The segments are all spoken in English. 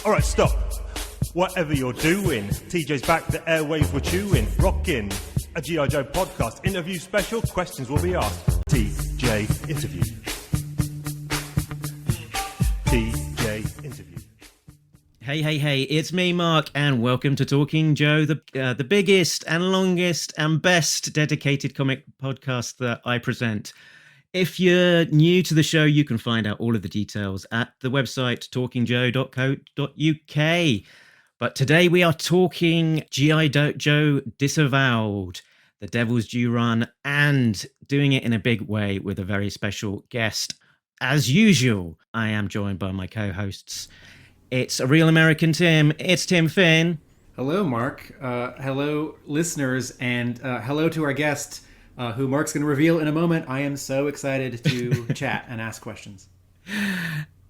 Alright, stop. Whatever you're doing, TJ's back, the airwaves were chewing, rocking. A G.I. Joe podcast, interview special, questions will be asked. TJ interview. TJ interview. Hey, it's me, Mark, and welcome to Talking Joe, the biggest and longest and best dedicated comic podcast that I present. If you're new to the show, you can find out all of the details at the website talkingjoe.co.uk. But today we are talking G.I. Joe Disavowed, the Devil's Due run, and doing it in a big way with a very special guest. As usual, I am joined by my co-hosts. It's a real American Tim. It's Tim Finn. Hello, Mark. Hello, listeners, and hello to our guest, who Mark's going to reveal in a moment. I am so excited to chat and ask questions.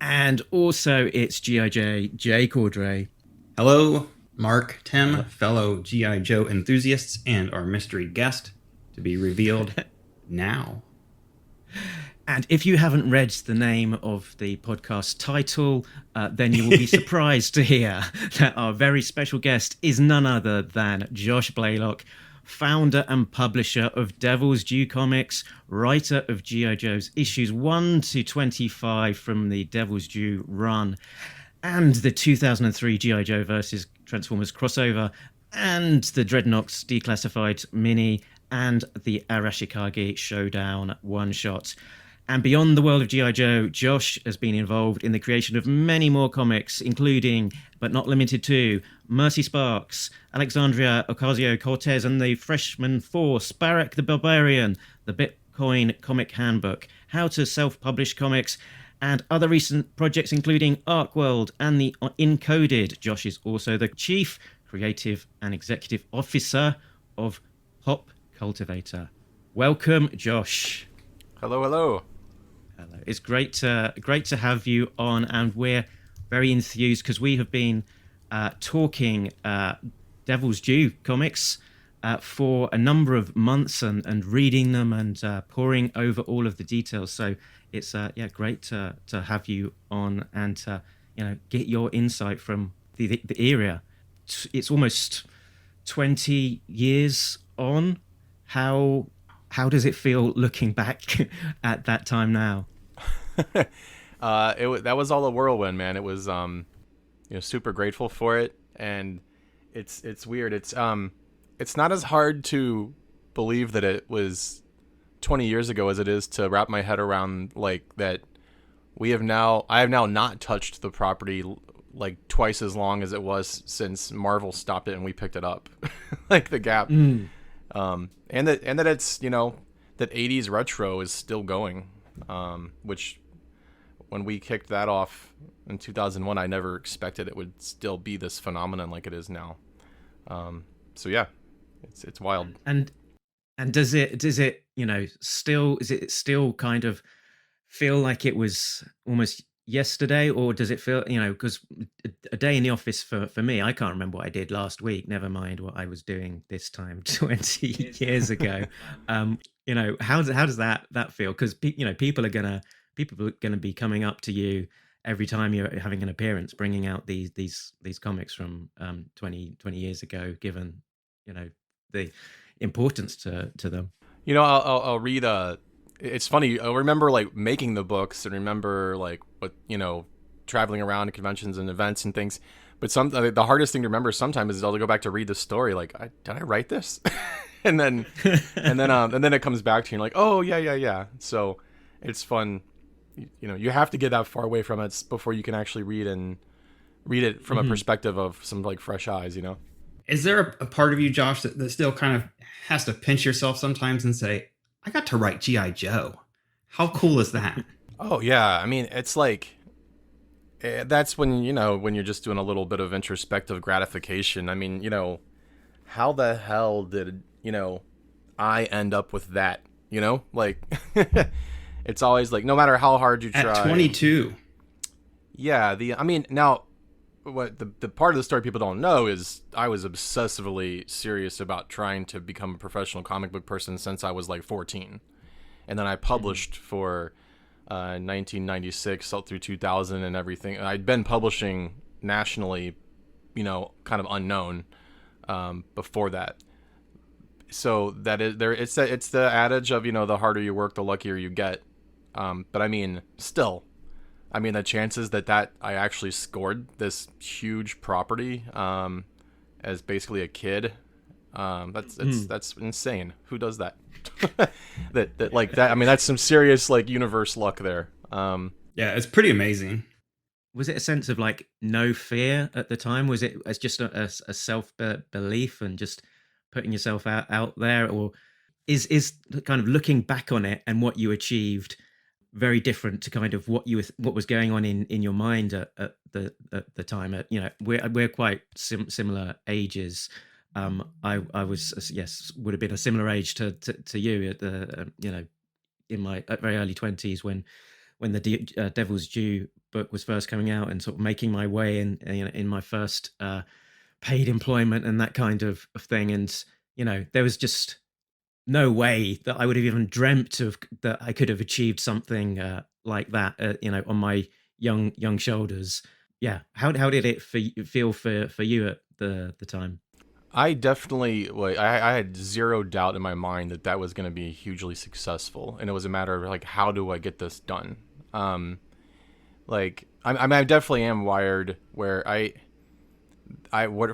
And also, it's G.I. Jay Cordray. Hello, Mark, Tim, fellow G.I. Joe enthusiasts, and our mystery guest to be revealed now. And if you haven't read the name of the podcast title, then you will be surprised to hear that our very special guest is none other than Josh Blaylock, founder and publisher of Devil's Due Comics, writer of G.I. Joe's issues 1 to 25 from the Devil's Due run, and the 2003 G.I. Joe vs. Transformers crossover, and the Dreadnoks Declassified mini, and the Asrashikage showdown one-shot. And beyond the world of G.I. Joe, Josh has been involved in the creation of many more comics, including, but not limited to, Mercy Sparx, Alexandria Ocasio-Cortez and the Freshman Force, Sparx the Barbarian, the Bitcoin Comic Handbook, How to Self-Publish Comics, and other recent projects including Arkworld and the Encoded. Josh is also the Chief Creative and Executive Officer of Popcultivator. Welcome, Josh. Hello. Hello. It's great to have you on, and we're very enthused because we have been talking Devil's Due comics for a number of months and reading them and poring over all of the details. So it's great to have you on and get your insight from the era. It's almost 20 years on. How does it feel looking back at that time now? That was all a whirlwind, man. It was super grateful for it, and it's weird. It's not as hard to believe that it was 20 years ago as it is to wrap my head around, like, that I have now not touched the property like twice as long as it was since Marvel stopped it and we picked it up. Like the gap. And that it's, that 80s retro is still going, which when we kicked that off in 2001, I never expected it would still be this phenomenon like it is now. So yeah, it's wild. And does it still kind of feel like it was almost yesterday, or does it feel, because a day in the office for me, I can't remember what I did last week, never mind what I was doing this time 20 years ago. How does that feel? Because people are gonna be coming up to you every time you're having an appearance, bringing out these comics from 20 years ago, given the importance to them. I'll read it's funny. I remember like making the books and remember like what, traveling around to conventions and events and things. But the hardest thing to remember sometimes is I'll go back to read the story. Like, did I write this? and then it comes back to you and you're like, oh yeah. So it's fun. You have to get that far away from it before you can actually read it from a perspective of some like fresh eyes, Is there a part of you, Josh, that still kind of has to pinch yourself sometimes and say, I got to write G.I. Joe. How cool is that? Oh, yeah. I mean, it's like, that's when, when you're just doing a little bit of introspective gratification. I mean, how the hell did, I end up with that, Like, it's always like, no matter how hard you try. At 22. Yeah. Now, what the part of the story people don't know is I was obsessively serious about trying to become a professional comic book person since I was like 14. And then I published for 1996 up through 2000 and everything. I'd been publishing nationally, kind of unknown before that. So that is there. It's the adage of the harder you work, the luckier you get. But I mean, still, the chances that I actually scored this huge property as basically a kid, that's insane. Who does that? that like that? That's some serious like universe luck there. Yeah, it's pretty amazing. Was it a sense of like no fear at the time? Was it as just a self belief and just putting yourself out there, or is kind of looking back on it and what you achieved very different to kind of what was going on in your mind at the time? We're quite similar ages. I was, yes, would have been a similar age to you at the in my very early 20s when the Devil's Due book was first coming out, and sort of making my way in my first paid employment and that kind of thing. And there was just no way that I would have even dreamt of that I could have achieved something like that on my young shoulders. Yeah, how did it feel for you at the time? I definitely, I had zero doubt in my mind that was going to be hugely successful, and it was a matter of like, how do I get this done? I definitely am wired where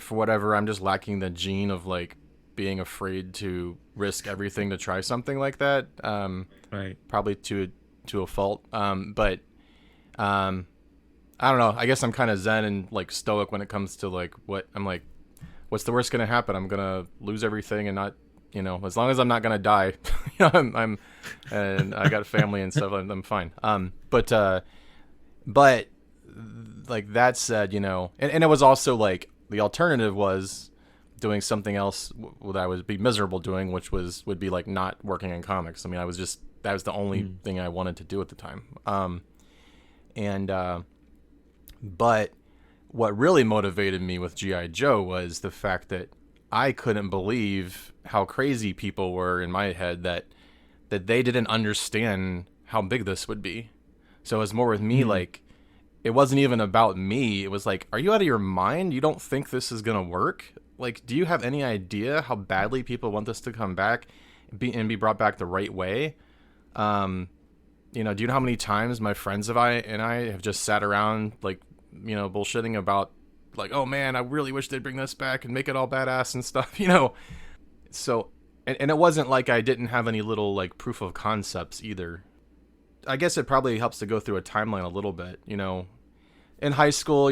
for whatever, I'm just lacking the gene of like being afraid to risk everything to try something like that. Right. Probably to a fault. But I don't know. I guess I'm kind of zen and like stoic when it comes to like what's the worst going to happen? I'm going to lose everything and not, as long as I'm not going to die, and I got a family and stuff, I'm fine. But like that said, and it was also like the alternative was doing something else that I would be miserable doing, which would be like not working in comics. That was the only thing I wanted to do at the time. But what really motivated me with G.I. Joe was the fact that I couldn't believe how crazy people were in my head that they didn't understand how big this would be. So it was more with me, like, it wasn't even about me. It was like, are you out of your mind? You don't think this is going to work? Like, do you have any idea how badly people want this to come back and be brought back the right way? Do you know how many times my friends and I have just sat around, like, bullshitting about, like, oh man, I really wish they'd bring this back and make it all badass and stuff, So, and it wasn't like I didn't have any little, like, proof of concepts either. I guess it probably helps to go through a timeline a little bit, In high school,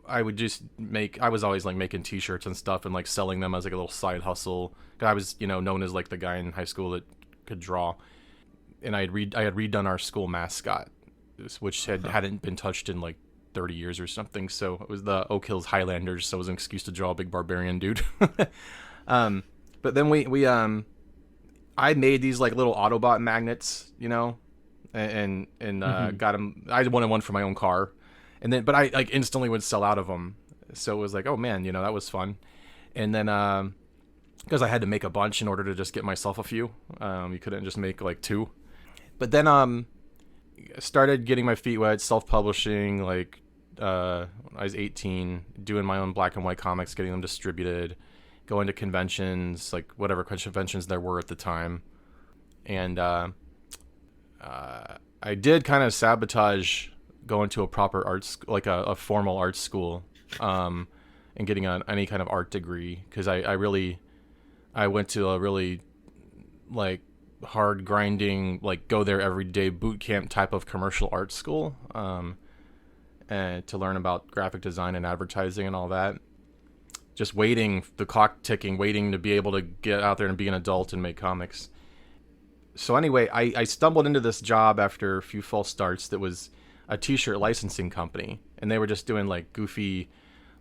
I was always like making t-shirts and stuff and like selling them as like a little side hustle. 'Cause I was, known as like the guy in high school that could draw. And I had redone our school mascot, which hadn't been touched in like 30 years or something. So it was the Oak Hills Highlanders. So it was an excuse to draw a big barbarian dude. But then I made these like little Autobot magnets, and got them. I wanted one for my own car. But I like instantly would sell out of them. So it was like, oh man, that was fun. And then, because I had to make a bunch in order to just get myself a few. You couldn't just make like two. But then, started getting my feet wet, self-publishing, like, I was 18, doing my own black and white comics, getting them distributed, going to conventions, like whatever conventions there were at the time. And, I did kind of sabotage going to a proper art school, like a formal art school, and getting any kind of art degree, because I went to a really like hard grinding, like go there every day boot camp type of commercial art school, and to learn about graphic design and advertising and all that. Just waiting, the clock ticking, waiting to be able to get out there and be an adult and make comics. So anyway, I stumbled into this job after a few false starts that was a t-shirt licensing company, and they were just doing like goofy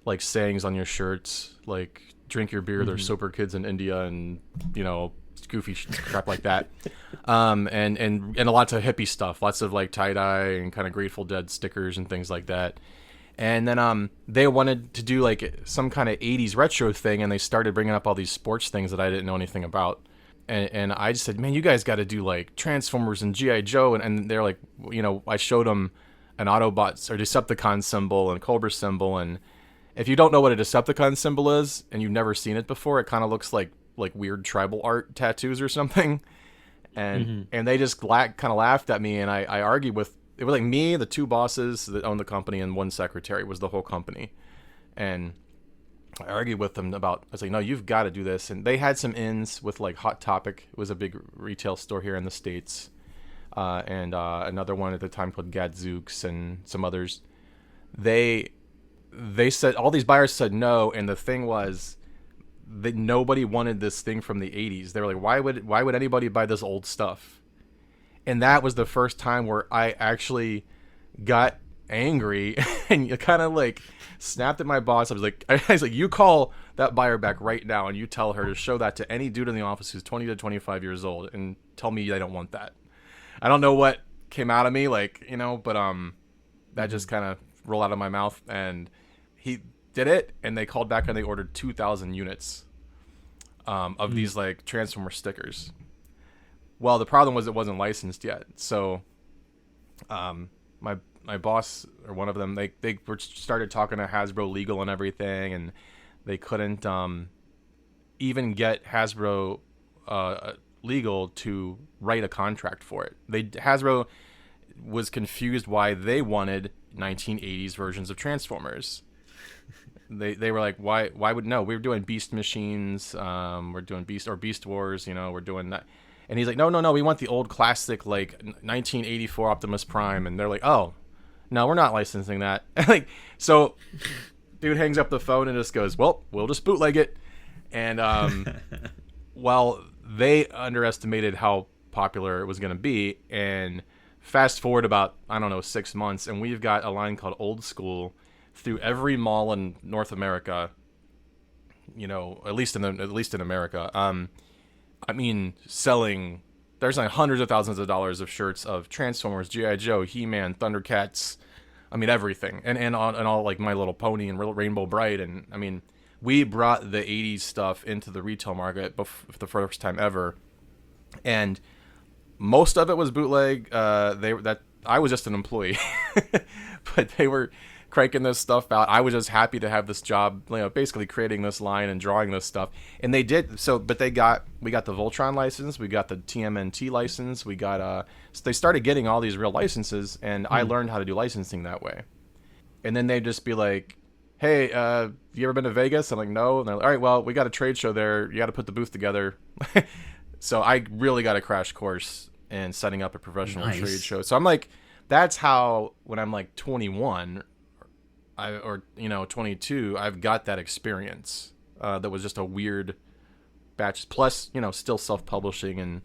like sayings on your shirts, like drink your beer, there's sober kids in India, and goofy crap like that. And a lot of hippie stuff, lots of like tie-dye and kind of Grateful Dead stickers and things like that. And then they wanted to do like some kind of 80s retro thing, and they started bringing up all these sports things that I didn't know anything about. And I just said, man, you guys got to do like Transformers and G.I. Joe. And they're like, I showed them Autobots or Decepticon symbol and Cobra symbol. And if you don't know what a Decepticon symbol is and you've never seen it before, it kind of looks like weird tribal art tattoos or something. And they just kind of laughed at me, and I argued with, it was like me, the two bosses that owned the company, and one secretary was the whole company. And I argued with them about, I was like, no, you've got to do this. And they had some ins with like Hot Topic. It was a big retail store here in the States. And another one at the time called Gadzooks and some others. They said, all these buyers said no. And the thing was that nobody wanted this thing from the 80s. They were like, why would anybody buy this old stuff? And that was the first time where I actually got angry and kind of like snapped at my boss. I was like, you call that buyer back right now and you tell her to show that to any dude in the office who's 20 to 25 years old and tell me they don't want that. I don't know what came out of me, like, you know, but that just kind of rolled out of my mouth, and he did it, and they called back and they ordered 2,000 units of these like Transformer stickers. Well, the problem was it wasn't licensed yet. So my boss, or one of them, they started talking to Hasbro legal and everything, and they couldn't even get Hasbro legal to write a contract for it. Hasbro was confused why they wanted 1980s versions of Transformers. They were like, why would, no, we were doing Beast Machines, we're doing Beast Wars, you know, we're doing that. And he's like, no, we want the old classic, like 1984 Optimus Prime. And they're like, oh, no, we're not licensing that. Like, so dude hangs up the phone and just goes, well, we'll just bootleg it. And well, they underestimated how popular it was going to be. And fast forward about, 6 months, and we've got a line called Old School through every mall in North America, you know, at least in America. I mean, selling, there's like hundreds of thousands of dollars of shirts of Transformers, G.I. Joe, He-Man, Thundercats, I mean, everything. And all like My Little Pony and Rainbow Bright. And I mean, we brought the 80s stuff into the retail market for the first time ever. And most of it was bootleg. I was just an employee, but they were cranking this stuff out. I was just happy to have this job, you know, basically creating this line and drawing this stuff. And they did so, but we got the Voltron license, we got the TMNT license, we got so they started getting all these real licenses, and I learned how to do licensing that way. And then they'd just be like, hey, you ever been to Vegas? I'm like, no. And they're like, all right, well, we got a trade show there, you got to put the booth together. So I really got a crash course in setting up a professional trade show. So I'm like, that's how, when I'm like 21 or 22, I've got that experience that was just a weird batch, plus, you know, still self-publishing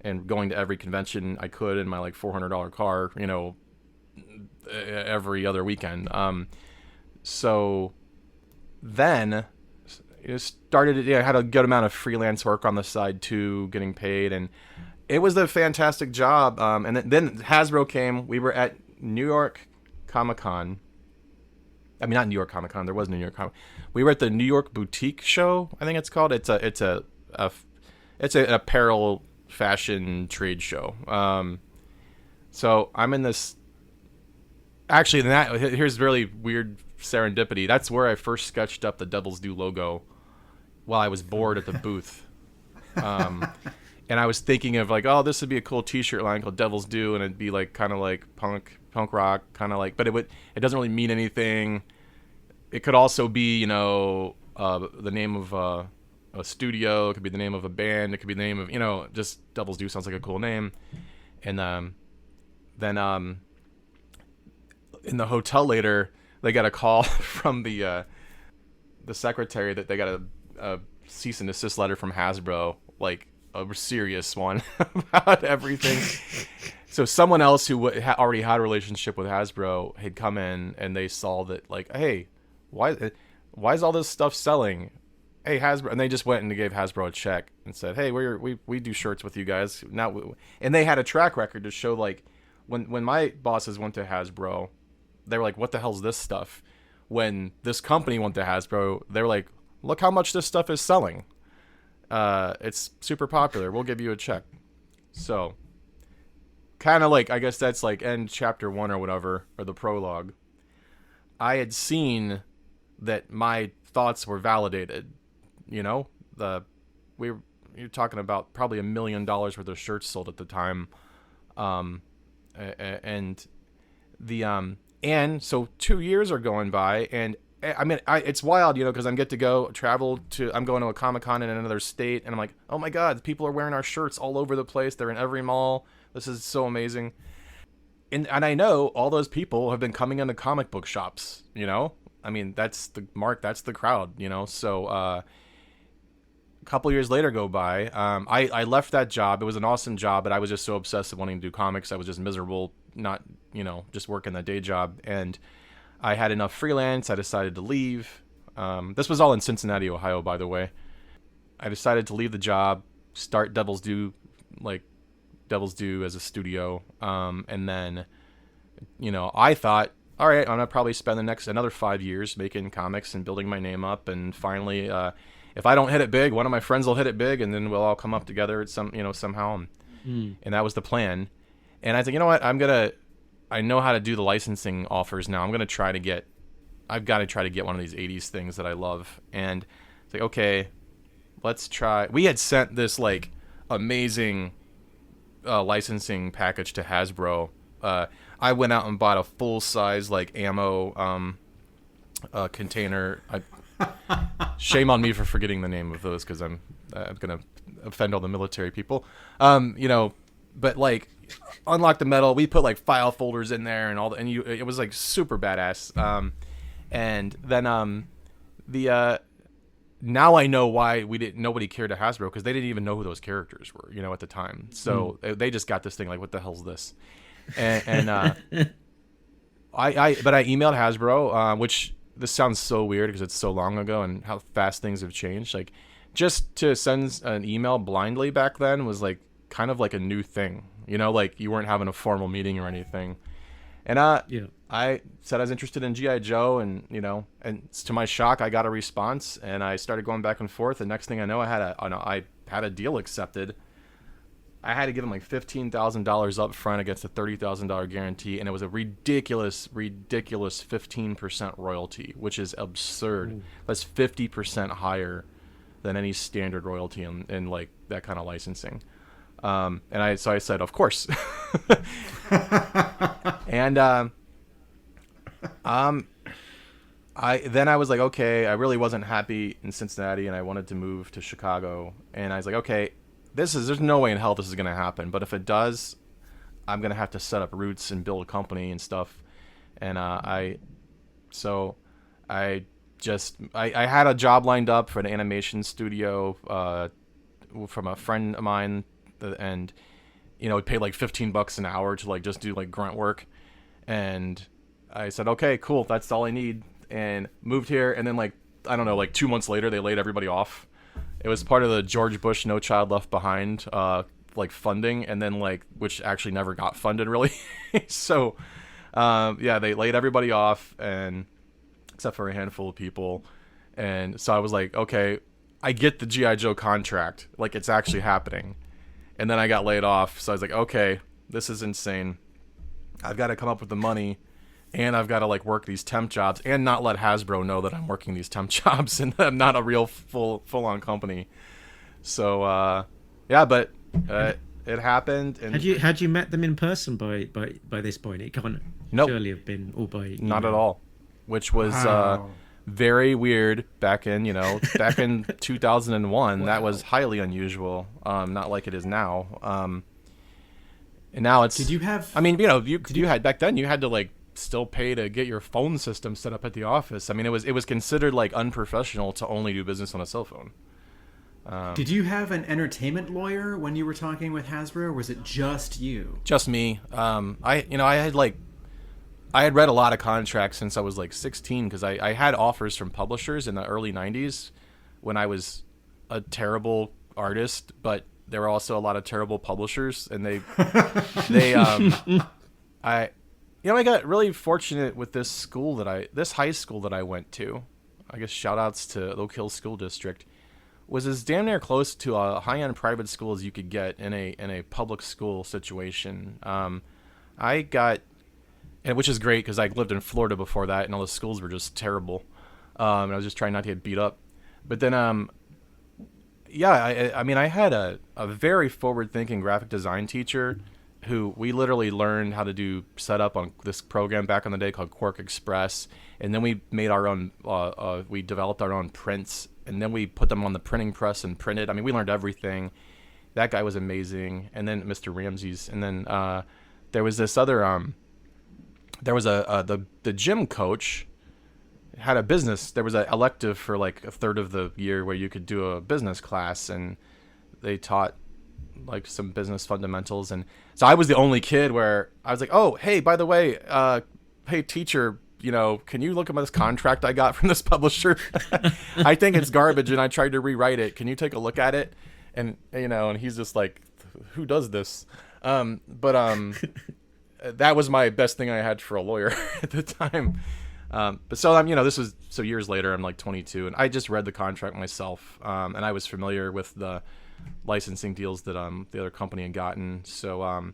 and going to every convention I could in my like $400 car, you know, every other weekend. So then it started, I had a good amount of freelance work on the side too, getting paid, and it was a fantastic job. And then Hasbro came. We were at New York Comic Con. I mean, not New York Comic Con. There was no New York Comic. We were at the New York Boutique Show, I think it's called. It's an apparel fashion trade show. So I'm in this. Actually, here's really weird serendipity. That's where I first sketched up the Devil's Due logo while I was bored at the booth. And I was thinking of like, oh, this would be a cool T-shirt line called Devil's Due, and it'd be like kind of like punk rock, kind of like, but it doesn't really mean anything. It could also be, you know, the name of a studio. It could be the name of a band. It could be the name of, you know, just Devil's Due sounds like a cool name. And then in the hotel later, they got a call from the secretary that they got a cease and desist letter from Hasbro, like a serious one about everything. So someone else who already had a relationship with Hasbro had come in, and they saw that, like, hey, why is all this stuff selling? Hey, Hasbro, and they just went and gave Hasbro a check and said, hey, we do shirts with you guys now. And they had a track record to show, like, when my bosses went to Hasbro, they were like, what the hell's this stuff? When this company went to Hasbro, they were like, look how much this stuff is selling. It's super popular. We'll give you a check. So kind of like, I guess that's like end chapter 1 or whatever, or the prologue. I had seen that my thoughts were validated. You know, you're talking about probably $1 million worth of shirts sold at the time, and so 2 years are going by, and I mean, it's wild, because I'm I'm going to a Comic-Con in another state, and I'm like, oh my God, people are wearing our shirts all over the place. They're in every mall. This is so amazing. And I know all those people have been coming into comic book shops, I mean, that's the mark, that's the crowd, so, a couple years later go by. I left that job. It was an awesome job, but I was just so obsessed with wanting to do comics. I was just miserable, not, just working that day job. And I had enough freelance. I decided to leave. This was all in Cincinnati, Ohio, by the way. I decided to leave the job, start Devil's Due as a studio. And then, I thought, all right, I'm going to probably spend another 5 years making comics and building my name up. And finally, if I don't hit it big, one of my friends will hit it big, and then we'll all come up together at somehow. And that was the plan. And I think, you know what, I know how to do the licensing offers now. I've got to try to get one of these 80s things that I love. And it's like, okay, let's try. We had sent this like amazing licensing package to Hasbro. I went out and bought a full size like ammo container. Shame on me for forgetting the name of those, because I'm gonna offend all the military people. But like, unlock the metal. We put like file folders in there and it was like super badass. And then now I know why nobody cared to Hasbro, because they didn't even know who those characters were, at the time. So they just got this thing like, what the hell's this? And I emailed Hasbro, which this sounds so weird because it's so long ago and how fast things have changed. Like, just to send an email blindly back then was like kind of like a new thing, like you weren't having a formal meeting or anything. And I said I was interested in G.I. Joe, and and to my shock, I got a response, and I started going back and forth. The next thing I know, I had a deal accepted. I had to give him like $15,000 up front against a $30,000 guarantee, and it was a ridiculous 15% royalty, which is absurd. Ooh. That's 50% higher than any standard royalty in like that kind of licensing. And I said, of course. And I was like, okay, I really wasn't happy in Cincinnati, and I wanted to move to Chicago. And I was like, okay, there's no way in hell this is going to happen. But if it does, I'm going to have to set up roots and build a company and stuff. And I had a job lined up for an animation studio from a friend of mine, and it paid like $15 an hour to like just do like grunt work. And I said, okay, cool, that's all I need, and moved here. And then like, I don't know, like 2 months later, they laid everybody off. It was part of the George Bush No Child Left Behind like funding, and then like, which actually never got funded really. So they laid everybody off, and except for a handful of people. And so I was like, okay, I get the G.I. Joe contract, like it's actually happening. And then I got laid off, so I was like, okay, this is insane. I've got to come up with the money, and I've got to like work these temp jobs and not let Hasbro know that I'm working these temp jobs and I'm not a real full-on company. So but it happened. And had you met them in person by this point? It can't surely have been all by email. Not at all, which was very weird back in 2001. Wow. That was highly unusual, not like it is now. And now it's. Did you have? I mean, you had back then. You had to like still pay to get your phone system set up at the office. I mean, it was considered like unprofessional to only do business on a cell phone. Did you have an entertainment lawyer when you were talking with Hasbro, or was it just you? Just me. I had read a lot of contracts since I was like 16, because I had offers from publishers in the early 90s when I was a terrible artist, but there were also a lot of terrible publishers, and I got really fortunate with this high school that I went to. I guess shout outs to Oak Hill School District. was as damn near close to a high-end private school as you could get in a public school situation. I got, and which is great because I lived in Florida before that, and all the schools were just terrible. And I was just trying not to get beat up. But then, I mean, I had a very forward-thinking graphic design teacher who we literally learned how to do setup on this program back in the day called Quark Express, and then we made our own. We developed our own prints, and then we put them on the printing press and printed. I mean, we learned everything. That guy was amazing. And then Mr. Ramses, and then there was this other. There was the gym coach had a business. There was an elective for like a third of the year where you could do a business class, and they taught like some business fundamentals. And so I was the only kid where I was like, oh, hey, by the way, hey teacher, can you look at this contract I got from this publisher? I think it's garbage and I tried to rewrite it. Can you take a look at it? And and he's just like, who does this? That was my best thing I had for a lawyer at the time. But so this was so years later. I'm like 22, and I just read the contract myself, and I was familiar with the licensing deals that the other company had gotten. So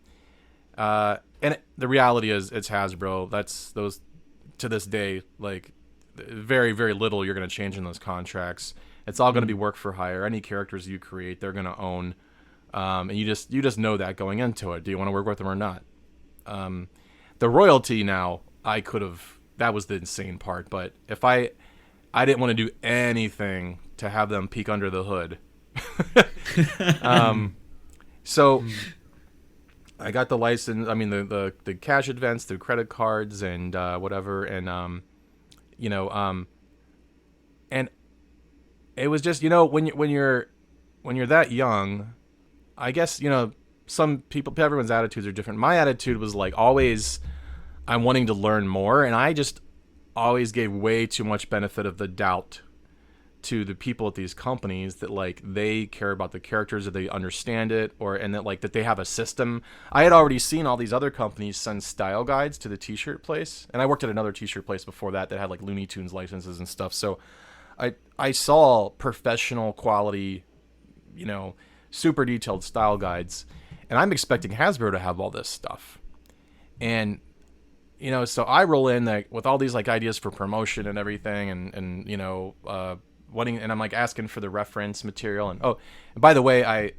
and the reality is it's Hasbro. That's those to this day, like very very little you're going to change in those contracts. It's all going to be work for hire. Any characters you create, they're going to own, and you just know that going into it. Do you want to work with them or not? The royalty now, I could have. That was the insane part. But if I didn't want to do anything to have them peek under the hood. So I got the license. I mean, the cash advance through credit cards and whatever, and and it was just when you're that young, I guess some people, everyone's attitudes are different. My attitude was like always, I'm wanting to learn more, and I just always gave way too much benefit of the doubt to the people at these companies that like they care about the characters, that they understand it, and that they have a system. I had already seen all these other companies send style guides to the t-shirt place, and I worked at another t-shirt place before that had like Looney Tunes licenses and stuff. So I saw professional quality, super detailed style guides, and I'm expecting Hasbro to have all this stuff. And so I roll in with all these like ideas for promotion and everything, and and I'm like asking for the reference material, and by the way, I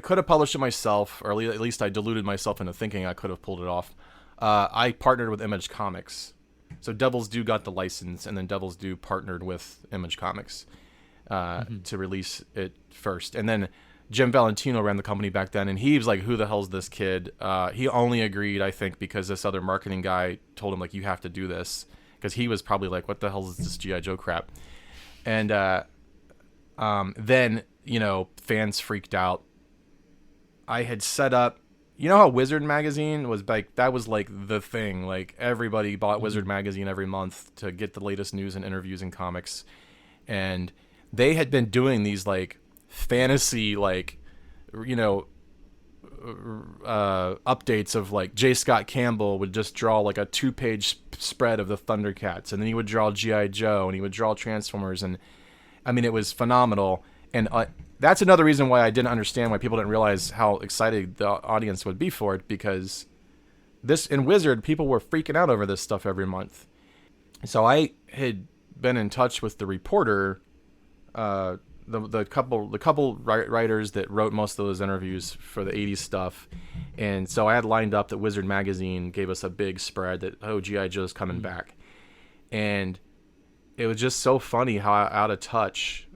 could have published it myself, or at least I deluded myself into thinking I could have pulled it off. I partnered with Image Comics, so Devil's Due got the license, and then Devil's Due partnered with Image Comics to release it first, and then Jim Valentino ran the company back then, and he was like, who the hell's this kid? He only agreed, I think, because this other marketing guy told him, like, you have to do this. Because he was probably like, what the hell is this G.I. Joe crap? And then, fans freaked out. I had set up, how Wizard Magazine was like, that was like the thing. Like, everybody bought Wizard Magazine every month to get the latest news and interviews and comics. And they had been doing these, like, fantasy updates of like J. Scott Campbell would just draw like a 2-page spread of the Thundercats, and then he would draw G.I. Joe, and he would draw Transformers, and I mean it was phenomenal. And that's another reason why I didn't understand why people didn't realize how excited the audience would be for it, because this in Wizard people were freaking out over this stuff every month. So I had been in touch with the reporter, the couple writers that wrote most of those interviews for the 80s stuff. And so I had lined up that Wizard Magazine gave us a big spread that, G.I. Joe's coming back. And it was just so funny how out of touch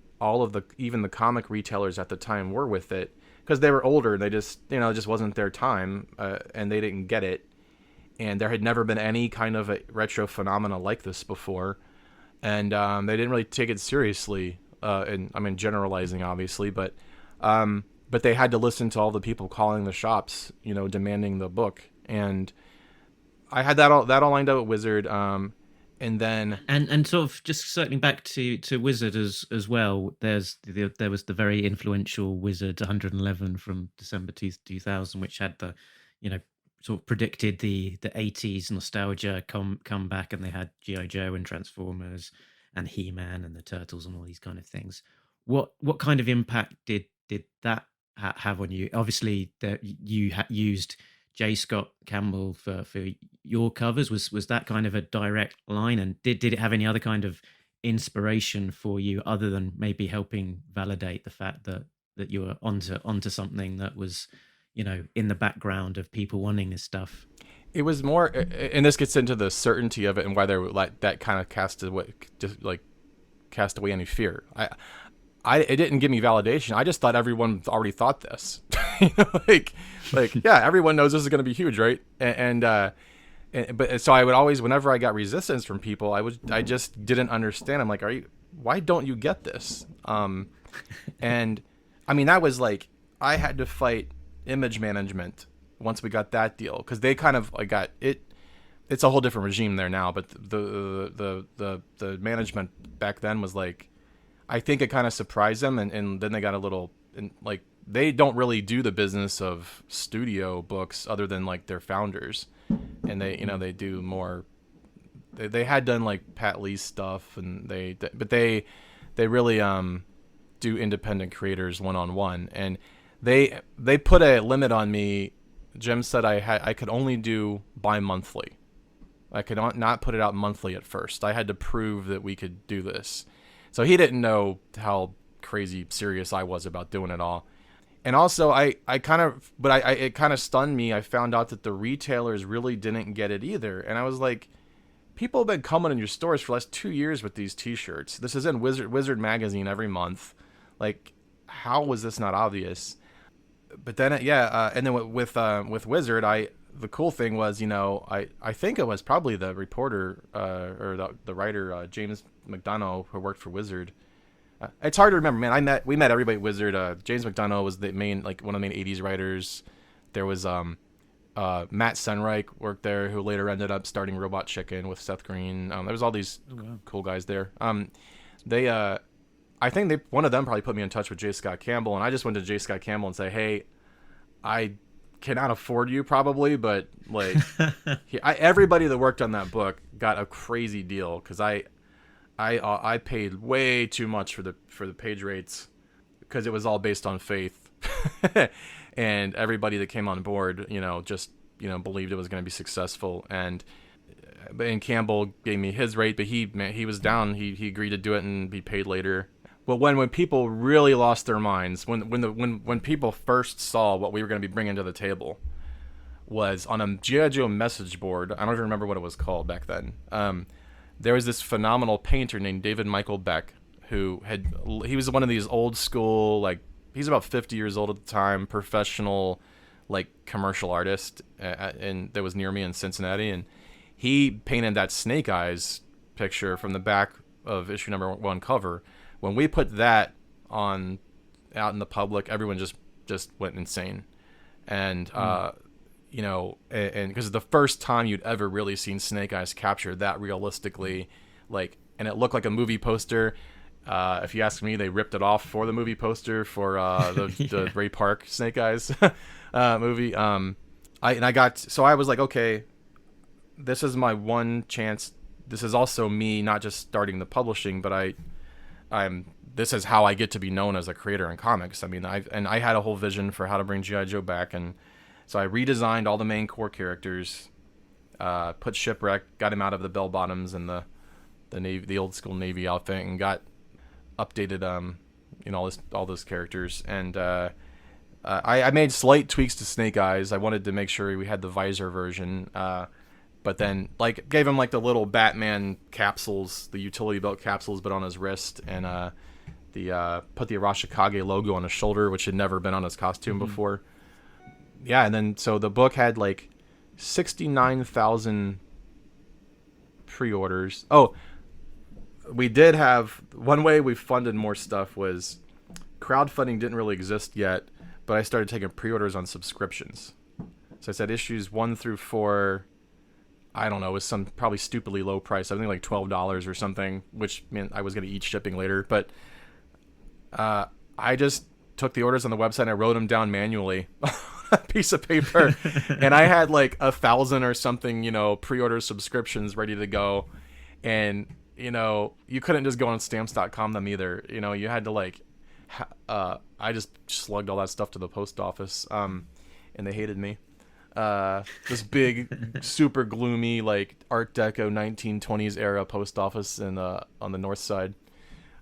even the comic retailers at the time were with it, because they were older and they just, it just wasn't their time, and they didn't get it. And there had never been any kind of a retro phenomena like this before. And they didn't really take it seriously. And I mean, generalizing obviously, but they had to listen to all the people calling the shops, demanding the book. And I had that all lined up at Wizard. And then and sort of just circling back to Wizard as well. There was the very influential Wizard 111 from December 2000, which had the, sort of predicted the 80s nostalgia come back, and they had G.I. Joe and Transformers and He-Man and the Turtles and all these kind of things. what kind of impact did that have on you? Obviously, you used J. Scott Campbell for your covers. Was that kind of a direct line? And did it have any other kind of inspiration for you other than maybe helping validate the fact that you were onto something that was, in the background of people wanting this stuff? It was more, and this gets into the certainty of it and why they're like that kind of cast away any fear. It didn't give me validation. I just thought everyone already thought this. like yeah, everyone knows this is going to be huge, right? But so I would always, whenever I got resistance from people, I just didn't understand. I'm like, why don't you get this? And I mean, that was like, I had to fight image management once we got that deal, because they kind of like got it. It's a whole different regime there now, but the management back then was like, I think it kind of surprised them, and then they got a little, and like, they don't really do the business of studio books other than like their founders, and they do more. They had done like Pat Lee's stuff, and they really do independent creators one-on-one, and they put a limit on me. Jim said I could only do bi-monthly. I could not put it out monthly at first. I had to prove that we could do this. So he didn't know how crazy serious I was about doing it all. And also it kind of stunned me. I found out that the retailers really didn't get it either. And I was like, people have been coming in your stores for the last 2 years with these t-shirts. This is in Wizard magazine every month. Like, how was this not obvious? But then, and then with Wizard, the cool thing was, I think it was probably the reporter or the writer, James McDonough, who worked for Wizard. It's hard to remember, man. We met everybody at Wizard. James McDonough was the main, like, one of the main 80s writers. There was Matt Senreich worked there, who later ended up starting Robot Chicken with Seth Green. There was all these cool guys there. I think one of them probably put me in touch with J. Scott Campbell, and I just went to J. Scott Campbell and say, hey, I cannot afford you probably, but like everybody that worked on that book got a crazy deal, because I paid way too much for the page rates, because it was all based on faith. And everybody that came on board, just believed it was going to be successful. And Campbell gave me his rate, but he was down. He agreed to do it and be paid later. But when people really lost their minds, when people first saw what we were going to be bringing to the table, was on a G.I. Joe message board. I don't even remember what it was called back then. There was this phenomenal painter named David Michael Beck, he was one of these old school, like, he's about 50 years old at the time, professional, like, commercial artist, and that was near me in Cincinnati, and he painted that Snake Eyes picture from the back of issue number 1 cover. When we put that out in the public, everyone just went insane. And, and because it's the first time you'd ever really seen Snake Eyes captured that realistically, like, and it looked like a movie poster. If you ask me, they ripped it off for the movie poster for the Ray Park Snake Eyes movie. So I was like, okay, this is my one chance. This is also me not just starting the publishing, but this is how I get to be known as a creator in comics. I mean, I had a whole vision for how to bring G.I. Joe back, and so I redesigned all the main core characters, put Shipwreck, got him out of the bell bottoms and the old school Navy outfit, and got updated all those characters, and I made slight tweaks to Snake Eyes. I wanted to make sure we had the visor version, but then, like, gave him like the little Batman capsules, the utility belt capsules, but on his wrist, and put the Arashikage logo on his shoulder, which had never been on his costume before. Yeah, and then so the book had like 69,000 pre-orders. Oh, we did have one way we funded more stuff was crowdfunding didn't really exist yet, but I started taking pre-orders on subscriptions. So I said issues 1 through 4. I don't know, it was some probably stupidly low price. I think like $12 or something, which meant I was going to eat shipping later. But I just took the orders on the website and I wrote them down manually on a piece of paper. And I had like 1,000 or something, pre-order subscriptions ready to go. And, you couldn't just go on stamps.com them either. You had to like I just slugged all that stuff to the post office, and they hated me. This big, super gloomy, like Art Deco 1920s era post office on the north side.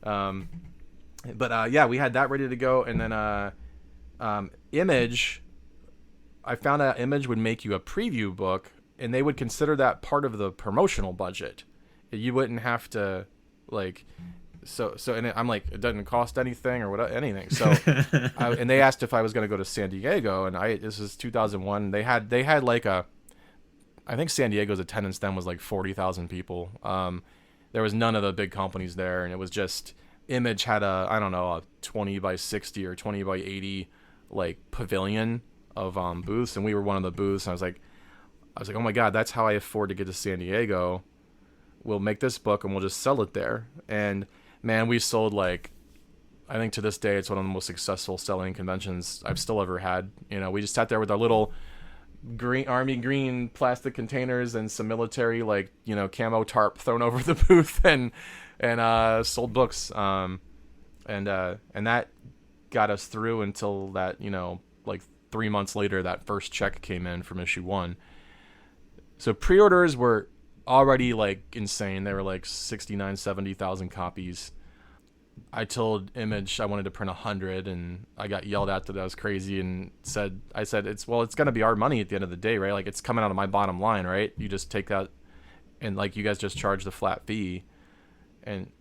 Yeah, we had that ready to go, and then Image. I found out Image would make you a preview book, and they would consider that part of the promotional budget. You wouldn't have to like. And I'm like, it doesn't cost anything or anything. So, and they asked if I was going to go to San Diego, and this is 2001. They had like I think San Diego's attendance then was like 40,000 people. There was none of the big companies there, and it was just Image had a 20 by 60 or 20 by 80 like pavilion of booths, and we were one of the booths. And I was like, oh my God, that's how I afford to get to San Diego. We'll make this book and we'll just sell it there. And man, we sold like, I think to this day, it's one of the most successful selling conventions I've still ever had. We just sat there with our little army green plastic containers and some military camo tarp thrown over the booth and sold books. And that got us through until that, like 3 months later, that first check came in from issue 1. So pre-orders were already like insane. They were like 69, 70,000 copies. I told Image I wanted to print 100, and I got yelled at that I was crazy, and I said it's going to be our money at the end of the day, right? Like, it's coming out of my bottom line, right? You just take that, and like, you guys just charge the flat fee. And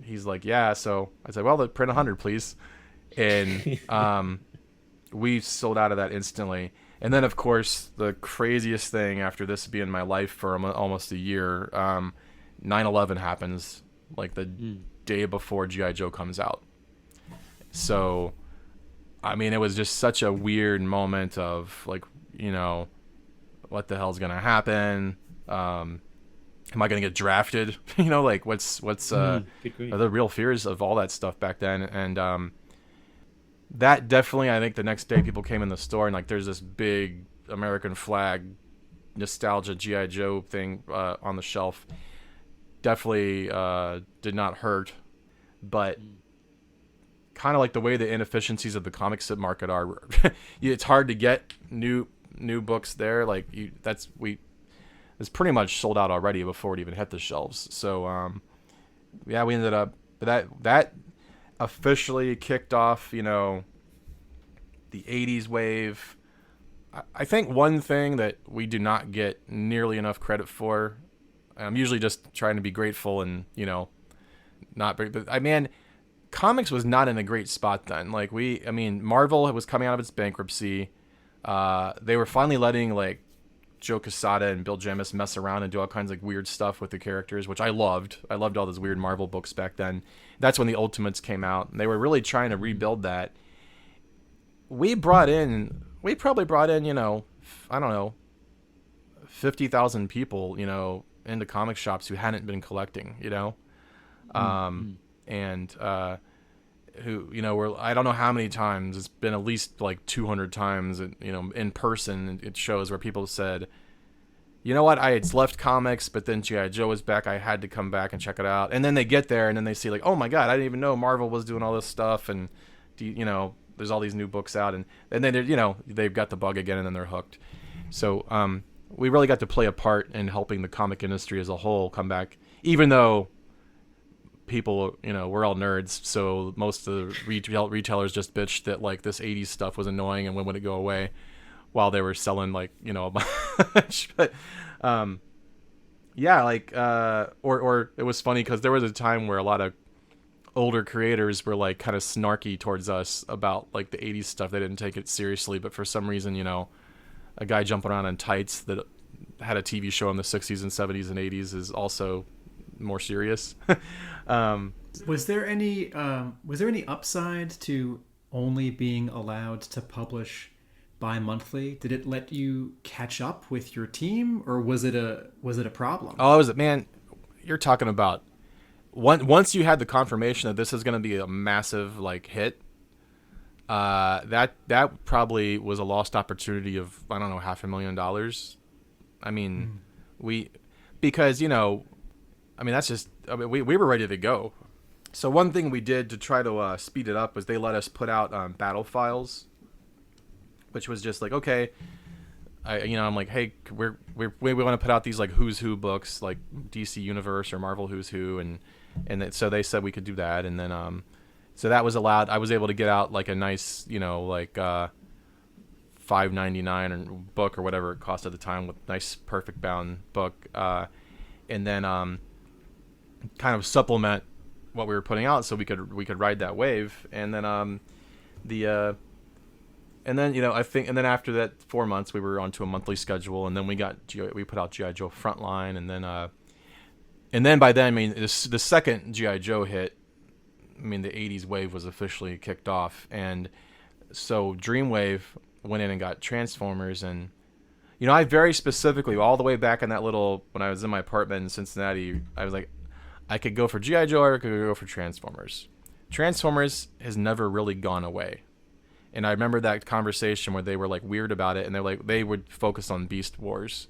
he's like, yeah. So I said, well, then print 100, please. And we sold out of that instantly. And then, of course, the craziest thing after this being my life for almost a year, 9/11 happens, like the day before G.I. Joe comes out. So, I mean, it was just such a weird moment of, like, what the hell's going to happen? Am I going to get drafted? Like, what's the real fears of all that stuff back then? And that definitely, I think the next day people came in the store and like there's this big American flag nostalgia G.I. Joe thing on the shelf. Definitely did not hurt, but kind of like the way the inefficiencies of the comic strip market are, it's hard to get new books there. Like it's pretty much sold out already before it even hit the shelves. So yeah, we ended up that officially kicked off, the 80s wave. I think one thing that we do not get nearly enough credit for, I'm usually just trying to be grateful and, not, but comics was not in a great spot then. Like Marvel was coming out of its bankruptcy. They were finally letting like Joe Quesada and Bill Jemas mess around and do all kinds of like weird stuff with the characters, which I loved. I loved all those weird Marvel books back then. That's when the Ultimates came out, and they were really trying to rebuild that. We probably brought in, I don't know, 50,000 people, into comic shops who hadn't been collecting, and who, I don't know how many times, it's been at least like 200 times, in person at shows where people said, you know what, I had left comics, but then G.I. Joe was back, I had to come back and check it out. And then they get there and then they see like, oh my God, I didn't even know Marvel was doing all this stuff, and there's all these new books out, and then they've got the bug again, and then they're hooked. So we really got to play a part in helping the comic industry as a whole come back, even though people, we're all nerds, so most of the retailers just bitched that like this 80s stuff was annoying and when would it go away, while they were selling like a bunch. But yeah, like or it was funny because there was a time where a lot of older creators were like kind of snarky towards us about like the 80s stuff. They didn't take it seriously, but for some reason, a guy jumping around in tights that had a TV show in the 60s and 70s and 80s is also more serious. Was there any upside to only being allowed to publish bi-monthly? Did it let you catch up with your team, or was it a problem? Oh, man, you're talking about once you had the confirmation that this is going to be a massive like hit, that probably was a lost opportunity of, I don't know, $500,000. I mean, because that's just, we were ready to go. So one thing we did to try to speed it up was they let us put out battle files, which was just like, okay, I'm like, hey, we want to put out these like Who's Who books, like DC Universe or Marvel Who's Who, so they said we could do that, and then so that was allowed. I was able to get out like a nice, like $5.99 book or whatever it cost at the time, with nice perfect bound book, and then kind of supplement what we were putting out so we could ride that wave, and then I think, and then after that 4 months we were onto a monthly schedule, and then we put out G.I. Joe Frontline, and then by then, I mean, the second G.I. Joe hit, I mean, the 80s wave was officially kicked off, and so Dreamwave went in and got Transformers, and I very specifically, all the way back in that when I was in my apartment in Cincinnati, I was like, I could go for G.I. Joe or I could go for Transformers. Transformers has never really gone away. And I remember that conversation where they were like weird about it, and they're like, they would focus on Beast Wars.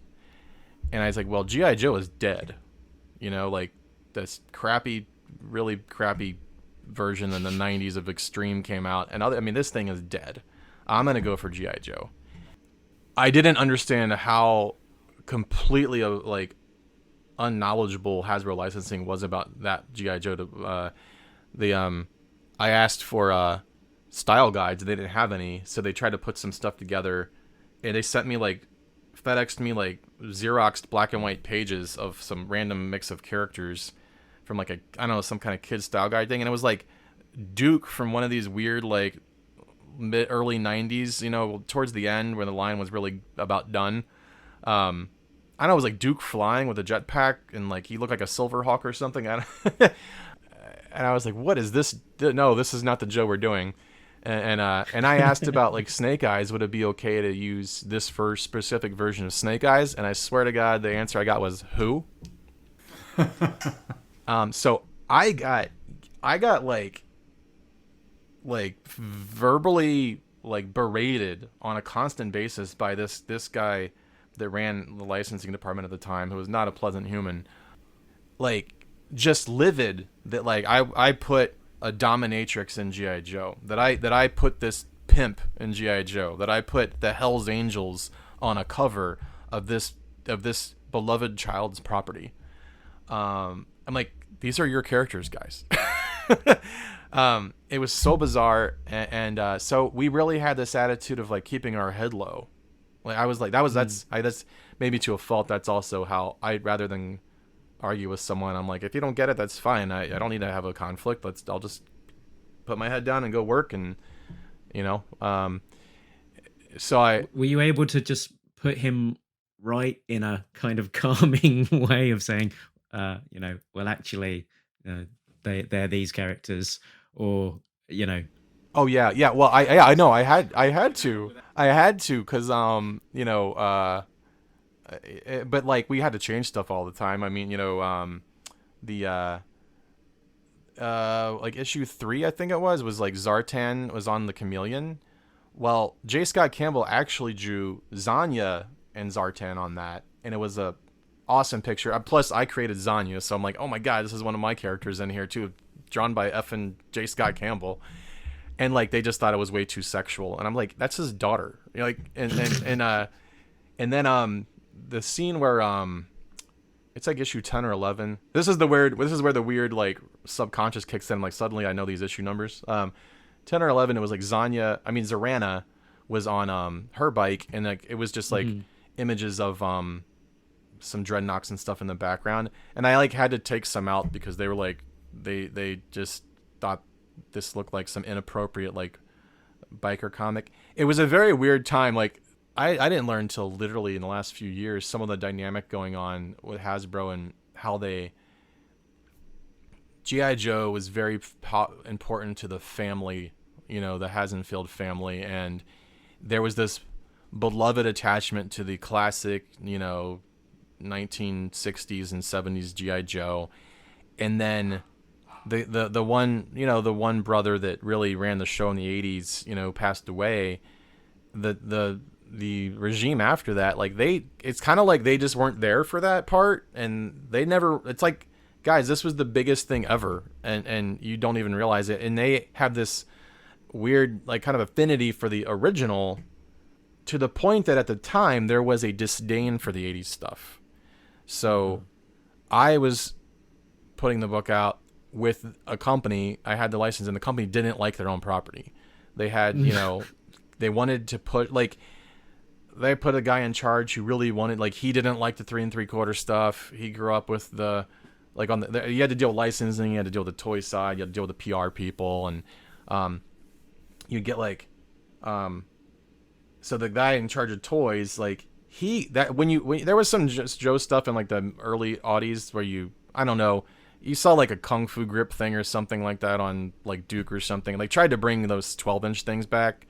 And I was like, well, G.I. Joe is dead. Like this really crappy version in the 90s of Extreme came out, and this thing is dead. I'm going to go for G.I. Joe. I didn't understand how completely unknowledgeable Hasbro licensing was about that G.I. Joe. I asked for style guides, they didn't have any, so they tried to put some stuff together, and they sent me FedExed me Xeroxed black and white pages of some random mix of characters from some kind of kid style guide thing, and it was like Duke from one of these weird early 90s, towards the end when the line was really about done. I know it was like Duke flying with a jetpack, and he looked like a Silverhawk or something. And I was like, what is this? No, this is not the Joe we're doing. And I asked about Snake Eyes. Would it be okay to use this for specific version of Snake Eyes? And I swear to God, the answer I got was who? So I got verbally berated on a constant basis by this guy that ran the licensing department at the time, who was not a pleasant human. Just livid that I put a dominatrix in G.I. Joe, that I put this pimp in G.I. Joe, that I put the Hell's Angels on a cover of this beloved child's property. I'm like, these are your characters, guys. It was so bizarre, and so we really had this attitude of keeping our head low. I was like, that's maybe to a fault. That's also how rather than argue with someone, I'm like, if you don't get it, that's fine. I don't need to have a conflict. I'll just put my head down and go work, and so were you able to just put him right in a kind of calming way of saying, well, actually, they're these characters, or Oh yeah. Well, I know. I had to, because but we had to change stuff all the time. I mean, the issue 3, I think it was Zartan was on the Chameleon. Well, J. Scott Campbell actually drew Zanya and Zartan on that, and it was a awesome picture. Plus, I created Zanya, so I'm like, oh my god, this is one of my characters in here too, drawn by effing J. Scott Campbell. And they just thought it was way too sexual, and I'm like, that's his daughter. And then the scene where it's issue 10 or 11. This is where the weird subconscious kicks in. Suddenly I know these issue numbers. 10 or 11. It was Zorana was on her bike, and it was just images of some Dreadnoks and stuff in the background, and I had to take some out because they were they just thought this looked like some inappropriate biker comic. It was a very weird time. I didn't learn until literally in the last few years some of the dynamic going on with Hasbro and how G.I. Joe was very important to the family, the Hasenfield family, and there was this beloved attachment to the classic 1960s and 70s G.I. Joe, and then the one brother that really ran the show in the 80s passed away. The regime after that, it's kind of they just weren't there for that part, and they never, it's guys, this was the biggest thing ever, and you don't even realize it. And they have this weird, like, kind of affinity for the original, to the point that at the time there was a disdain for the 80s stuff. So I was putting the book out with a company. I had the license, and the company didn't like their own property. They had, they wanted to put, like, they put a guy in charge who really wanted, like, he didn't like the 3 3/4 stuff. He grew up with the, like, on the, you had to deal with licensing, you had to deal with the toy side, you had to deal with the PR people, and you get, like, so the guy in charge of toys, like, when there was some just Joe stuff in, like, the early aughties where I don't know, you saw, like, a Kung Fu grip thing or something like that on, like, Duke or something. Like, tried to bring those 12-inch things back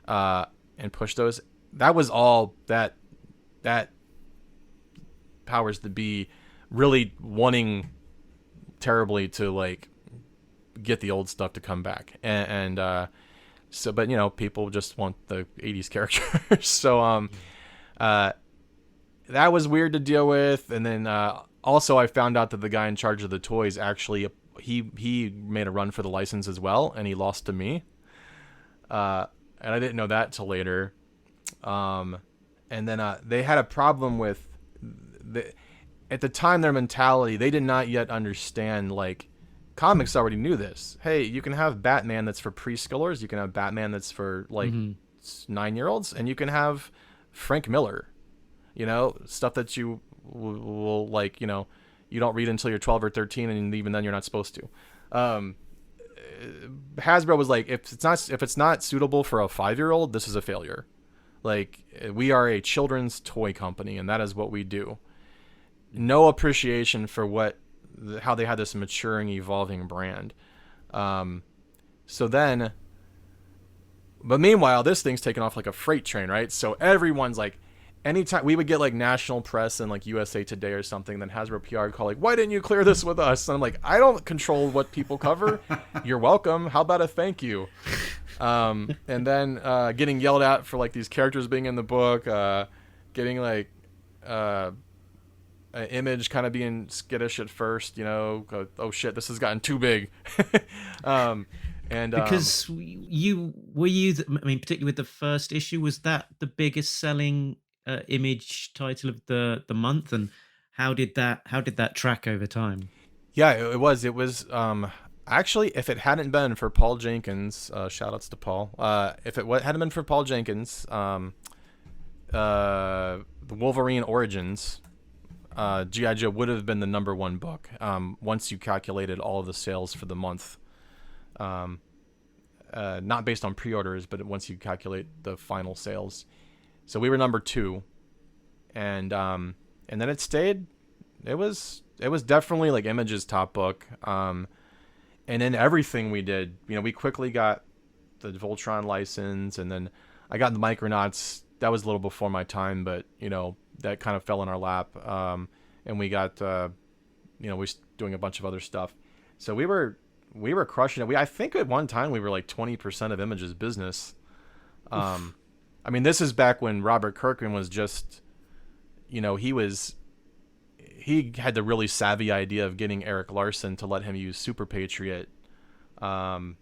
and push those. That was all that powers to be really wanting terribly to, like, get the old stuff to come back. So, but, people just want the 80s characters. So, that was weird to deal with. And then, also, I found out that the guy in charge of the toys actually, he made a run for the license as well, and he lost to me. And I didn't know that till later. And then they had a problem with at the time, their mentality, they did not yet understand, like, comics already knew this. Hey, you can have Batman that's for preschoolers, you can have Batman that's for, like, 9-year-olds, and you can have Frank Miller, stuff that you will, like, you don't read until you're 12 or 13, and even then you're not supposed to. Hasbro was like, if it's not suitable for a 5-year-old, this is a failure. Like, we are a children's toy company, and that is what we do. No appreciation for how they had this maturing, evolving brand. So then, but meanwhile, this thing's taken off like a freight train, right? So everyone's like, anytime we would get, like, national press and, like, USA Today or something, then Hasbro PR would call, like, why didn't you clear this with us? And I'm like, I don't control what people cover. You're welcome. How about a thank you? And then getting yelled at for, like, these characters being in the book, getting, like, an Image kind of being skittish at first, oh shit, this has gotten too big. Because particularly with the first issue, was that the biggest selling Image title of the month, and how did that track over time? Yeah, it was actually, if it hadn't been for Paul Jenkins, shout outs to Paul, if it hadn't been for Paul Jenkins, the Wolverine Origins, G.I. Joe would have been the #1 book once you calculated all of the sales for the month. Not based on pre-orders, but once you calculate the final sales. So we were #2, and then it stayed. It was definitely, like, Image's top book. And then everything we did, we quickly got the Voltron license, and then I got the Micronauts. That was a little before my time, but that kind of fell in our lap. And we got we were doing a bunch of other stuff. So we were crushing it. I think at one time we were like 20% of Image's business. I mean, this is back when Robert Kirkman was just, he had the really savvy idea of getting Eric Larson to let him use Super Patriot, and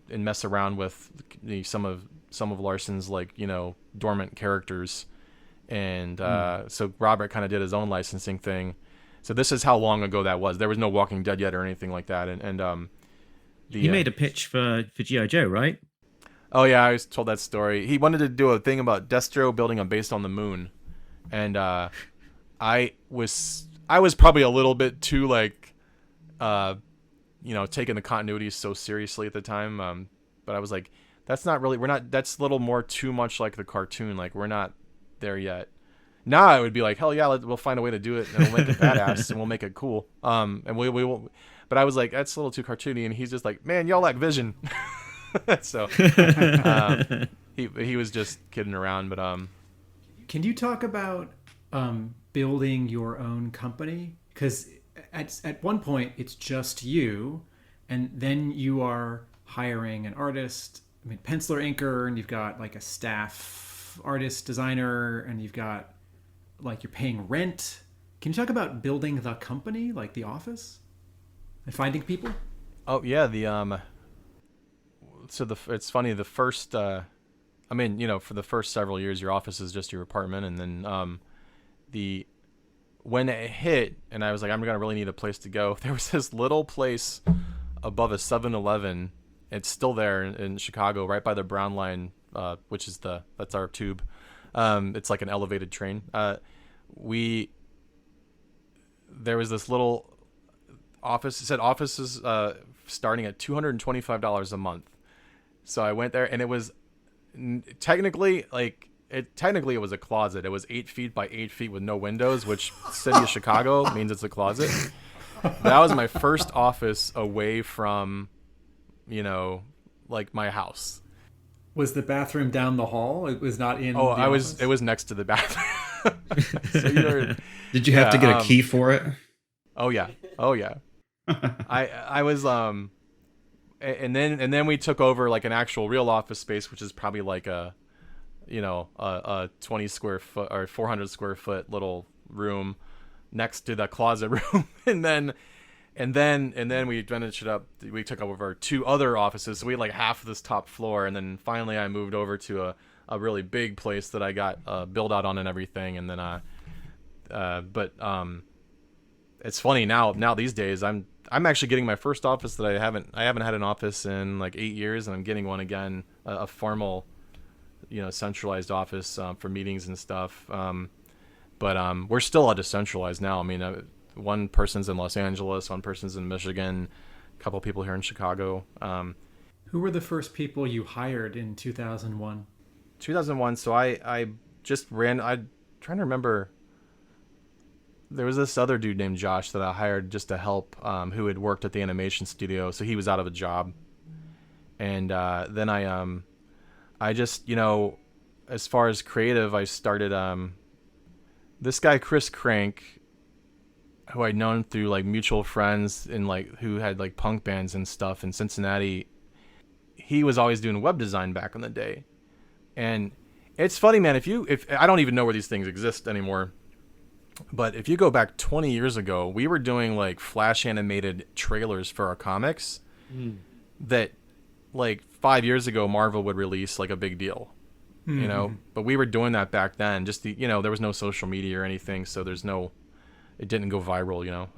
mess around with some of Larson's, like, dormant characters. And so Robert kind of did his own licensing thing. So this is how long ago that was. There was no Walking Dead yet or anything like that. You made a pitch for G.I. Joe, right? Oh yeah, I told that story. He wanted to do a thing about Destro building a base on the moon, and I was probably a little bit too, like, taking the continuity so seriously at the time. But I was like, that's not really. That's a little more too much like the cartoon. Like, we're not there yet. Now I would be like, hell yeah, we'll find a way to do it, and we'll make it badass, and we'll make it cool. And we will. But I was like, that's a little too cartoony, and he's just like, man, y'all lack vision. So he was just kidding around. But can you talk about building your own company? Because at one point it's just you, and then you are hiring an artist, penciler, inker, and you've got, like, a staff artist, designer, and you've got, like, you're paying rent. Can you talk about building the company, like the office, and finding people? Oh yeah, it's funny. The first, for the first several years, your office is just your apartment, and then when it hit, and I was like, I'm gonna really need a place to go. There was this little place above a 7-Eleven. It's still there in Chicago, right by the Brown Line, which is that's our tube. It's like an elevated train. There was this little office. It said offices starting at $225 a month. So I went there, and it was technically it was a closet. It was 8 feet by 8 feet with no windows, which city of Chicago means it's a closet. That was my first office away from, like my house. Was the bathroom down the hall? It was not in. It was next to the bathroom. Did you have to get a key for it? Oh yeah. I was and then we took over like an actual real office space, which is probably like a 20 square foot or 400 square foot little room next to the closet room. and then we finished it up. We took over 2 other offices, so we had like half of this top floor, and then finally I moved over to a really big place that I got build out on and everything. And then it's funny now these days I'm actually getting my first office that I haven't had an office in like 8 years, and I'm getting one again, a formal centralized office for meetings and stuff. But we're still decentralized now. I mean, one person's in Los Angeles, one person's in Michigan, a couple people here in Chicago. Who were the first people you hired in 2001? 2001. So I just ran. I'm trying to remember. There was this other dude named Josh that I hired just to help, who had worked at the animation studio. So he was out of a job. And then I just, as far as creative, I started this guy, Chris Crank, who I'd known through like mutual friends and like who had like punk bands and stuff in Cincinnati. He was always doing web design back in the day. And it's funny, man, if I don't even know where these things exist anymore. But if you go back 20 years ago, we were doing like flash animated trailers for our comics that like 5 years ago Marvel would release like a big deal, but we were doing that back then. Just there was no social media or anything, so it didn't go viral,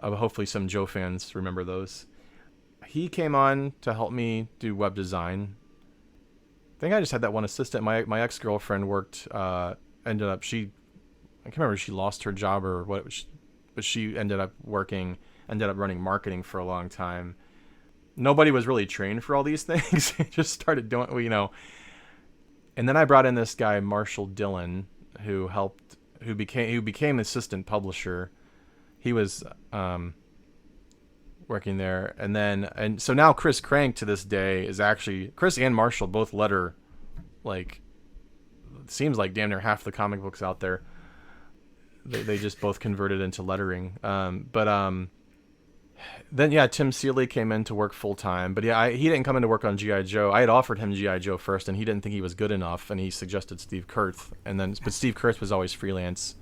hopefully some Joe fans remember those. He came on to help me do web design. I think I just had that one assistant. My ex-girlfriend worked, I can't remember if she lost her job or what, but she ended up running marketing for a long time. Nobody was really trained for all these things. Just started doing, And then I brought in this guy, Marshall Dillon, who became assistant publisher. He was working there. And so now Chris Crank to this day is actually, Chris and Marshall both letter, like, it seems like damn near half the comic books out there. They just both converted into lettering. Then Tim Seeley came in to work full time, but he didn't come in to work on G.I. Joe. I had offered him G.I. Joe first, and he didn't think he was good enough, and he suggested Steve Kurth. But Steve Kurth was always freelance.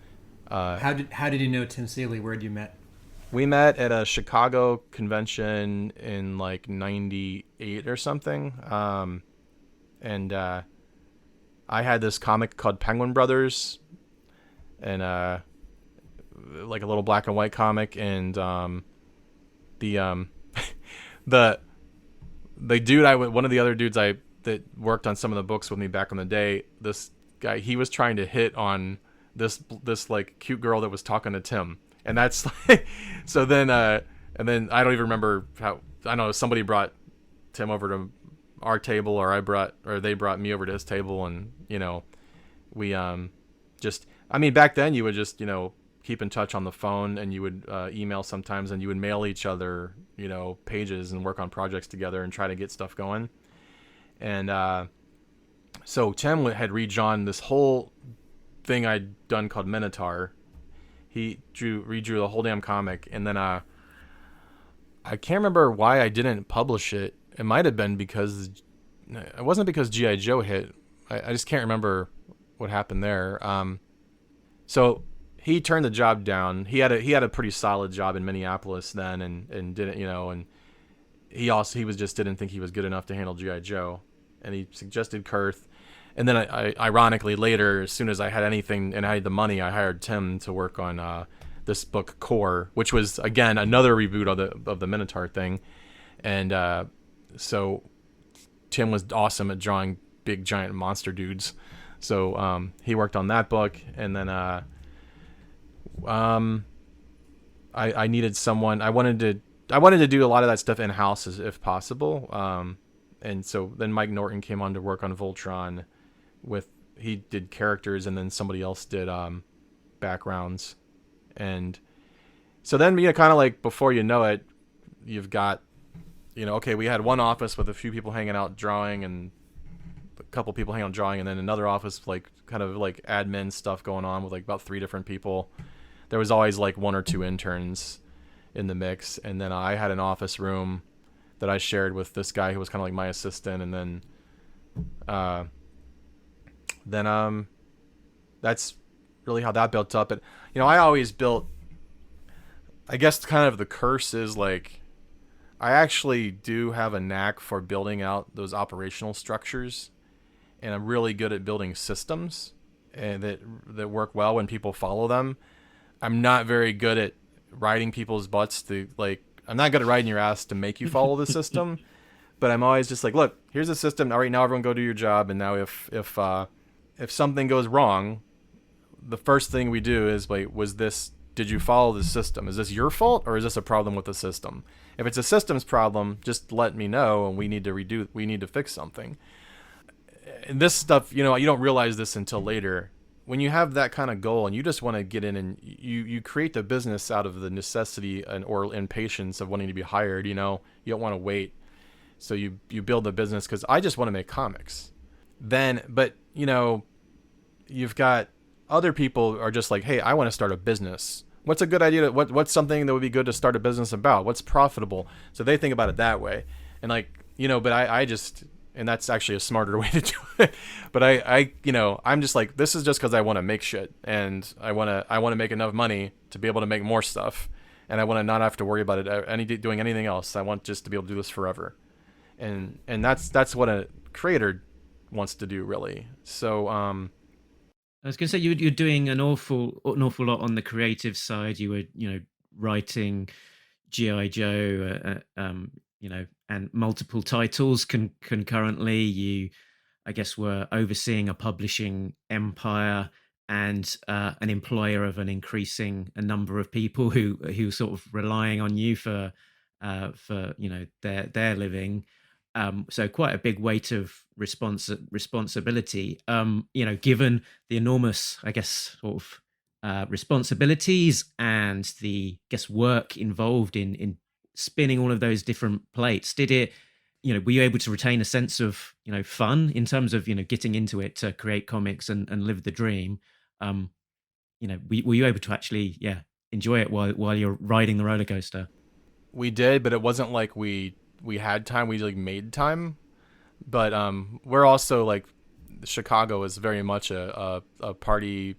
How did you know Tim Seeley? Where had you met? We met at a Chicago convention in like '98 or something, and I had this comic called Penguin Brothers, and like a little black and white comic, and the dude one of the other dudes that worked on some of the books with me back in the day, this guy, he was trying to hit on this like cute girl that was talking to Tim, and that's like, so then and then I don't even remember how, I know somebody brought Tim over to our table, or they brought me over to his table, and we back then you would just keep in touch on the phone, and you would email sometimes, and you would mail each other, pages and work on projects together and try to get stuff going. And so Tim had redrawn this whole thing I'd done called Minotaur. He redrew the whole damn comic, and then I can't remember why I didn't publish it. It might have been because it wasn't because G.I. Joe hit. I just can't remember what happened there. So he turned the job down. He had a pretty solid job in Minneapolis then, and didn't, and he was just didn't think he was good enough to handle G.I. Joe, and he suggested Kurth. And then I ironically later, as soon as I had anything and I had the money, I hired Tim to work on this book Core, which was again another reboot of the Minotaur thing. And so Tim was awesome at drawing big giant monster dudes. So he worked on that book, and then I needed someone. I wanted to do a lot of that stuff in house if possible. And so then Mike Norton came on to work on Voltron. He did characters, and then somebody else did backgrounds. And so then kind of like before you know it, you've got okay, we had one office with a few people hanging out drawing, and a couple people hanging out drawing, and then another office like kind of like admin stuff going on with like about 3 different people. There was always like 1 or 2 interns in the mix, and then I had an office room that I shared with this guy who was kind of like my assistant, and then that's really how that built up. But I always built, I guess kind of the curse is like I actually do have a knack for building out those operational structures, and I'm really good at building systems and that work well when people follow them. I'm not very good at riding people's butts to like, I'm not good at riding your ass to make you follow the system, but I'm always just like, look, here's a system. All right, now everyone go do your job. And now if something goes wrong, the first thing we do is, wait, did you follow the system? Is this your fault, or is this a problem with the system? If it's a systems problem, just let me know, and we need to fix something. And this stuff, you don't realize this until later. When you have that kind of goal and you just want to get in and you create the business out of the necessity or impatience of wanting to be hired, you don't want to wait. So you build the business because I just want to make comics. But you've got other people are just like, hey, I want to start a business. What's a good idea? What's something that would be good to start a business about? What's profitable? So they think about it that way. And but I just, and that's actually a smarter way to do it. But I'm just like, this is just because I want to make shit, and I want to make enough money to be able to make more stuff, and I want to not have to worry about it doing anything else. I want just to be able to do this forever, and that's what a creator wants to do, really. So I was going to say you're doing an awful lot on the creative side. You were writing G.I. Joe, and multiple titles concurrently. You, I guess, were overseeing a publishing empire and an employer of an increasing number of people who were sort of relying on you for their living. So quite a big weight of responsibility. Given the enormous, I guess, sort of responsibilities and the work involved in spinning all of those different plates, did it, were you able to retain a sense of fun in terms of getting into it to create comics and live the dream? Were you able to actually enjoy it while you're riding the roller coaster? We did, but it wasn't like we had time. We like made time, but we're also like, Chicago is very much a party,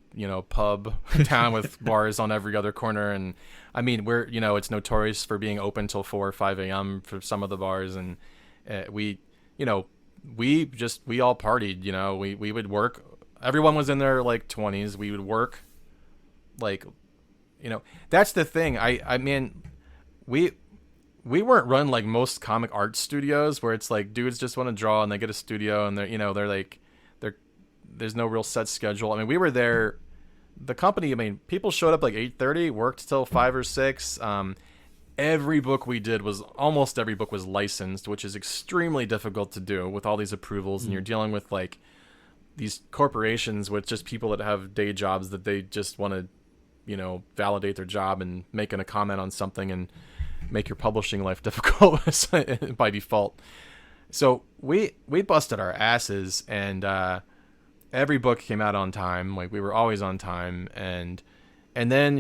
pub town with bars on every other corner. And I mean, we're, it's notorious for being open till 4 or 5 a.m. for some of the bars. And we all partied, we would work. Everyone was in their like 20s. We would work like, that's the thing. I mean, we weren't run like most comic art studios where it's like dudes just want to draw and they get a studio and they're like, there's no real set schedule. I mean, we were there, the company, I mean, people showed up like 8:30, worked till 5 or 6. Almost every book was licensed, which is extremely difficult to do with all these approvals. And you're dealing with like these corporations with just people that have day jobs that they just want to, validate their job and making a comment on something and make your publishing life difficult by default. So we busted our asses, and every book came out on time. Like, we were always on time, and then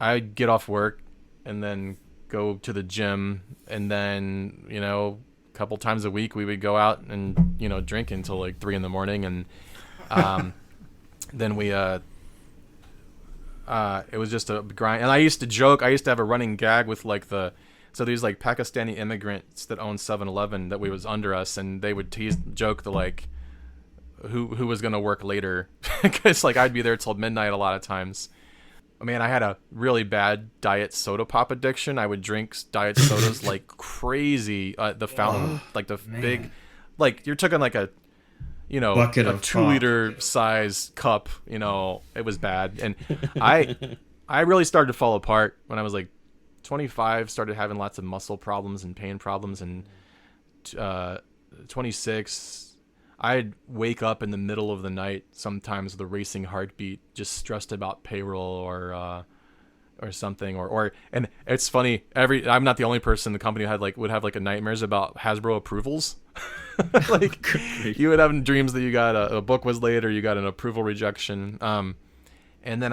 I'd get off work and then go to the gym, and then a couple times a week we would go out and drink until like 3 a.m. and then it was just a grind. And I used to joke. I used to have a running gag with like so these like Pakistani immigrants that owned 7-Eleven that was under us, and they would joke the like who was gonna work later, because like I'd be there till midnight a lot of times. I mean, I had a really bad diet soda pop addiction. I would drink diet sodas like crazy. The fountain, like the big, like you're talking like a, bucket a of 2-liter size cup. It was bad, and I really started to fall apart when I was like 25. Started having lots of muscle problems and pain problems, and 26. I'd wake up in the middle of the night sometimes with a racing heartbeat, just stressed about payroll or something, and it's funny. I'm not the only person in the company who would have like nightmares about Hasbro approvals. Like you would have dreams that you got a book was late or you got an approval rejection. And then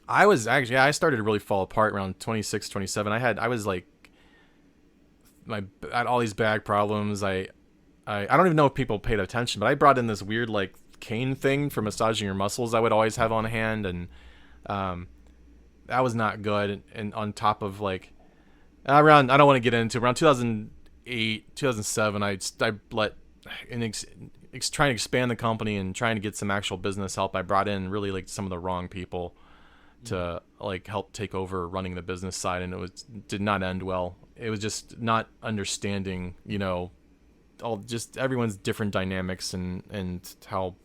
I started to really fall apart around 26, 27. I had all these back problems. I don't even know if people paid attention, but I brought in this weird like cane thing for massaging your muscles I would always have on hand, and that was not good. And on top of like around 2008, 2007, I let trying to expand the company and trying to get some actual business help. I brought in really like some of the wrong people to like help take over running the business side, and did not end well. It was just not understanding, just everyone's different dynamics and how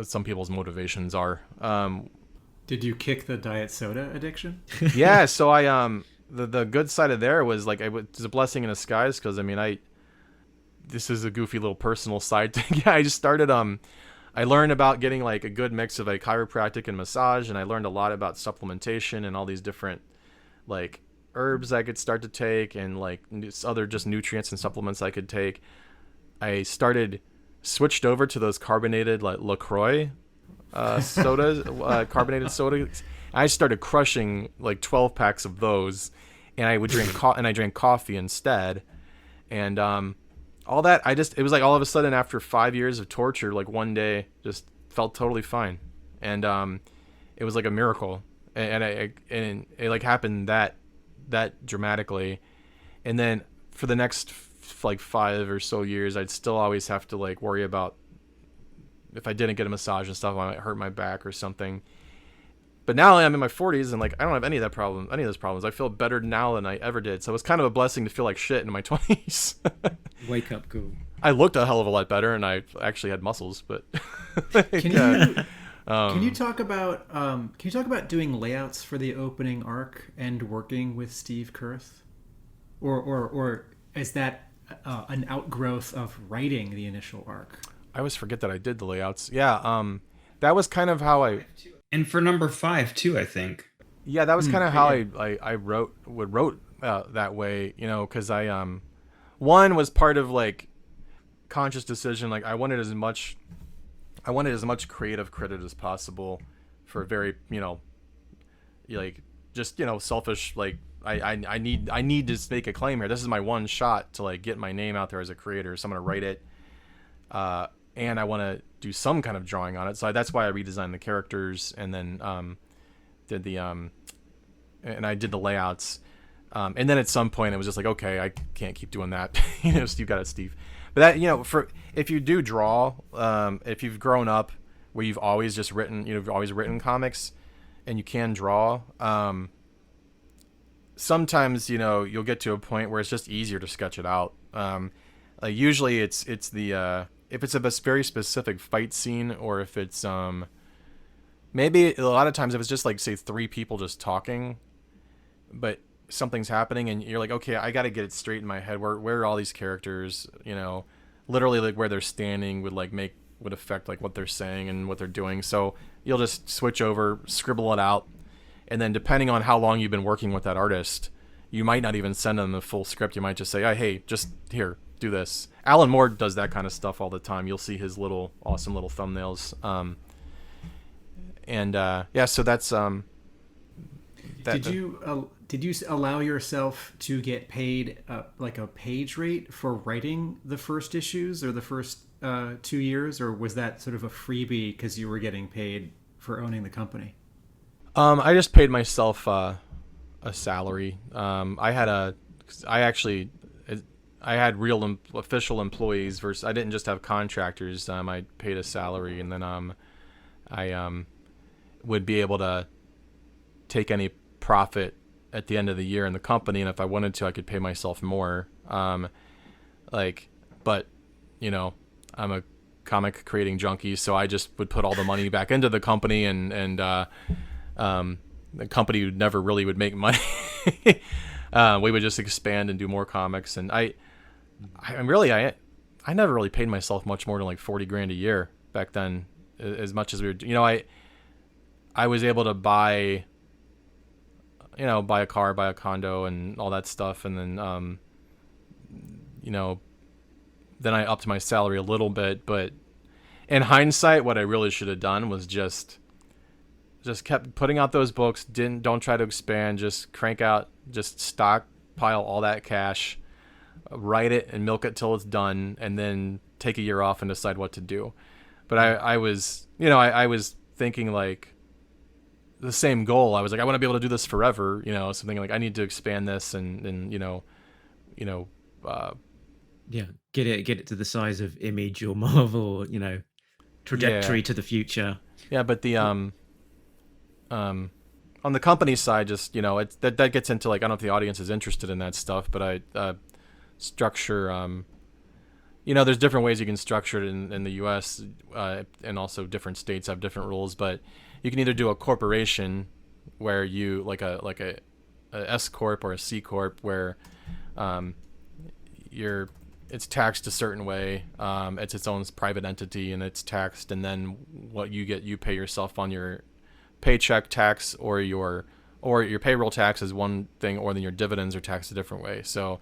some people's motivations are. Did you kick the diet soda addiction? Yeah, so I the good side of there was like it was a blessing in disguise, because this is a goofy little personal side thing. Yeah, I just started I learned about getting like a good mix of a chiropractic and massage, and I learned a lot about supplementation and all these different like herbs I could start to take, and like other just nutrients and supplements I could take. I switched over to those carbonated like LaCroix sodas, carbonated sodas. I started crushing like 12 packs of those, and I would drink I drank coffee instead. And all that, it was like all of a sudden after 5 years of torture, like one day just felt totally fine. And it was like a miracle. And it like happened that dramatically. And then for the next like 5 or so years, I'd still always have to like worry about if I didn't get a massage and stuff, I might hurt my back or something. But now I'm in my 40s, and like I don't have any of those problems. I feel better now than I ever did. So it's kind of a blessing to feel like shit in my 20s. Wake up cool. I looked a hell of a lot better, and I actually had muscles. But can you talk about doing layouts for the opening arc and working with Steve Kurth, or is that an outgrowth of writing the initial arc? I always forget that I did the layouts. Yeah, that was kind of how I. And for number 5 too, I think. Yeah, that was kind of how I wrote that way, because one was part of like conscious decision. Like I wanted as much creative credit as possible for very, like just, selfish, like I need to make a claim here. This is my one shot to like get my name out there as a creator. So I'm going to write it. And I want to do some kind of drawing on it. So that's why I redesigned the characters, and then and I did the layouts. And then at some point it was just like, okay, I can't keep doing that. Steve got it, Steve. But that, if you do draw, if you've grown up where you've always written comics and you can draw, sometimes, you'll get to a point where it's just easier to sketch it out. Like usually it's the, if it's a very specific fight scene, or if it's maybe a lot of times if it's just like say 3 people just talking, but something's happening and you're like, okay, I got to get it straight in my head. Where are all these characters? Literally like where they're standing would affect like what they're saying and what they're doing. So you'll just switch over, scribble it out, and then depending on how long you've been working with that artist, you might not even send them the full script. You might just say, hey, just here, do this. Alan Moore does that kind of stuff all the time. You'll see his awesome little thumbnails. So that's Did you allow yourself to get paid like a page rate for writing the first issues or the first 2 years, or was that sort of a freebie because you were getting paid for owning the company? I just paid myself a salary. I had real official employees versus I didn't just have contractors. I paid a salary, and then I would be able to take any profit at the end of the year in the company, and if I wanted to, I could pay myself more. But I'm a comic creating junkie, so I just would put all the money back into the company, and the company never really would make money. We would just expand and do more comics, and I never really paid myself much more than like $40,000 a year back then. As much as we were, I was able to buy a car, buy a condo, and all that stuff, and then then I upped my salary a little bit. But in hindsight, what I really should have done was just kept putting out those books. Don't try to expand. Just crank out. Just stockpile all that cash, write it and milk it till it's done, and then take a year off and decide what to do. But I was thinking like the same goal. I was like, I want to be able to do this forever. Something like I need to expand this and get it to the size of Image or Marvel, trajectory to the future. Yeah, but the on the company side, just it's that gets into like, I don't know if the audience is interested in that stuff, but I structure there's different ways you can structure it in the US, and also different states have different rules, but you can either do a corporation where you like a S corp or a C corp where it's taxed a certain way. It's its own private entity, and it's taxed, and then what you get, you pay yourself on your paycheck tax, or your payroll tax is one thing, or then your dividends are taxed a different way. So,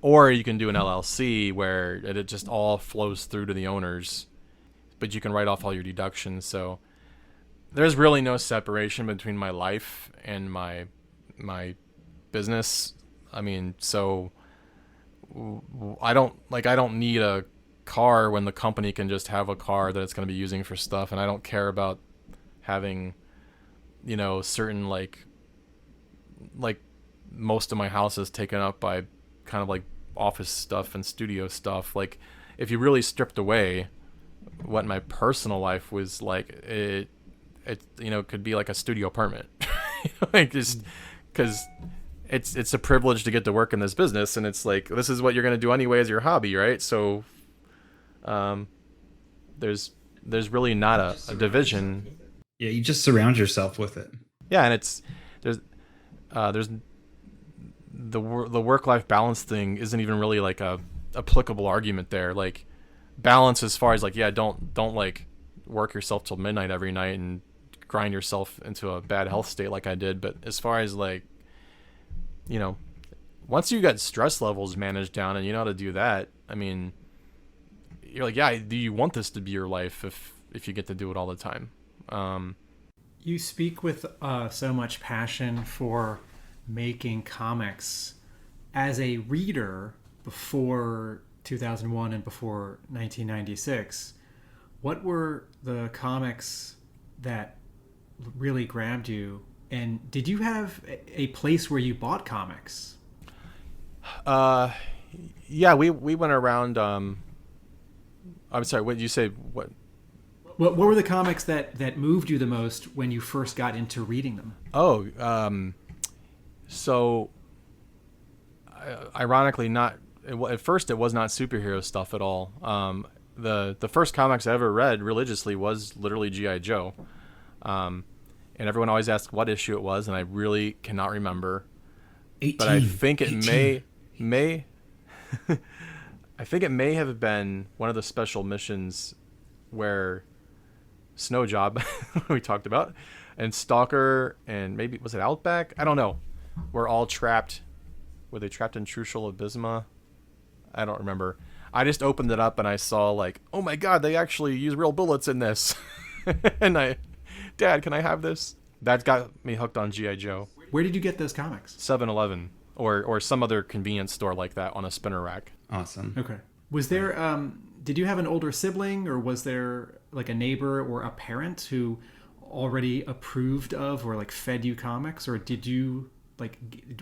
or you can do an LLC where it just all flows through to the owners, but you can write off all your deductions. So there's really no separation between my life and my business. I mean, so I don't need a car when the company can just have a car that it's going to be using for stuff, and I don't care about having certain like most of my house is taken up by kind of like office stuff and studio stuff. Like, if you really stripped away what my personal life was like, it could be like a studio apartment. Like, just because it's a privilege to get to work in this business, and it's like, this is what you're going to do anyway as your hobby, right? So there's really not a division. Yeah, you just surround yourself with it. Yeah, and there's the work-life balance thing isn't even really like a applicable argument there. Like, balance as far as like, yeah, don't like work yourself till midnight every night and grind yourself into a bad health state like I did. But as far as like, once you got stress levels managed down and you know how to do that, I mean, you're like, yeah, do you want this to be your life if you get to do it all the time? You speak with so much passion for making comics. As a reader before 2001 and before 1996, what were the comics that really grabbed you? And did you have a place where you bought comics? Yeah, we went around. I'm sorry, what did you say? What were the comics that moved you the most when you first got into reading them? Oh, so ironically, at first it was not superhero stuff at all. The first comics I ever read religiously was literally G.I. Joe. And everyone always asks what issue it was, and I really cannot remember. 18, but I think it 18. may I think it may have been one of the special missions where Snow Job we talked about, and Stalker, and maybe was it Outback? I don't know. We're all trapped. Were they trapped in Trucial Abysma? I don't remember. I just opened it up and I saw like, oh my god, they actually use real bullets in this. And Dad, can I have this? That got me hooked on G.I. Joe. Where did you get those comics? 7-Eleven or some other convenience store like that on a spinner rack. Awesome. Okay. Was there did you have an older sibling, or was there like a neighbor or a parent who already approved of or like fed you comics, or did you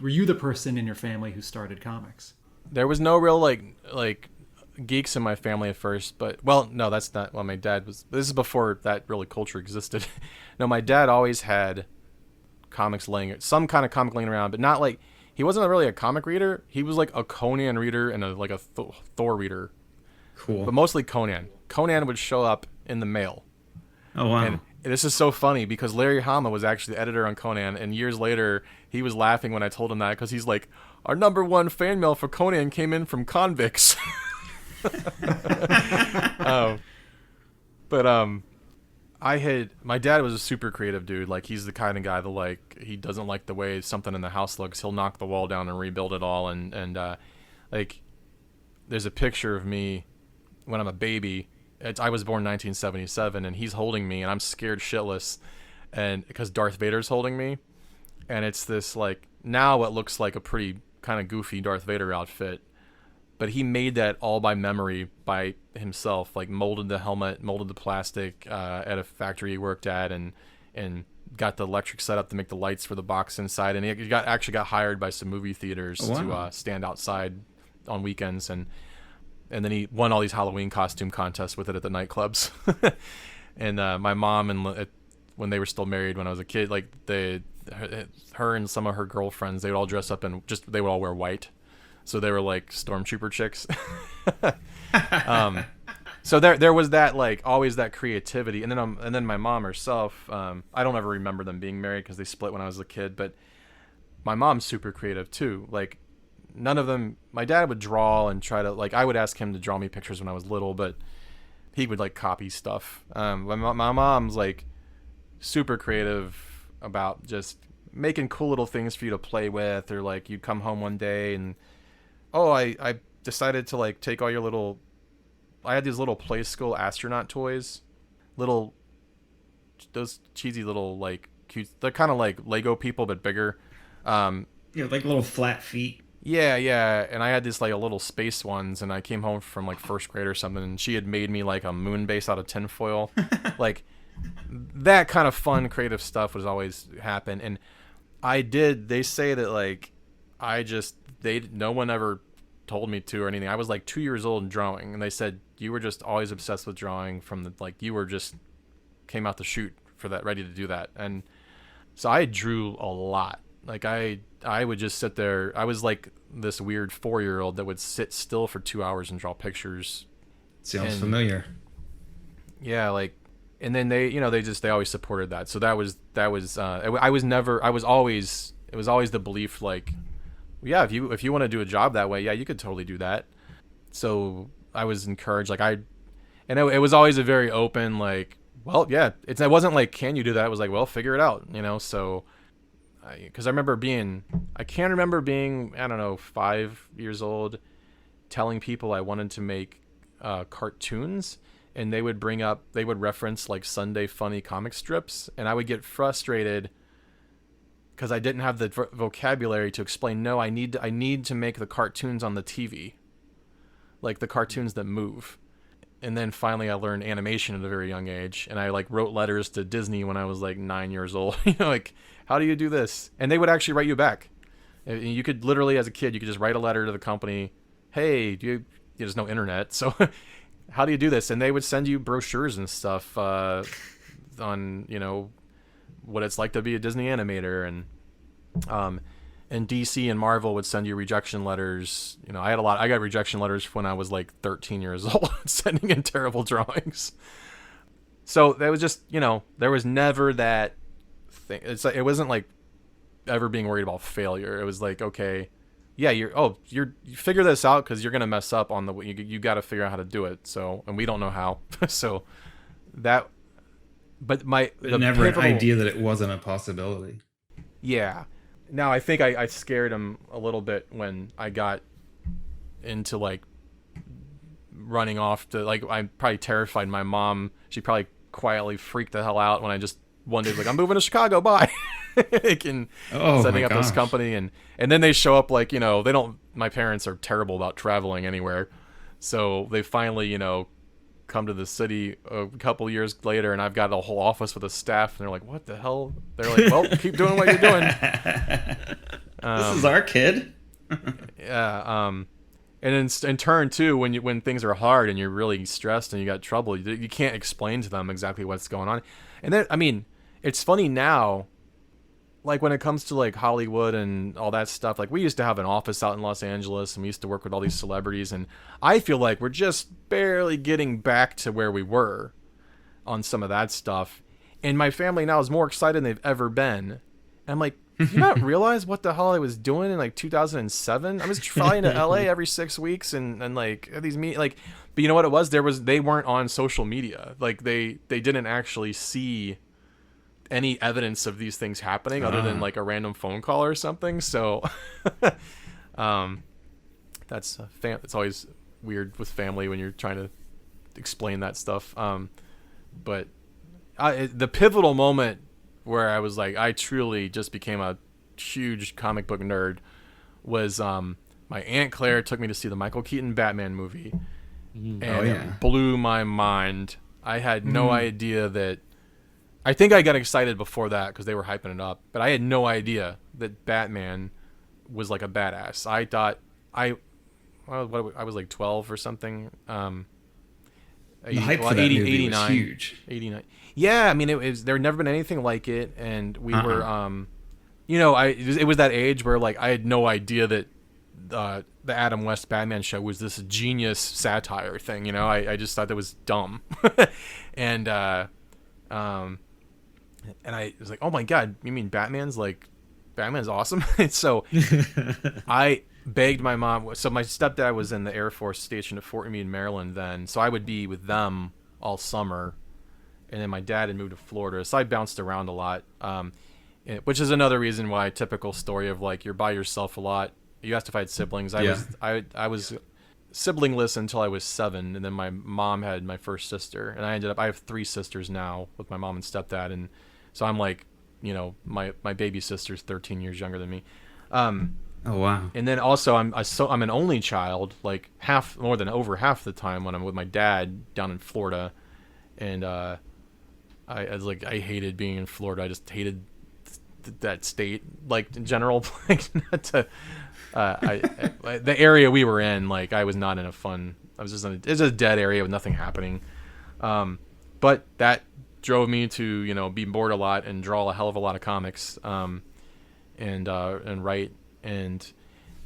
were you the person in your family who started comics? There was no real like geeks in my family at first, but well, no, that's not. Well, my dad was. This is before that really culture existed. No, my dad always had comics some kind of comic laying around, but not like he wasn't really a comic reader. He was like a Conan reader and a Thor reader. Cool. But mostly Conan. Conan would show up in the mail. Oh wow. And this is so funny because Larry Hama was actually the editor on Conan, and years later he was laughing when I told him that because he's like, our #1 fan mail for Conan came in from convicts. My dad was a super creative dude. Like, he's the kind of guy that, like, he doesn't like the way something in the house looks. He'll knock the wall down and rebuild it all. And like, there's a picture of me when I'm a baby. I was born 1977, and he's holding me, and I'm scared shitless, and because Darth Vader's holding me, and it's this, like, now it looks like a pretty kind of goofy Darth Vader outfit. But he made that all by memory by himself, like molded the helmet, molded the plastic at a factory he worked at, and got the electric setup to make the lights for the box inside. And he actually got hired by some movie theaters to stand outside on weekends. And then he won all these Halloween costume contests with it at the nightclubs. And my mom, and when they were still married when I was a kid, like her and some of her girlfriends, they would all dress up and they would all wear white. So they were like stormtrooper chicks. So there was that, like, always that creativity, and then my mom herself. I don't ever remember them being married because they split when I was a kid. But my mom's super creative too. Like, none of them. My dad would draw and try to, like, I would ask him to draw me pictures when I was little, but he would like copy stuff. My mom's like super creative about just making cool little things for you to play with, or like you'd come home one day and, oh, I decided to, like, take all your little... I had these little play school astronaut toys. Those cheesy little, like, cute... They're kind of like Lego people, but bigger. Like little flat feet. Yeah. And I had these, like, little space ones, and I came home from, like, first grade or something, and she had made me, like, a moon base out of tinfoil. Like, that kind of fun, creative stuff was always happen. And they say that, like, no one ever told me to or anything. I was like 2 years old and drawing, and they said you were just always obsessed with drawing from the, like, you were just came out the chute for that, ready to do that. And so I drew a lot. Like, I would just sit there. I was like this weird 4-year-old that would sit still for 2 hours and draw pictures. Sounds familiar. Yeah, like, and then they always supported that. So it was always the belief, like, yeah, if you want to do a job that way, yeah, you could totally do that. So I was encouraged, like, it was always a very open, like, well, yeah, it wasn't like, can you do that? It was like, well, figure it out, so because I can't remember being, I don't know, 5 years old, telling people I wanted to make cartoons, and they would reference, like, Sunday funny comic strips, and I would get frustrated because I didn't have the vocabulary to explain, no, I need to make the cartoons on the TV, like the cartoons that move. And then finally I learned animation at a very young age, and I, like, wrote letters to Disney when I was like 9 years old. Like, how do you do this? And they would actually write you back. You could literally, as a kid, you could just write a letter to the company, hey, there's no internet, so how do you do this? And they would send you brochures and stuff on, what it's like to be a Disney animator, and DC and Marvel would send you rejection letters. I got rejection letters when I was like 13 years old, sending in terrible drawings. So that was just, there was never that thing. It's like, it wasn't like ever being worried about failure. It was like, okay, yeah, you figure this out because you're gonna mess up on the way. You got to figure out how to do it. So, and we don't know how. So that. But never an idea that it wasn't a possibility. Yeah. Now, I think I scared him a little bit when I got into, like, running off to, like, I probably terrified my mom. She probably quietly freaked the hell out when I just one day was like, I'm moving to Chicago, bye. Setting up this company. And then they show up, like, my parents are terrible about traveling anywhere. So they finally, come to the city a couple years later, and I've got a whole office with a staff, and they're like, "What the hell?" They're like, "Well, keep doing what you're doing." This is our kid. Yeah. And in turn too, when things are hard and you're really stressed and you got trouble, you can't explain to them exactly what's going on. And then, I mean, it's funny now, like when it comes to like Hollywood and all that stuff. Like we used to have an office out in Los Angeles, and we used to work with all these celebrities, and I feel like we're just barely getting back to where we were on some of that stuff. And my family now is more excited than they've ever been. And I'm like, do you not realize what the hell I was doing in like 2007? I was flying to LA every 6 weeks and like these but you know what it was? They weren't on social media. Like they didn't actually see any evidence of these things happening other than like a random phone call or something. So that's it's always weird with family when you're trying to explain that stuff. But the pivotal moment where I was like, I truly just became a huge comic book nerd was my Aunt Claire took me to see the Michael Keaton Batman movie, and it blew my mind. I had no idea that. I think I got excited before that because they were hyping it up, but I had no idea that Batman was like a badass. I thought I was like 12 or something. The hype for that movie was huge. 89. Yeah, I mean, there had never been anything like it, and we were, it was that age where like I had no idea that the Adam West Batman show was this genius satire thing. You know, I just thought that was dumb, and I was like, oh my god, you mean Batman's awesome? And so I begged my mom. So my stepdad was in the Air Force station at Fort Meade, Maryland then, so I would be with them all summer. And then my dad had moved to Florida, so I bounced around a lot, which is another reason why typical story of like you're by yourself a lot. You asked if I had siblings. I was siblingless until I was 7, and then my mom had my first sister, and I have 3 sisters now with my mom and stepdad, and so I'm like, you know, my baby sister's 13 years younger than me. Oh wow! And then also I'm an only child, like over half the time when I'm with my dad down in Florida, and I was like, I hated being in Florida. I just hated that state, like in general. Like, not to, the area we were in, like I was not in a fun. I was just it's a dead area with nothing happening. But that drove me to be bored a lot and draw a hell of a lot of comics, and write. And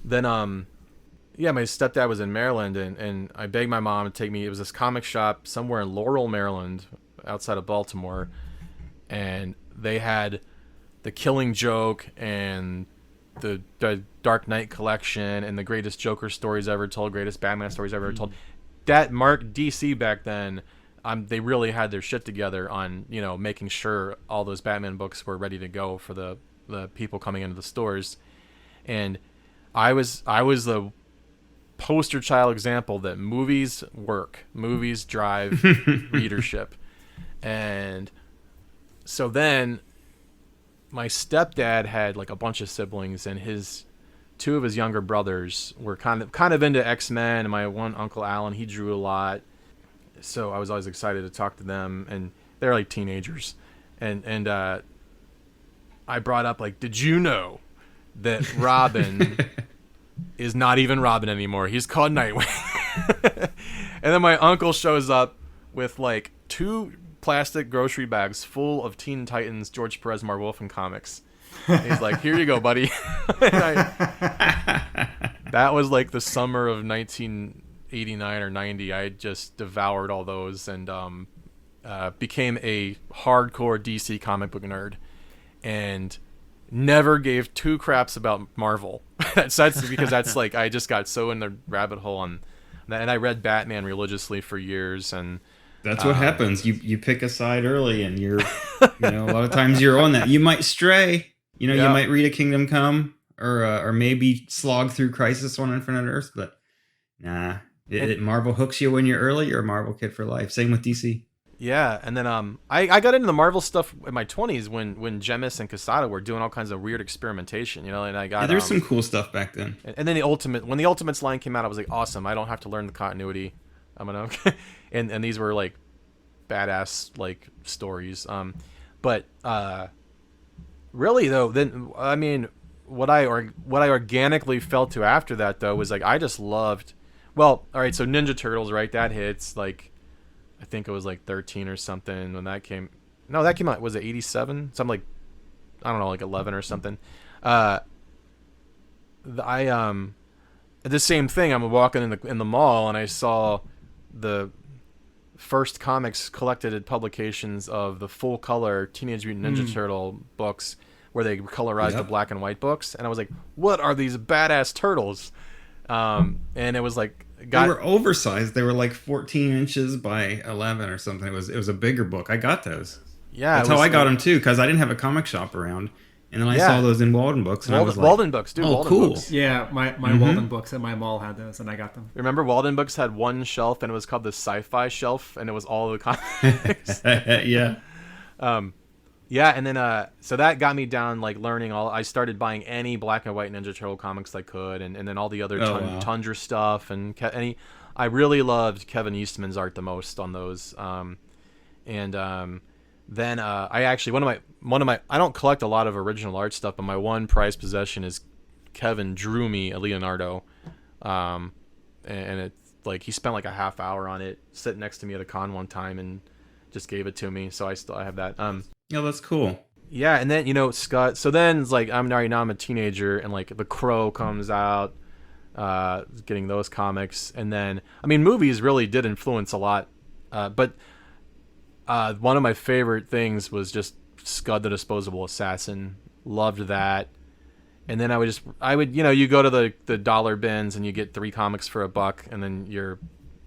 then my stepdad was in Maryland, and I begged my mom to take me. It was this comic shop somewhere in Laurel, Maryland, outside of Baltimore, and they had The Killing Joke and the Dark Knight collection and the greatest Joker stories ever told, greatest Batman stories ever told. That marked DC back then. They really had their shit together on making sure all those Batman books were ready to go for the people coming into the stores, and I was the poster child example that movies work, movies drive readership. And so then my stepdad had like a bunch of siblings, and 2 of his younger brothers were kind of into X-Men, and my one uncle Alan, he drew a lot. So I was always excited to talk to them, and they're like teenagers. And I brought up like, did you know that Robin is not even Robin anymore? He's called Nightwing. And then my uncle shows up with like 2 plastic grocery bags full of Teen Titans George Perez Marwolfen comics. And he's like, here you go, buddy. That was like the summer of 1989 or 90. I just devoured all those and became a hardcore DC comic book nerd, and never gave 2 craps about Marvel. That's because that's like I just got so in the rabbit hole on that, and I read Batman religiously for years. And that's what happens. You pick a side early, and you're a lot of times you're on that. You might stray. You might read A Kingdom Come, or maybe slog through Crisis on Infinite Earths, but nah. Marvel hooks you when you're early. You're a Marvel kid for life. Same with DC. Yeah, and then I got into the Marvel stuff in my 20s when Gemis and Quesada were doing all kinds of weird experimentation, and I got there's some cool stuff back then. And then when the Ultimates line came out, I was like, awesome! I don't have to learn the continuity. I'm gonna and these were like badass like stories. But really though, then I mean, what I organically felt to after that though was like I just loved. Well, all right, so Ninja Turtles, right? That hits like I think it was like 13 or something when that came. No, that came out, was it 87? Something like, I don't know, like 11 or something. The same thing. I'm walking in the mall and I saw the first comics collected publications of the full color Teenage Mutant Ninja Turtle books where they colorized the black and white books, and I was like, what are these badass turtles? And it was like they were oversized. They were like 14 inches by 11 or something. It was a bigger book. I got those. Yeah, that's how I got them too, because I didn't have a comic shop around, and then I saw those in Walden Books, and I was like, Walden Books, dude. Oh, Walden cool. Books. Yeah, my Walden Books at my mall had those, and I got them. Remember, Walden Books had one shelf, and it was called the Sci-Fi Shelf, and it was all the comics. Yeah. Yeah, and then so that got me down like learning all. I started buying any black and white Ninja Turtle comics I could, and then all the other Tundra stuff, and I really loved Kevin Eastman's art the most on those. Then I actually one of my I don't collect a lot of original art stuff, but my one prized possession is Kevin drew me a Leonardo, and it's like he spent like a half hour on it, sitting next to me at a con one time, and just gave it to me. So I have that. Yeah, that's cool. Yeah, and then Scott. So then it's like now I'm a teenager, and like The Crow comes out, getting those comics, and then I mean movies really did influence a lot, but one of my favorite things was just Scud the Disposable Assassin. Loved that, and then I would you go to the dollar bins and you get 3 comics for $1, and then you're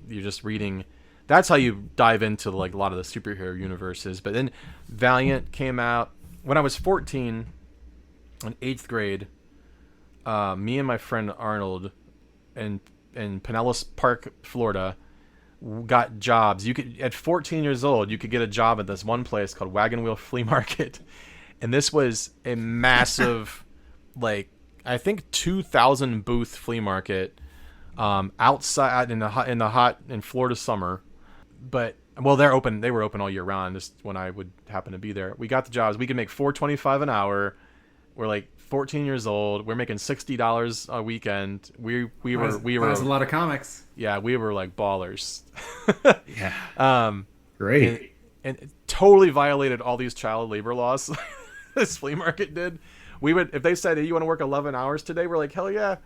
just reading. That's how you dive into like a lot of the superhero universes. But then Valiant came out when I was 14, in 8th grade. Me and my friend Arnold in Pinellas Park, Florida, got jobs. You could at 14 years old, you could get a job at this one place called Wagon Wheel Flea Market, and this was a massive, like I think 2,000 booth flea market, outside in Florida summer. But well, they were open all year round. Just when I would happen to be there, we got the jobs. We could make $4.25 an hour. We're like 14 years old. We're making $60 a weekend. We were a lot of comics. Yeah, we were like ballers. Yeah. Great. And it totally violated all these child labor laws. This flea market did. We would, if they said, hey, you want to work 11 hours today? We're like, hell yeah.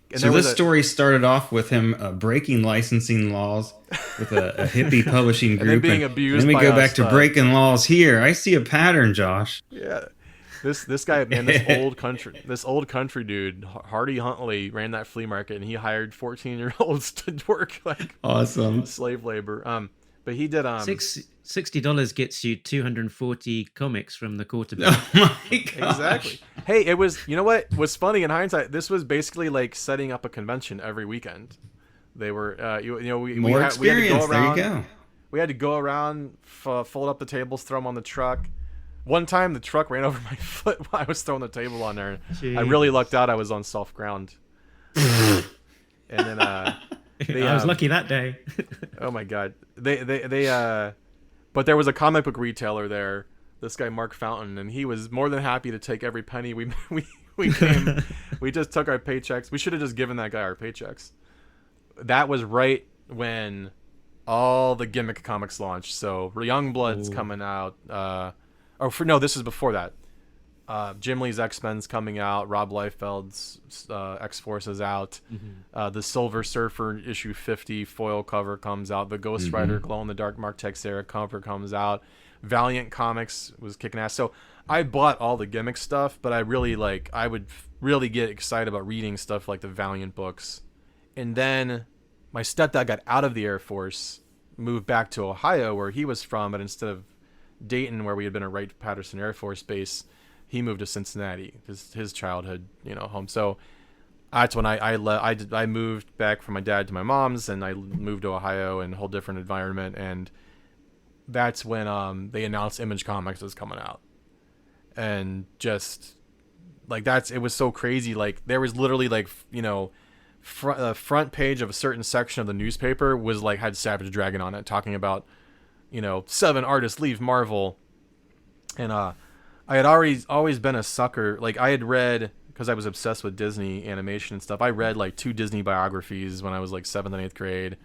And so this story started off with him breaking licensing laws with a hippie publishing group, and then being abused. Then we by go us, back to breaking laws here. I see a pattern, Josh. Yeah, this guy, man, this old country dude, Hardy Huntley, ran that flea market, and he hired 14-year-olds to work like awesome slave labor. But he did $60 gets you 240 comics from the quarterback. Oh my god! Exactly. Hey, it was. You know what was funny in hindsight? This was basically like setting up a convention every weekend. They were, we had to go around. There you go. We had to go around, fold up the tables, throw them on the truck. One time, the truck ran over my foot while I was throwing the table on there. Jeez. I really lucked out. I was on soft ground. And then I was lucky that day. Oh my god. But there was a comic book retailer there, this guy Mark Fountain, and he was more than happy to take every penny we came. We just took our paychecks. We should have just given that guy our paychecks. That was right when all the gimmick comics launched. So Youngblood's coming out. This is before that. Jim Lee's X-Men's coming out. Rob Liefeld's X-Force is out. Mm-hmm. The Silver Surfer issue 50 foil cover comes out. The Ghost Rider Glow in the Dark Mark Texera cover comes out. Valiant Comics was kicking ass. So I bought all the gimmick stuff, but I would really get excited about reading stuff like the Valiant books. And then my stepdad got out of the Air Force, moved back to Ohio where he was from, but instead of Dayton where we had been at Wright-Patterson Air Force Base, he moved to Cincinnati, his childhood, home. So that's when I moved back from my dad to my mom's, and I moved to Ohio in a whole different environment. And that's when they announced Image Comics was coming out, and just like it was so crazy. Like there was literally front page of a certain section of the newspaper was like had Savage Dragon on it, talking about, 7 artists leave Marvel. And I had always been a sucker. Like, I had read, because I was obsessed with Disney animation and stuff, I read like 2 Disney biographies when I was like 7th and 8th grade,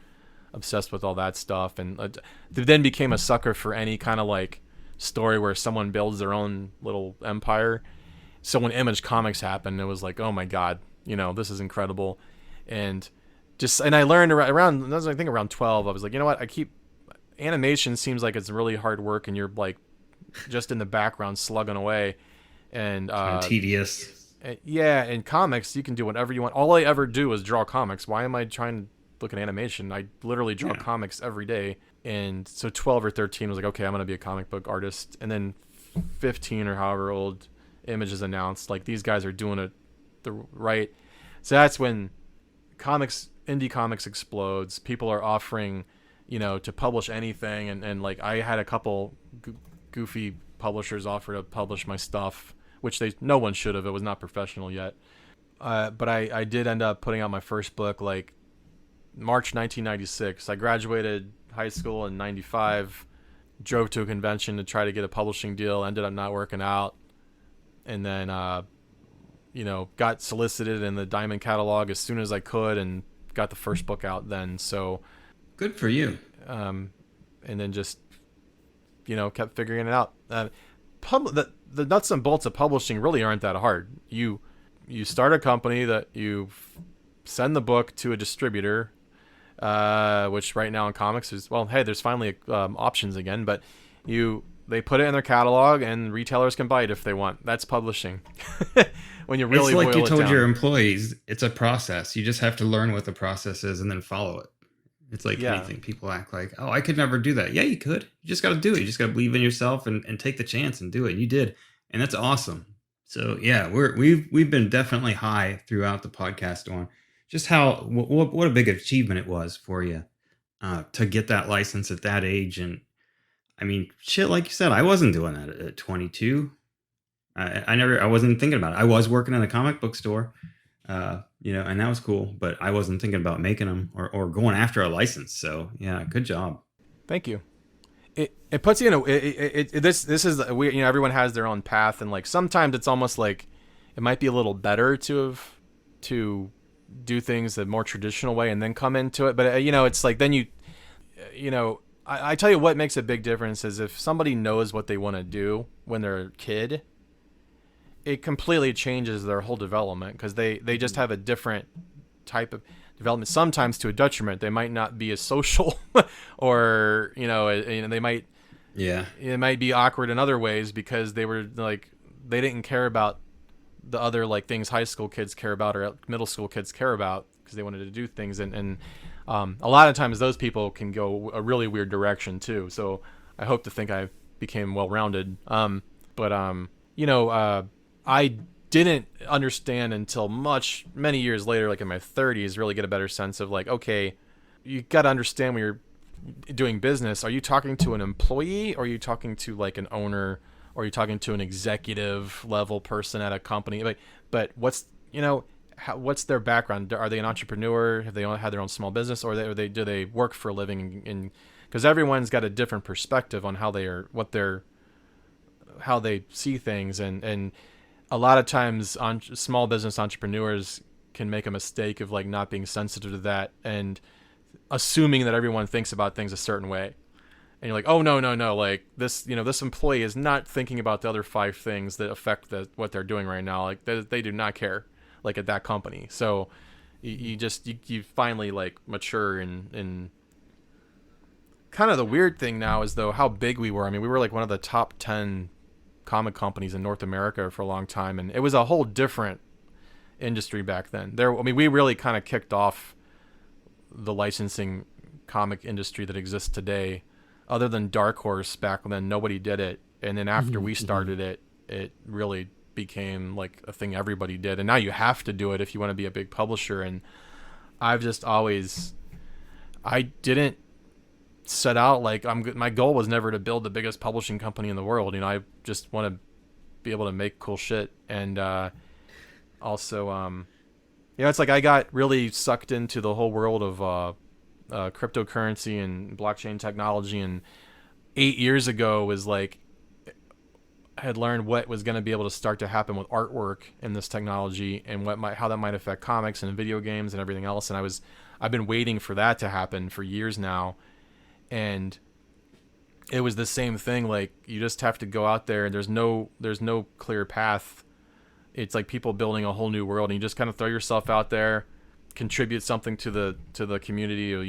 obsessed with all that stuff, and then became a sucker for any kind of like story where someone builds their own little empire. So when Image Comics happened, it was like, oh my god, this is incredible. And I learned around, I think around 12, I was like, you know what, animation seems like it's really hard work, and you're like just in the background slugging away, and tedious. Yeah, in comics you can do whatever you want. All I ever do is draw comics. Why am I trying to look at animation? I literally draw comics every day. And so 12 or 13 was like, okay, I'm gonna be a comic book artist. And then 15 or however old, Image is announced, like, these guys are doing it the right. So that's when indie comics explodes. People are offering, to publish anything, and like, I had a couple goofy publishers offer to publish my stuff, which no one should have. It was not professional yet. But I did end up putting out my first book like March 1996. I graduated high school in 95, drove to a convention to try to get a publishing deal, ended up not working out, and then got solicited in the Diamond catalog as soon as I could, and got the first book out then. So good for you. And then just kept figuring it out. The nuts and bolts of publishing really aren't that hard. You start a company that you send the book to a distributor, which right now in comics is, well, hey, there's finally options again, but they put it in their catalog and retailers can buy it if they want. That's publishing. When you really boil it down. It's like you told your employees, it's a process. You just have to learn what the process is and then follow it. It's like anything. People act like, oh, I could never do that. Yeah, you could. You just got to do it. You just got to believe in yourself and take the chance and do it. You did. And that's awesome. So yeah, we've been definitely high throughout the podcast on just what a big achievement it was for you to get that license at that age. And I mean, shit, like you said, I wasn't doing that at 22. I wasn't thinking about it. I was working in a comic book store, and that was cool, but I wasn't thinking about making them or going after a license. So yeah, good job. Thank you. It puts you in this is everyone has their own path, and like sometimes it's almost like it might be a little better to do things the more traditional way and then come into it. But it's like then I tell you what makes a big difference is if somebody knows what they want to do when they're a kid, it completely changes their whole development, because they just have a different type of development, sometimes to a detriment. They might not be as social or they might it might be awkward in other ways because they were like they didn't care about the other like things high school kids care about or middle school kids care about, because they wanted to do things, and a lot of times those people can go a really weird direction too. So I hope to think I became well-rounded, but I didn't understand until many years later, like in my 30s, really get a better sense of like, okay, you got to understand when you're doing business, are you talking to an employee, or are you talking to like an owner, or are you talking to an executive level person at a company? But what's their background? Are they an entrepreneur? Have they had their own small business, or do they work for a living? Because everyone's got a different perspective on how they see things, and a lot of times small business entrepreneurs can make a mistake of like not being sensitive to that and assuming that everyone thinks about things a certain way. And you're like, oh, no, like this, this employee is not thinking about the other 5 things that affect what they're doing right now. Like they do not care, like at that company. So you finally like mature and kind of the weird thing now is though how big we were. I mean, we were like one of the top 10 comic companies in North America for a long time, and it was a whole different industry back then. We really kind of kicked off the licensing comic industry that exists today. Other than Dark Horse back then, nobody did it, and then after we started it really became like a thing everybody did, and now you have to do it if you want to be a big publisher. And I didn't set out like my goal was never to build the biggest publishing company in the world. I just want to be able to make cool shit, and also it's like I got really sucked into the whole world of cryptocurrency and blockchain technology, and 8 years ago was like I had learned what was going to be able to start to happen with artwork in this technology, and how that might affect comics and video games and everything else. And I've been waiting for that to happen for years now, and it was the same thing. Like, you just have to go out there, and there's no clear path. It's like people building a whole new world, and you just kind of throw yourself out there, contribute something to the community, or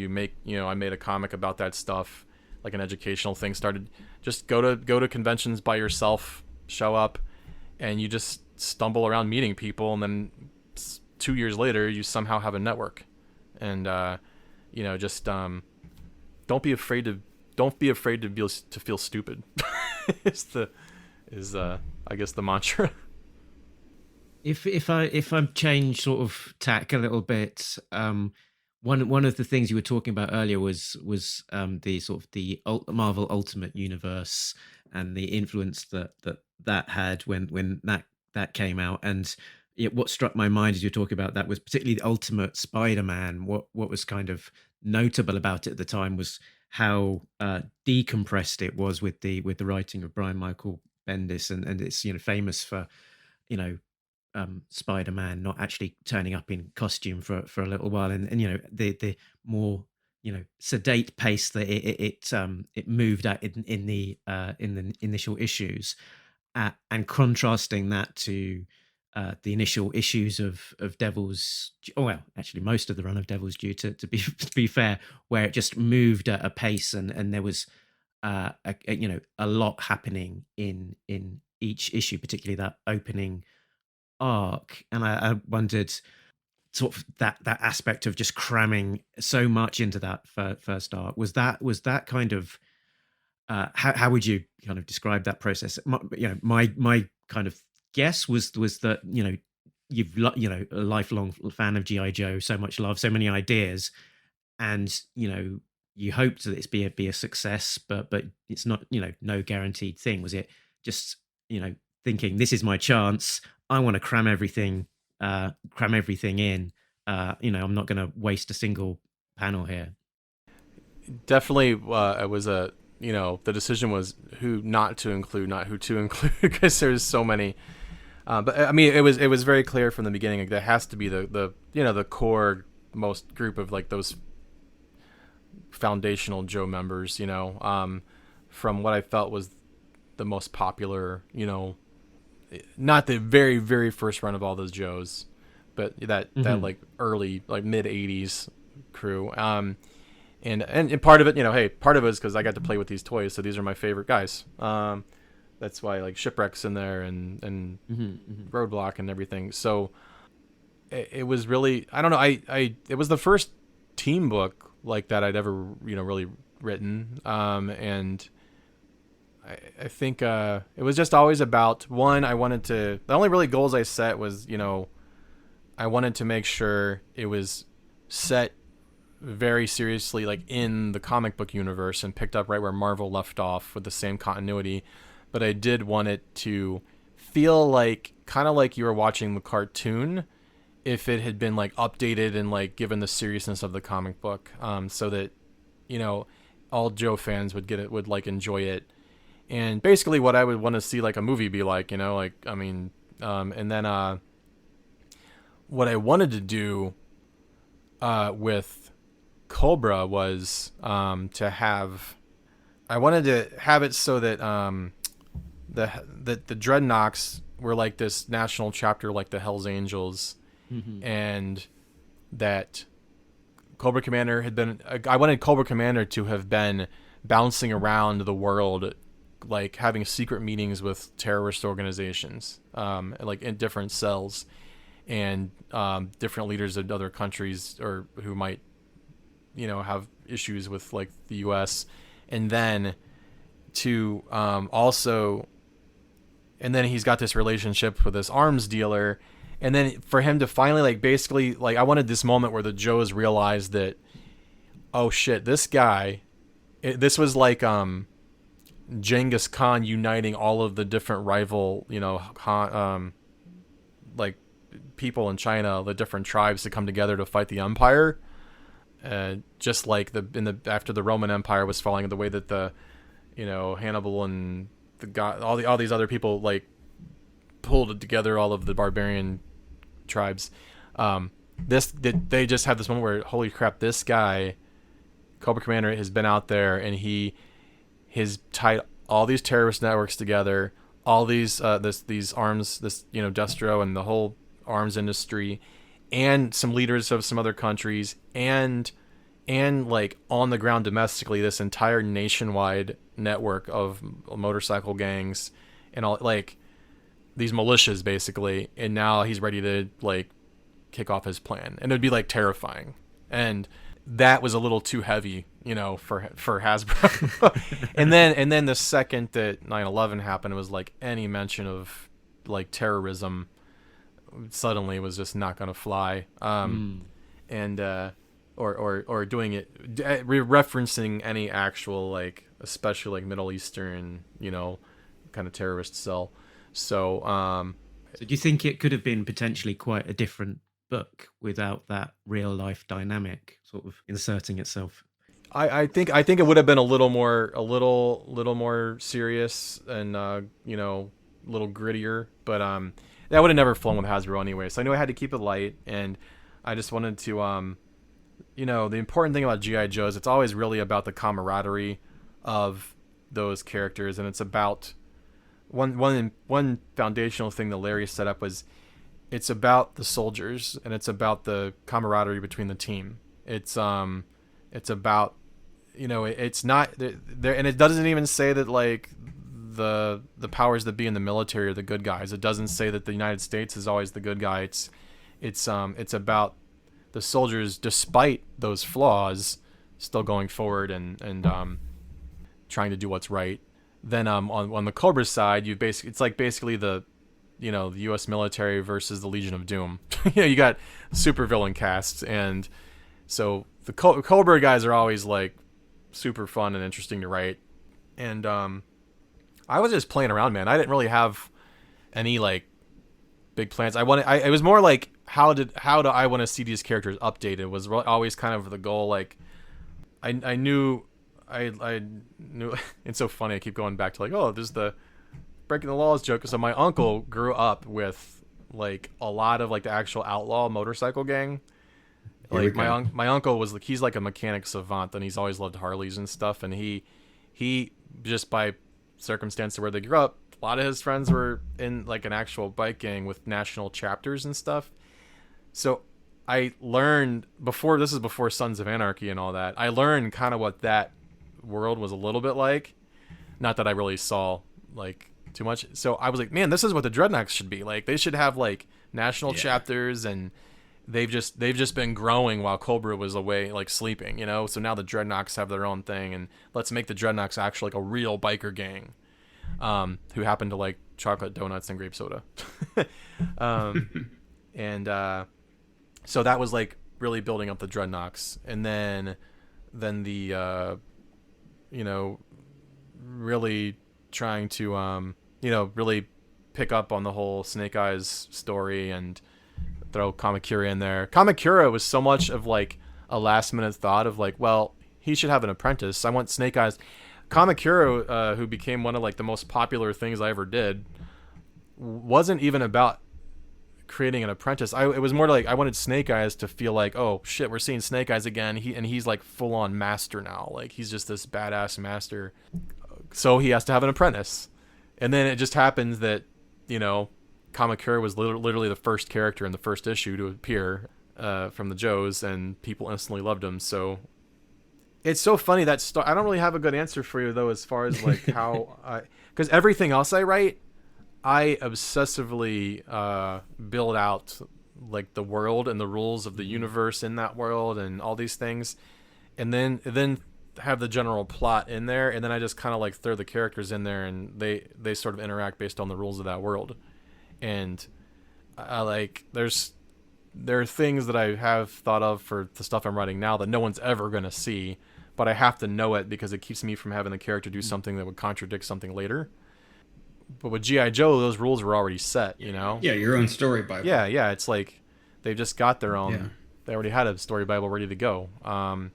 I made a comic about that stuff, like an educational thing. Started just go to conventions by yourself, show up, and you just stumble around meeting people, and then 2 years later you somehow have a network. And just don't be afraid to feel stupid. is I guess the mantra. If I change sort of tack a little bit, one of the things you were talking about earlier was the sort of the Marvel Ultimate Universe and the influence that had when that came out. And what struck my mind as you were talking about that was particularly the Ultimate Spider-Man. What was kind of notable about it at the time was how decompressed it was with the writing of Brian Michael Bendis, and it's famous for Spider-Man not actually turning up in costume for a little while, and the more sedate pace that it moved at in the initial issues, and contrasting that to the initial issues of Devil's, actually most of the run of Devil's Due to be fair, where it just moved at a pace, and there was a lot happening in each issue, particularly that opening arc. And I wondered sort of that aspect of just cramming so much into that first arc. Was that kind of how would you kind of describe that process? My kind of guess was that you've a lifelong fan of G.I. Joe, so much love, so many ideas, and you hoped that it's be a success, but it's not, no guaranteed thing. Was it just thinking, this is my chance, I want to cram everything in, I'm not going to waste a single panel here? Definitely, it was the decision was who not to include, not who to include, because there's so many. But I mean, it was very clear from the beginning, like, that has to be the core most group of like those foundational Joe members, from what I felt was the most popular, not the very, very first run of all those Joes, but that like early, like mid 80s crew. And part of it, hey, part of it is because I got to play with these toys, so these are my favorite guys. That's why, like, Shipwreck's in there, and Roadblock and everything. So it was really, I don't know, it was the first team book like that I'd ever really written, and I think it was just always about, one, the only really goals I set was, I wanted to make sure it was set very seriously, like, in the comic book universe, and picked up right where Marvel left off with the same continuity. But I did want it to feel like, kind of like you were watching the cartoon, if it had been like updated and like given the seriousness of the comic book, so that all Joe fans would like enjoy it. And basically what I would want to see like a movie be like, and then what I wanted to do with Cobra was I wanted to have it so that the Dreadnoks were like this national chapter, like the Hells Angels, and that Cobra Commander had been. I wanted Cobra Commander to have been bouncing around the world, like having secret meetings with terrorist organizations, like in different cells, and different leaders of other countries or who might, have issues with like the U.S. And then to also, and then he's got this relationship with this arms dealer. And then for him to finally, like, basically, like, I wanted this moment where the Joes realized that, oh shit, this guy, this was like Genghis Khan uniting all of the different rival, like people in China, the different tribes, to come together to fight the empire. Just like after the Roman Empire was falling, the way that the Hannibal and all these other people like pulled together all of the barbarian tribes. They just have this moment where, holy crap, this guy, Cobra Commander, has been out there and he has tied all these terrorist networks together, all these arms, Destro and the whole arms industry, and some leaders of some other countries, and like on the ground domestically, this entire nationwide network of motorcycle gangs and all, like these militias basically. And now he's ready to like kick off his plan, and it'd be like terrifying. And that was a little too heavy, for Hasbro. and then the second that 9/11 happened, it was like any mention of like terrorism suddenly was just not going to fly. And or doing it, referencing any actual, like, especially like Middle Eastern, kind of terrorist cell. So do you think it could have been potentially quite a different book without that real life dynamic sort of inserting itself? I think it would have been a little more serious and a little grittier, but that would have never flown with Hasbro anyway. So I knew I had to keep it light, and I just wanted to the important thing about G.I. Joe is it's always really about the camaraderie of those characters, and it's about one foundational thing that Larry set up was it's about the soldiers, and it's about the camaraderie between the team. It's about it's not there, and it doesn't even say that like the powers that be in the military are the good guys. It doesn't say that the United States is always the good guy. It's about the soldiers, despite those flaws, still going forward and trying to do what's right. Then on the Cobra side, it's like basically the the U.S. military versus the Legion of Doom. You got super villain casts, and so the Cobra guys are always like super fun and interesting to write. And I was just playing around, man. I didn't really have any like big plans. It was more like how do I want to see these characters updated was always kind of the goal. Like I knew it's so funny. I keep going back to like, oh, there's the breaking the laws joke. So my uncle grew up with like a lot of like the actual outlaw motorcycle gang. Like my uncle was like, he's like a mechanic savant, and he's always loved Harleys and stuff. And he just by circumstance of where they grew up, a lot of his friends were in like an actual bike gang with national chapters and stuff. So I learned before Sons of Anarchy and all that, I learned kind of what that world was a little bit like. Not that I really saw like too much. So I was like, man, this is what the Dreadnoks should be like. They should have like national chapters, and they've just been growing while Cobra was away, like sleeping, So now the Dreadnoks have their own thing, and let's make the Dreadnoks actually like a real biker gang, who happen to like chocolate donuts and grape soda. And so that was like really building up the Dreadnoks, and then the really trying to really pick up on the whole Snake Eyes story and throw Kamakura in there. Kamakura was so much of like a last minute thought of like, well, he should have an apprentice. I want Snake Eyes. Kamakura, who became one of like the most popular things I ever did, wasn't even about creating an apprentice. It was more like I wanted Snake Eyes to feel like, oh shit, we're seeing Snake Eyes again. He's like full on master now. Like he's just this badass master. So he has to have an apprentice. And then it just happens that, Kamakura was literally the first character in the first issue to appear from the Joes, and people instantly loved him. So it's so funny that I don't really have a good answer for you though, as far as like how because everything else I write, I obsessively build out like the world and the rules of the universe in that world and all these things, and then have the general plot in there, and then I just kind of like throw the characters in there, and they sort of interact based on the rules of that world. And there are things that I have thought of for the stuff I'm writing now that no one's ever going to see, but I have to know it because it keeps me from having the character do something that would contradict something later. but with GI Joe, those rules were already set. You know. Yeah, your own story Bible. Yeah. It's like they've just got their own. Yeah. They already had a story Bible ready to go. And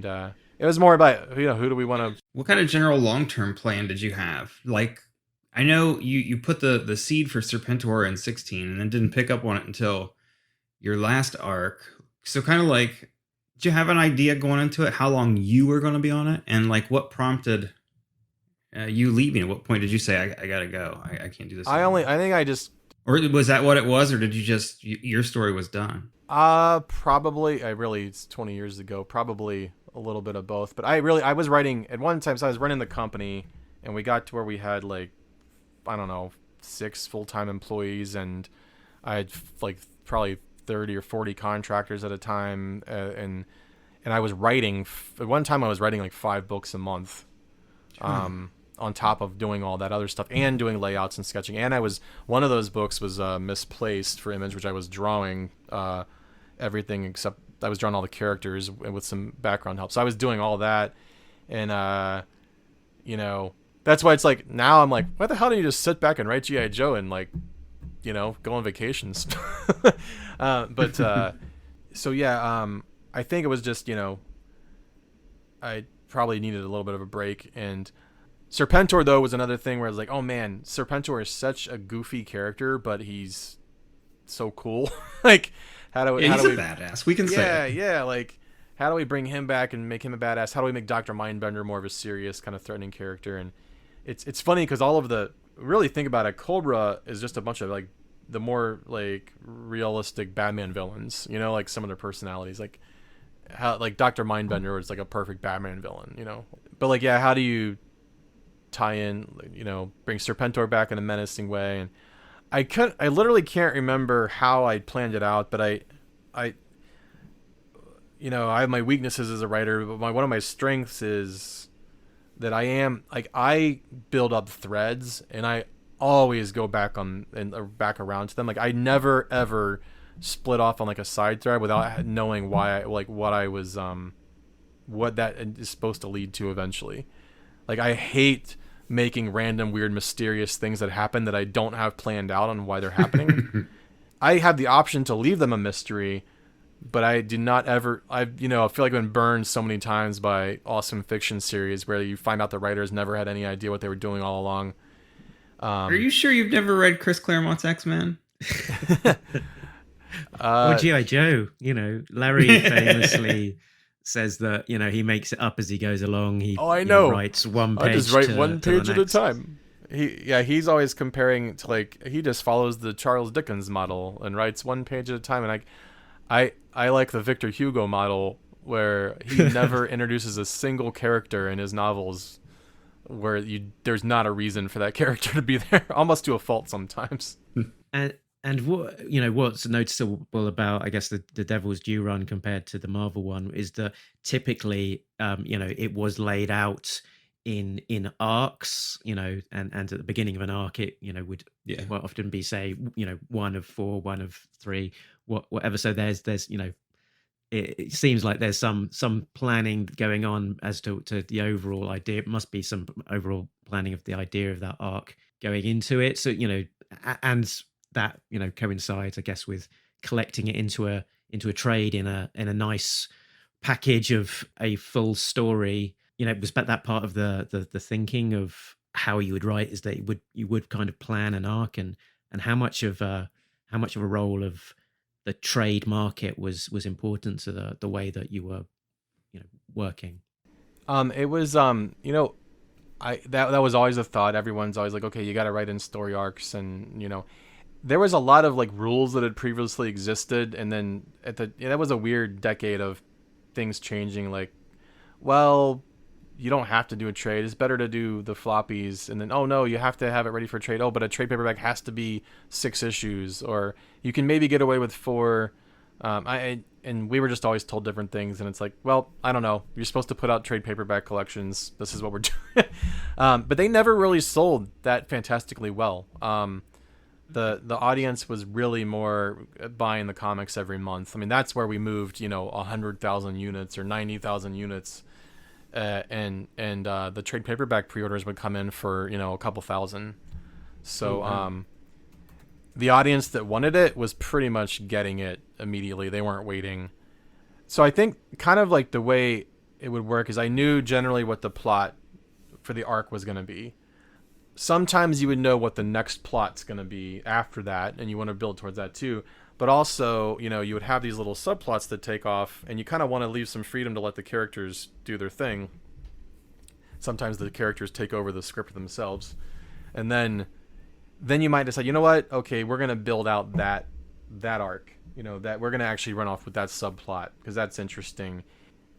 it was more about who do we want to. What kind of general long-term plan did you have? Like, I know you put the seed for Serpentor in 16 and then didn't pick up on it until your last arc. So kind of like, did you have an idea going into it how long you were going to be on it? And like what prompted you leaving? At what point did you say, I got to go. I can't do this anymore? I think I just. Or was that what it was? Or did you just, your story was done? Probably. It's 20 years ago. Probably a little bit of both. But I was writing at one time. So I was running the company, and we got to where we had like, I don't know, 6 full-time employees, and I had like probably 30 or 40 contractors at a time, and I was writing. At one time, I was writing like 5 books a month. On top of doing all that other stuff and doing layouts and sketching. And one of those books was Misplaced for Image, which I was drawing everything except I was drawing all the characters with some background help. So I was doing all that. And, that's why it's like, now I'm like, why the hell don't you just sit back and write G.I. Joe and like, go on vacations? So yeah, I think it was just, I probably needed a little bit of a break. And Serpentor, though, was another thing where I was like, oh man, Serpentor is such a goofy character, but he's so cool. Like, he's a badass. We can say. Yeah. Like, how do we bring him back and make him a badass? How do we make Dr. Mindbender more of a serious, kind of threatening character? And it's funny because all of really think about it, Cobra is just a bunch of like the more like realistic Batman villains. Like some of their personalities, like how like Dr. Mindbender is like a perfect Batman villain. But like how do you tie in, bring Serpentor back in a menacing way? And I literally can't remember how I planned it out, but I have my weaknesses as a writer, but one of my strengths is that I build up threads, and I always go back back around to them. Like I never ever split off on like a side thread without knowing why what that is supposed to lead to eventually. Like, I hate making random, weird, mysterious things that happen that I don't have planned out on why they're happening. I have the option to leave them a mystery, but I do not ever. I feel like I've been burned so many times by awesome fiction series where you find out the writers never had any idea what they were doing all along. Are you sure you've never read Chris Claremont's X-Men? Or G.I. Joe, Larry famously says that he makes it up as he goes along. I know. Writes one page. I just write one page at a time. He's always comparing to like he just follows the Charles Dickens model and writes one page at a time. And I like the Victor Hugo model where he never introduces a single character in his novels where there's not a reason for that character to be there, almost to a fault sometimes. And what what's noticeable about, I guess, the Devil's Due run compared to the Marvel one is that typically, it was laid out in arcs, and at the beginning of an arc, it would often be say 1 of 4, 1 of 3, whatever. So there's it seems like there's some planning going on as to the overall idea. It must be some overall planning of the idea of that arc going into it. So and that coincides, I guess, with collecting it into a trade in a nice package of a full story. Was that part of the thinking of how you would write, is that you would kind of plan an arc, and how much of a role of the trade market was important to the way that you were working? It was that was always a thought. Everyone's always like, okay, you got to write in story arcs, and there was a lot of like rules that had previously existed, and then that was a weird decade of things changing. Like, well, you don't have to do a trade. It's better to do the floppies, and then, oh no, you have to have it ready for trade. Oh, but a trade paperback has to be 6 issues, or you can maybe get away with 4. And we were just always told different things, and it's like, well, I don't know. You're supposed to put out trade paperback collections. This is what we're doing. But they never really sold that fantastically well. The audience was really more buying the comics every month. I mean, that's where we moved, 100,000 units or 90,000 units and the trade paperback pre-orders would come in for a couple thousand. So the audience that wanted it was pretty much getting it immediately. They weren't waiting. So I think kind of like the way it would work is I knew generally what the plot for the arc was going to be. Sometimes you would know what the next plot's going to be after that, and you want to build towards that too. But also, you would have these little subplots that take off, and you kind of want to leave some freedom to let the characters do their thing. Sometimes the characters take over the script themselves. And then you might decide, you know what? Okay, we're going to build out that arc. That we're going to actually run off with that subplot because that's interesting.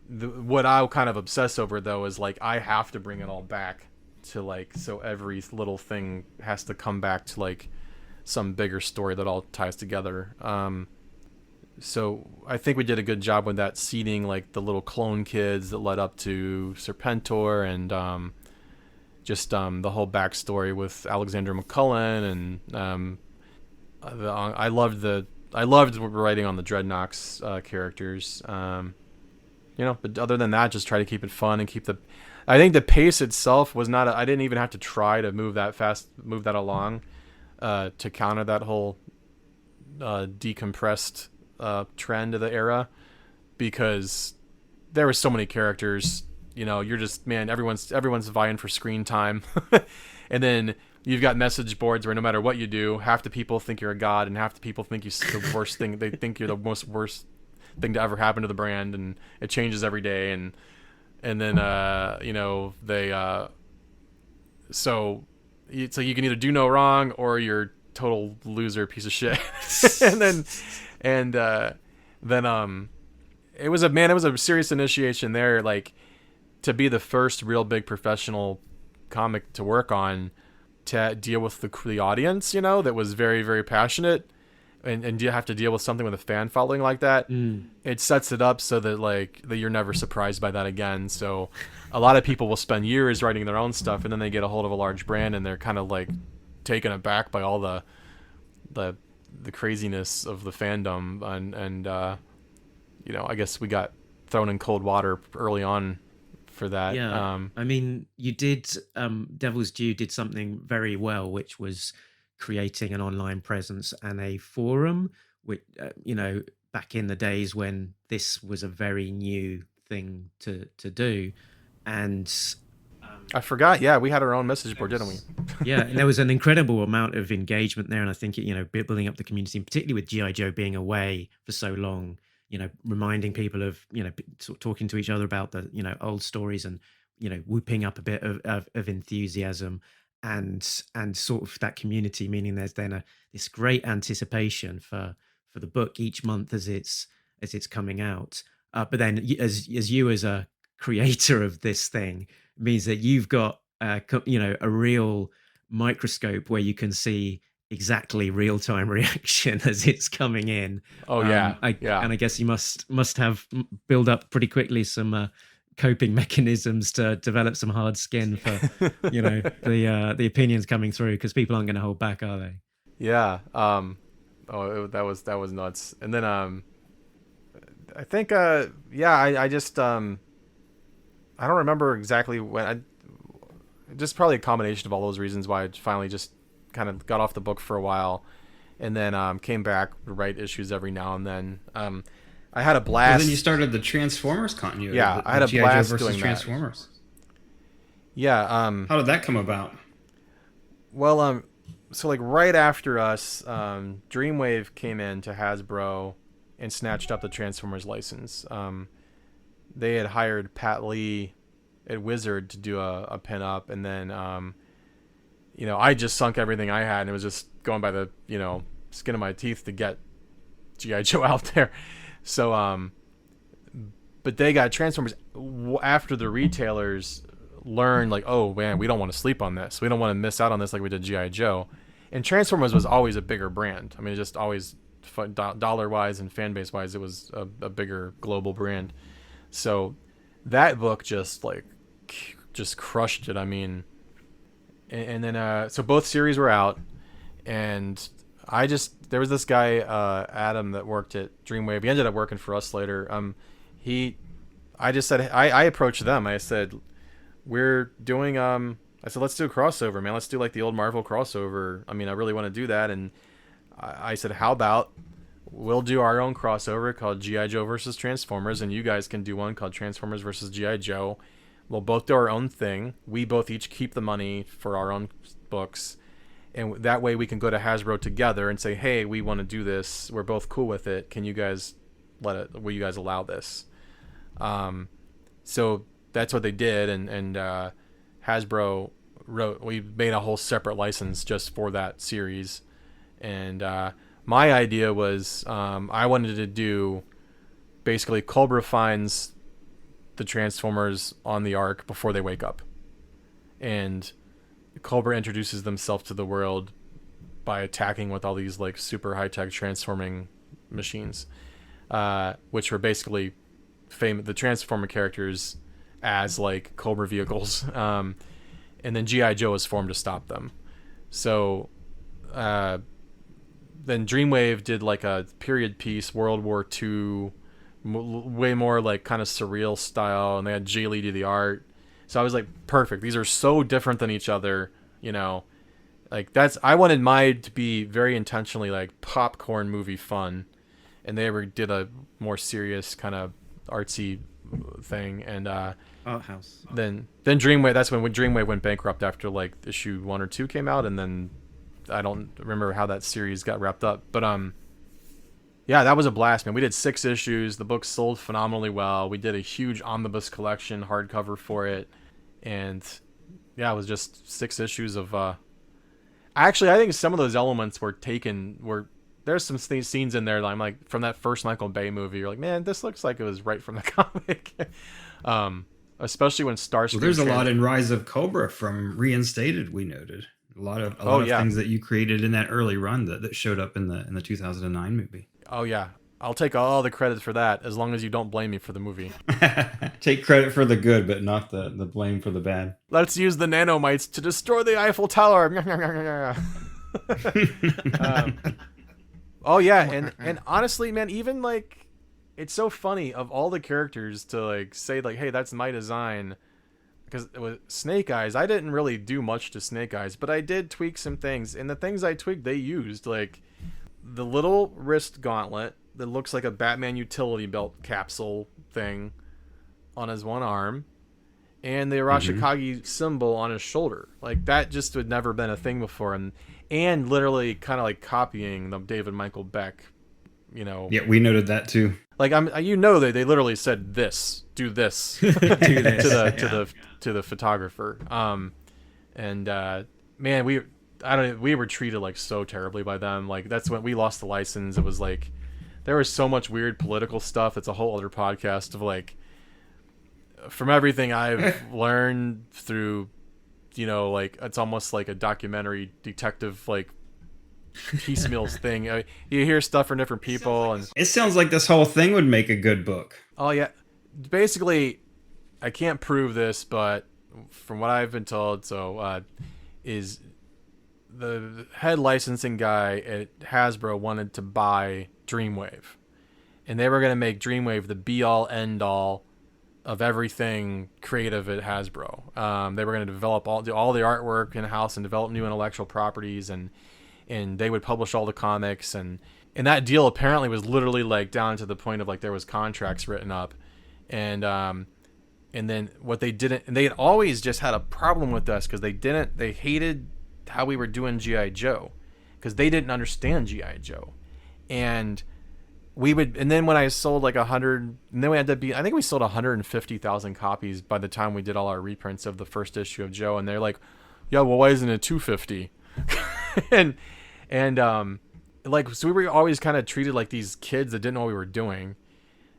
What I'll kind of obsess over, though, is like I have to bring it all back to like, so every little thing has to come back to like some bigger story that all ties together. So I think we did a good job with that, seeding like the little clone kids that led up to Serpentor, and just the whole backstory with Alexandra McCullen, and I loved writing on the Dreadnoks characters. But other than that, just try to keep it fun and I think the pace itself was not. I didn't even have to try to move that along to counter that whole decompressed trend of the era, because there were so many characters. You're just, man, everyone's vying for screen time, and then you've got message boards where no matter what you do, half the people think you're a god, and half the people think you're the worst thing. They think you're the worst thing to ever happen to the brand, and it changes every day, and then they so you can either do no wrong or you're total loser piece of shit. and then it was a serious initiation there, like to be the first real big professional comic to work on, to deal with the audience, that was very, very passionate. And you have to deal with something with a fan following like that. It sets it up so that that you're never surprised by that again. So a lot of people will spend years writing their own stuff, and then they get a hold of a large brand, and they're kind of like taken aback by all the craziness of the fandom. And I guess we got thrown in cold water early on for that. Yeah. I mean, you did Devil's Due did something very well, which was creating an online presence and a forum, which back in the days when this was a very new thing to do. And I forgot, we had our own message board, didn't we? Yeah, and there was an incredible amount of engagement there, and I think building up the community, and particularly with G.I. Joe being away for so long, reminding people of talking to each other about the old stories, and whooping up a bit of enthusiasm. And sort of that community, meaning there's then this great anticipation for the book each month as it's coming out. But then as you as a creator of this thing, means that you've got a real microscope where you can see exactly real-time reaction as it's coming in. Oh yeah, And I guess you must have build up pretty quickly some coping mechanisms to develop some hard skin for the opinions coming through, because people aren't going to hold back, are they? That was nuts. And then I think I just I don't remember exactly when. Just probably a combination of all those reasons why I finally just kind of got off the book for a while, and then came back to write issues every now and then. I had a blast. And then you started the Transformers continuity. Yeah, I had a blast doing Transformers. That. Yeah. How did that come about? Well, so like right after us, Dreamwave came in to Hasbro and snatched up the Transformers license. They had hired Pat Lee at Wizard to do a pin-up, and then I just sunk everything I had, and it was just going by the skin of my teeth to get G.I. Joe out there. So, but they got Transformers after the retailers learned, like, oh man, we don't want to sleep on this. We don't want to miss out on this like we did G.I. Joe. And Transformers was always a bigger brand. I mean, just always dollar-wise and fan base-wise, it was a bigger global brand. So that book just crushed it. I mean, and then so both series were out, and there was this guy, Adam, that worked at Dreamwave. He ended up working for us later. I just said, I approached them. I said, we're doing, I said, let's do a crossover, man. Let's do like the old Marvel crossover. I mean, I really want to do that. And I said, how about we'll do our own crossover called G.I. Joe versus Transformers, and you guys can do one called Transformers versus G.I. Joe. We'll both do our own thing. We both each keep the money for our own books. And that way we can go to Hasbro together and say, hey, we want to do this. We're both cool with it. Can you guys will you guys allow this? So that's what they did. And Hasbro we made a whole separate license just for that series. And my idea was I wanted to do basically Cobra finds the Transformers on the Ark before they wake up. And Cobra introduces themselves to the world by attacking with all these like super high-tech transforming machines, which were basically the Transformer characters as like Cobra vehicles. And then G.I. Joe is formed to stop them. So then Dreamwave did like a period piece, World War II, way more like kind of surreal style, and they had Jay Lee do the art. So I was like, perfect. These are so different than each other, you know. Like I wanted mine to be very intentionally like popcorn movie fun, and they did a more serious kind of artsy thing. And Art house. Then Dreamwave. That's when Dreamwave went bankrupt after like issue 1 or 2 came out, and then I don't remember how that series got wrapped up. But yeah, that was a blast, man. We did 6 issues. The book sold phenomenally well. We did a huge omnibus collection hardcover for it. And yeah, it was just 6 issues of actually I think some of those elements there's some scenes in there that I'm like, from that first Michael Bay movie, you're like, man, this looks like it was right from the comic. Especially when Starscream. Well, there's a lot in Rise of Cobra from Reinstated, we noted. A lot of things that you created in that early run that showed up in the 2009 movie. Oh yeah, I'll take all the credit for that as long as you don't blame me for the movie. Take credit for the good, but not the blame for the bad. Let's use the nanomites to destroy the Eiffel Tower. Oh yeah, and honestly, man, even like, it's so funny of all the characters to like say like, hey, that's my design. Because with Snake Eyes, I didn't really do much to Snake Eyes, but I did tweak some things. And the things I tweaked, they used. Like the little wrist gauntlet that looks like a Batman utility belt capsule thing on his one arm. And the Arashikage symbol on his shoulder. Like that just had never been a thing before. And literally kind of like copying the David Michael Beck, you know. Yeah, we noted that too. Like they literally said this, do this, Do this. to the photographer. Man, we were treated like so terribly by them. Like that's when we lost the license. It was like there was so much weird political stuff. It's a whole other podcast of like, from everything I've learned through, you know, like it's almost like a documentary detective like piecemeals thing. You hear stuff from different people, and it sounds like this whole thing would make a good book. Oh yeah, basically, I can't prove this, but from what I've been told, is the head licensing guy at Hasbro wanted to buy Dreamwave, and they were going to make Dreamwave the be-all, end-all of everything creative at Hasbro. They were going to develop all the artwork in-house and develop new intellectual properties, and they would publish all the comics, and that deal apparently was literally like down to the point of like there was contracts written up, and then what they didn't, and they had always just had a problem with us because they hated how we were doing G.I. Joe because they didn't understand G.I. Joe, and then when I sold like 100, and then we ended up I think we sold 150,000 copies by the time we did all our reprints of the first issue of Joe, and they're like, yeah, well, why isn't it 250? and like, so we were always kind of treated like these kids that didn't know what we were doing.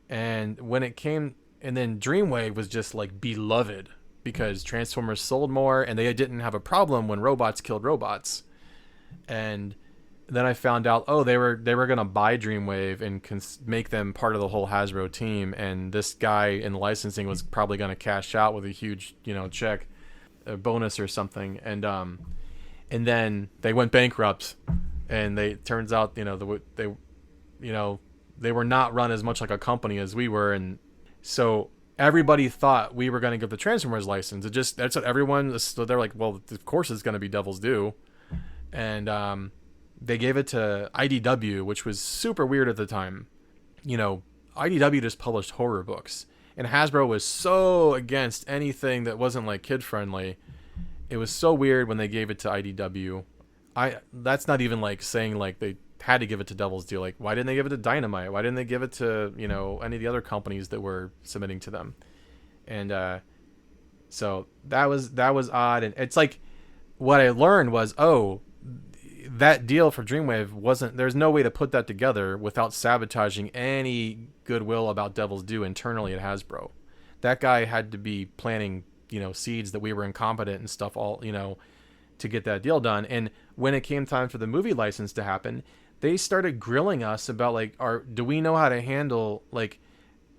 And when it came, and then Dreamwave was just like beloved because Transformers sold more, and they didn't have a problem when robots killed robots. And then I found out, they were gonna buy Dreamwave and make them part of the whole Hasbro team, and this guy in licensing was probably gonna cash out with a huge, you know, check, a bonus or something, and then they went bankrupt, and turns out, you know, they were not run as much like a company as we were, and so everybody thought we were going to get the Transformers license. That's what everyone. So they're like, well, of course it's going to be Devil's Due, and they gave it to IDW, which was super weird at the time. You know, IDW just published horror books, and Hasbro was so against anything that wasn't like kid friendly. It was so weird when they gave it to IDW. That's not even like saying like they had to give it to Devil's Due. Like, why didn't they give it to Dynamite? Why didn't they give it to, you know, any of the other companies that were submitting to them? And so that was odd. And it's like, what I learned was, that deal for Dreamwave there's no way to put that together without sabotaging any goodwill about Devil's Due internally at Hasbro. That guy had to be planting, you know, seeds that we were incompetent and stuff, all, you know, to get that deal done. And when it came time for the movie license to happen, they started grilling us about like, do we know how to handle, like,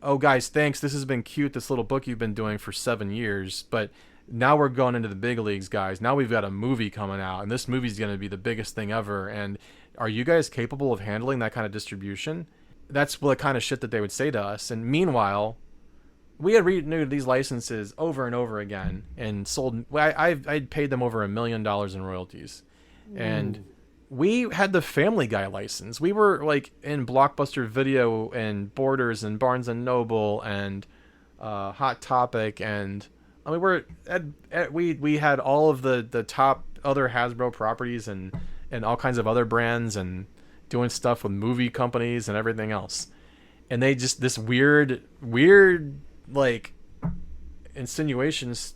oh guys, thanks, this has been cute, this little book you've been doing for 7 years, but now we're going into the big leagues, guys. Now we've got a movie coming out, and this movie's going to be the biggest thing ever. And are you guys capable of handling that kind of distribution? That's the kind of shit that they would say to us. And meanwhile, we had renewed these licenses over and over again and sold. I'd paid them over $1 million in royalties. And we had the Family Guy license. We were like in Blockbuster Video and Borders and Barnes and Noble and Hot Topic, and I mean we had all of the top other Hasbro properties and all kinds of other brands and doing stuff with movie companies and everything else. And they just, this weird like insinuations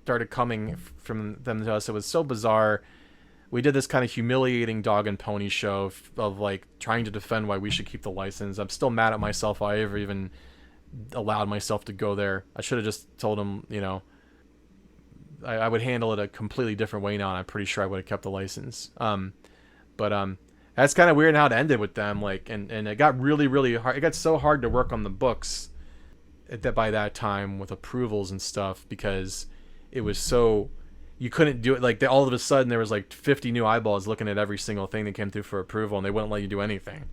started coming from them to us. It was so bizarre. We did this kind of humiliating dog and pony show of like trying to defend why we should keep the license. I'm still mad at myself why I ever even allowed myself to go there. I should have just told them, you know, I would handle it a completely different way now, and I'm pretty sure I would have kept the license. But that's kind of weird how it ended with them. Like, and it got really, really hard. It got so hard to work on the books by that time with approvals and stuff, because it was so, you couldn't do it. Like, all of a sudden there was like 50 new eyeballs looking at every single thing that came through for approval, and they wouldn't let you do anything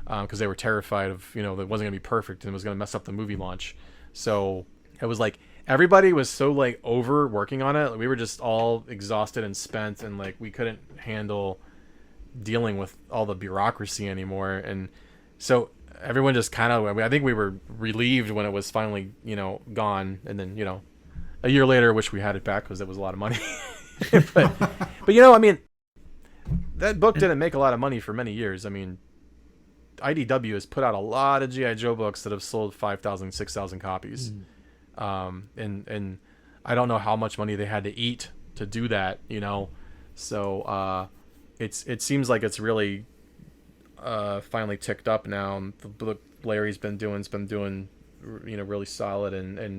because they were terrified of, you know, that it wasn't gonna be perfect and it was gonna mess up the movie launch. So it was like everybody was so like over working on it. We were just all exhausted and spent, and like we couldn't handle dealing with all the bureaucracy anymore. And so everyone just kind of, I think we were relieved when it was finally, you know, gone. And then, you know, a year later, I wish we had it back because it was a lot of money. but you know, I mean, that book didn't make a lot of money for many years. I mean, IDW has put out a lot of G.I. Joe books that have sold 5,000, 6,000 copies. And I don't know how much money they had to eat to do that, you know? So, it seems like it's really, finally ticked up now. And the book Larry's been doing, you know, really solid. And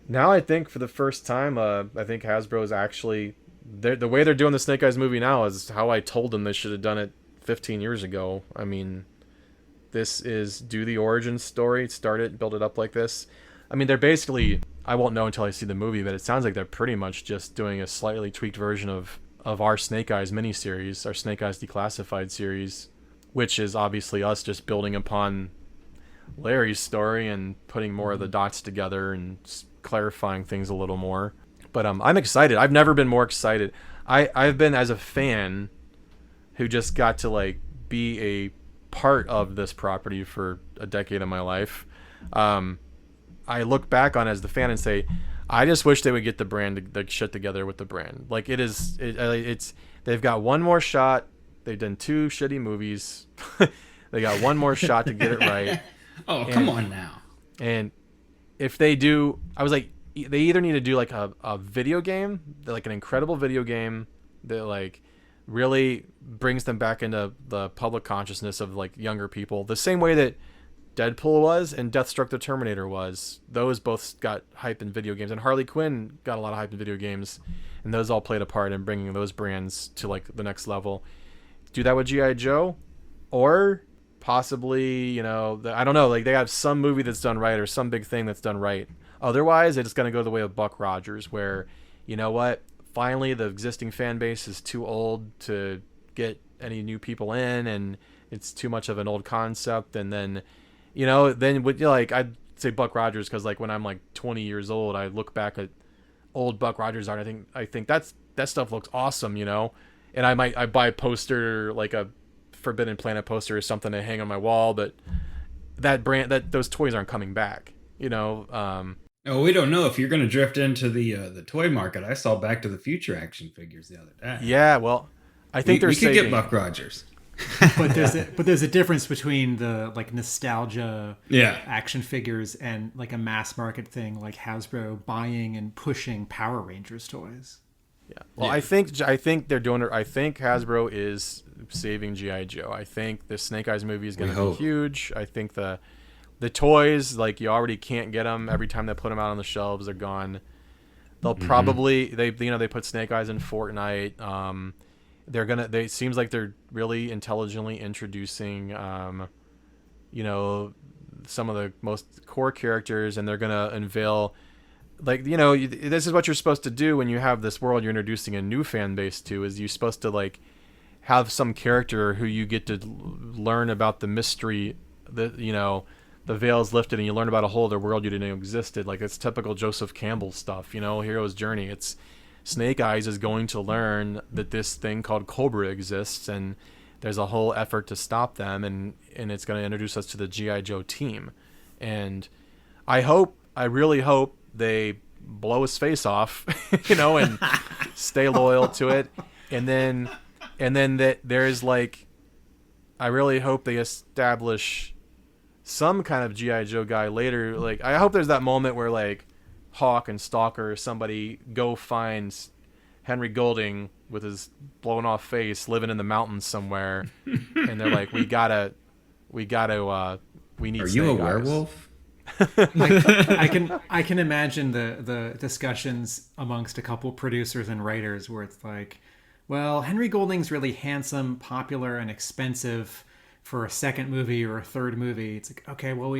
now I think for the first time, I think Hasbro is actually, the way they're doing the Snake Eyes movie now is how I told them they should have done it 15 years ago. I mean, this is do the origin story, start it, build it up like this. I mean, they're basically, I won't know until I see the movie, but it sounds like they're pretty much just doing a slightly tweaked version of our Snake Eyes miniseries, our Snake Eyes Declassified series, which is obviously us just building upon Larry's story and putting more of the dots together and clarifying things a little more. But I'm excited. I've never been more excited. I've been, as a fan who just got to like be a part of this property for a decade of my life, I look back on it as the fan and say, I just wish they would get the brand, the shit together with the brand. Like, it's they've got one more shot. They've done 2 shitty movies. They got one more shot to get it right. Come on now. And if they do, I was like, they either need to do like a video game, like an incredible video game that like really brings them back into the public consciousness of like younger people, the same way that Deadpool was and Deathstroke the Terminator was. Those both got hype in video games, and Harley Quinn got a lot of hype in video games, and those all played a part in bringing those brands to like the next level. Do that with G.I. Joe, or possibly, you know, I don't know, like they have some movie that's done right or some big thing that's done right. Otherwise, it's going to go the way of Buck Rogers, where, you know what, finally the existing fan base is too old to get any new people in, and it's too much of an old concept. And then, you know, then with like say Buck Rogers because like when I'm like 20 years old, I look back at old Buck Rogers art. I think that stuff looks awesome, you know. And I buy a poster, like a Forbidden Planet poster or something to hang on my wall, but those toys aren't coming back, you know. Oh, we don't know if you're going to drift into the toy market. I saw Back to the Future action figures the other day. Yeah, well, I think we could get Buck Rogers. But there's a difference between the like nostalgia action figures and like a mass market thing like Hasbro buying and pushing Power Rangers toys. Yeah. Well, I think they're doing it. I think Hasbro is saving G.I. Joe. I think the Snake Eyes movie is going to be huge. I think the toys, like, you already can't get them. Every time they put them out on the shelves, they're gone. They'll probably they put Snake Eyes in Fortnite. It seems like they're really intelligently introducing you know, some of the most core characters, and they're gonna unveil, like, you know, this is what you're supposed to do when you have this world you're introducing a new fan base to, is you're supposed to like have some character who you get to learn about the mystery, that, you know, the veil's lifted and you learn about a whole other world you didn't know existed. Like, it's typical Joseph Campbell stuff, you know, hero's journey. It's Snake Eyes is going to learn that this thing called Cobra exists, and there's a whole effort to stop them, and it's going to introduce us to the G.I. Joe team. And I really hope they blow his face off, you know, and stay loyal to it. And then that there's like, I really hope they establish some kind of G.I. Joe guy later. Like, I hope there's that moment where like Hawk and Stalker or somebody go find Henry Golding with his blown off face living in the mountains somewhere, and they're like, we need Are Snake you a Eyes. werewolf? I can imagine the discussions amongst a couple producers and writers where it's like, well, Henry Golding's really handsome, popular, and expensive for a second movie or a third movie. It's like, okay, well,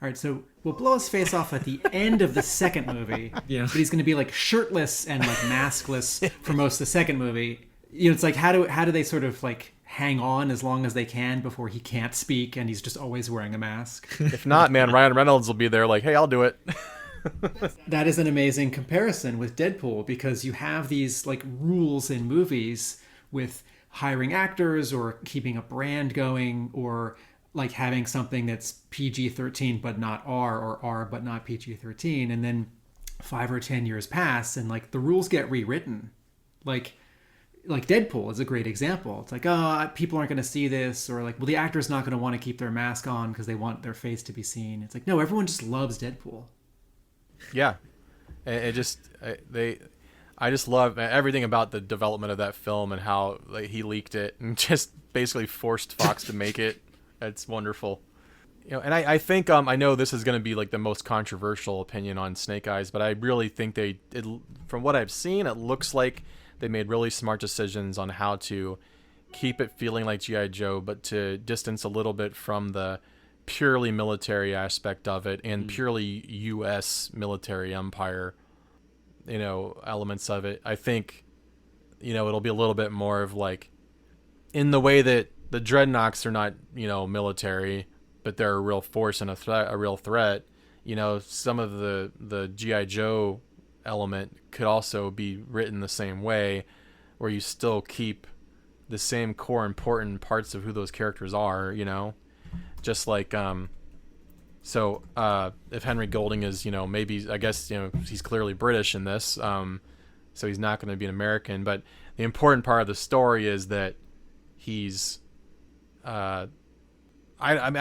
all right, so we'll blow his face off at the end of the second movie, but he's going to be like shirtless and like maskless for most of the second movie. You know, it's like, how do they sort of like hang on as long as they can before he can't speak and he's just always wearing a mask? If not, man, Ryan Reynolds will be there like, hey, I'll do it. That is an amazing comparison with Deadpool, because you have these like rules in movies with hiring actors or keeping a brand going, or like having something that's PG-13 but not R, or R but not PG-13, and then 5 or 10 years pass and like the rules get rewritten. Like Deadpool is a great example. It's like, oh, people aren't going to see this, or like, well, the actor's not going to want to keep their mask on because they want their face to be seen. It's like, no, everyone just loves Deadpool. Yeah, I just love everything about the development of that film and how like he leaked it and just basically forced Fox to make it. It's wonderful. You know, and I think I know this is going to be like the most controversial opinion on Snake Eyes, but I really think from what I've seen, it looks like they made really smart decisions on how to keep it feeling like G.I. Joe, but to distance a little bit from the purely military aspect of it and purely U.S. military empire, you know, elements of it. I think, you know, it'll be a little bit more of like, in the way that the Dreadnoks are not, you know, military, but they're a real force and a real threat. You know, some of the G.I. Joe element could also be written the same way, where you still keep the same core important parts of who those characters are, you know, just like if Henry Golding is, you know, maybe, I guess, you know, he's clearly British in this, so he's not going to be an American, but the important part of the story is that he's I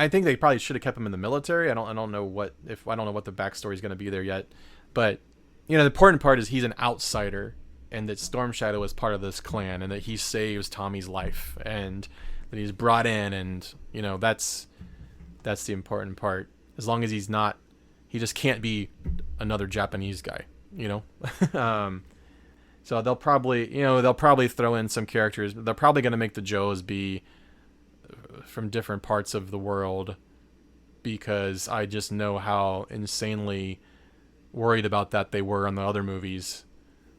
think they probably should have kept him in the military. I don't know what the backstory is going to be there yet, but you know, the important part is he's an outsider, and that Storm Shadow is part of this clan, and that he saves Tommy's life, and that he's brought in, and you know, that's the important part. As long as he's not, he just can't be another Japanese guy, you know. So they'll probably throw in some characters. They're probably going to make the Joes be from different parts of the world, because I just know how insanely worried about that they were on the other movies.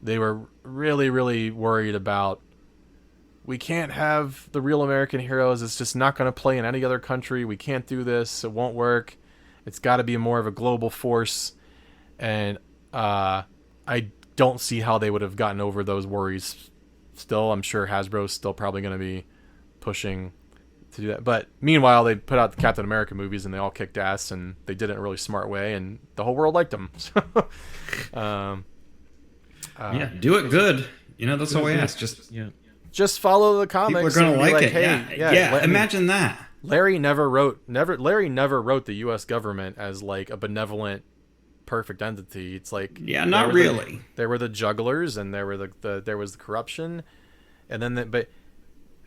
They were really, really worried about, we can't have the real American heroes. It's just not going to play in any other country. We can't do this. It won't work. It's got to be more of a global force, and I don't see how they would have gotten over those worries. Still, I'm sure Hasbro's still probably going to be pushing to do that. But meanwhile, they put out the Captain America movies, and they all kicked ass, and they did it in a really smart way, and the whole world liked them. Yeah, do it good. You know, that's all we ask. Just follow the comics. People are gonna like it. Hey, yeah. Imagine that. Larry never wrote the U.S. government as like a benevolent, perfect entity. It's like not really. There were the jugglers, and there was the corruption, and then but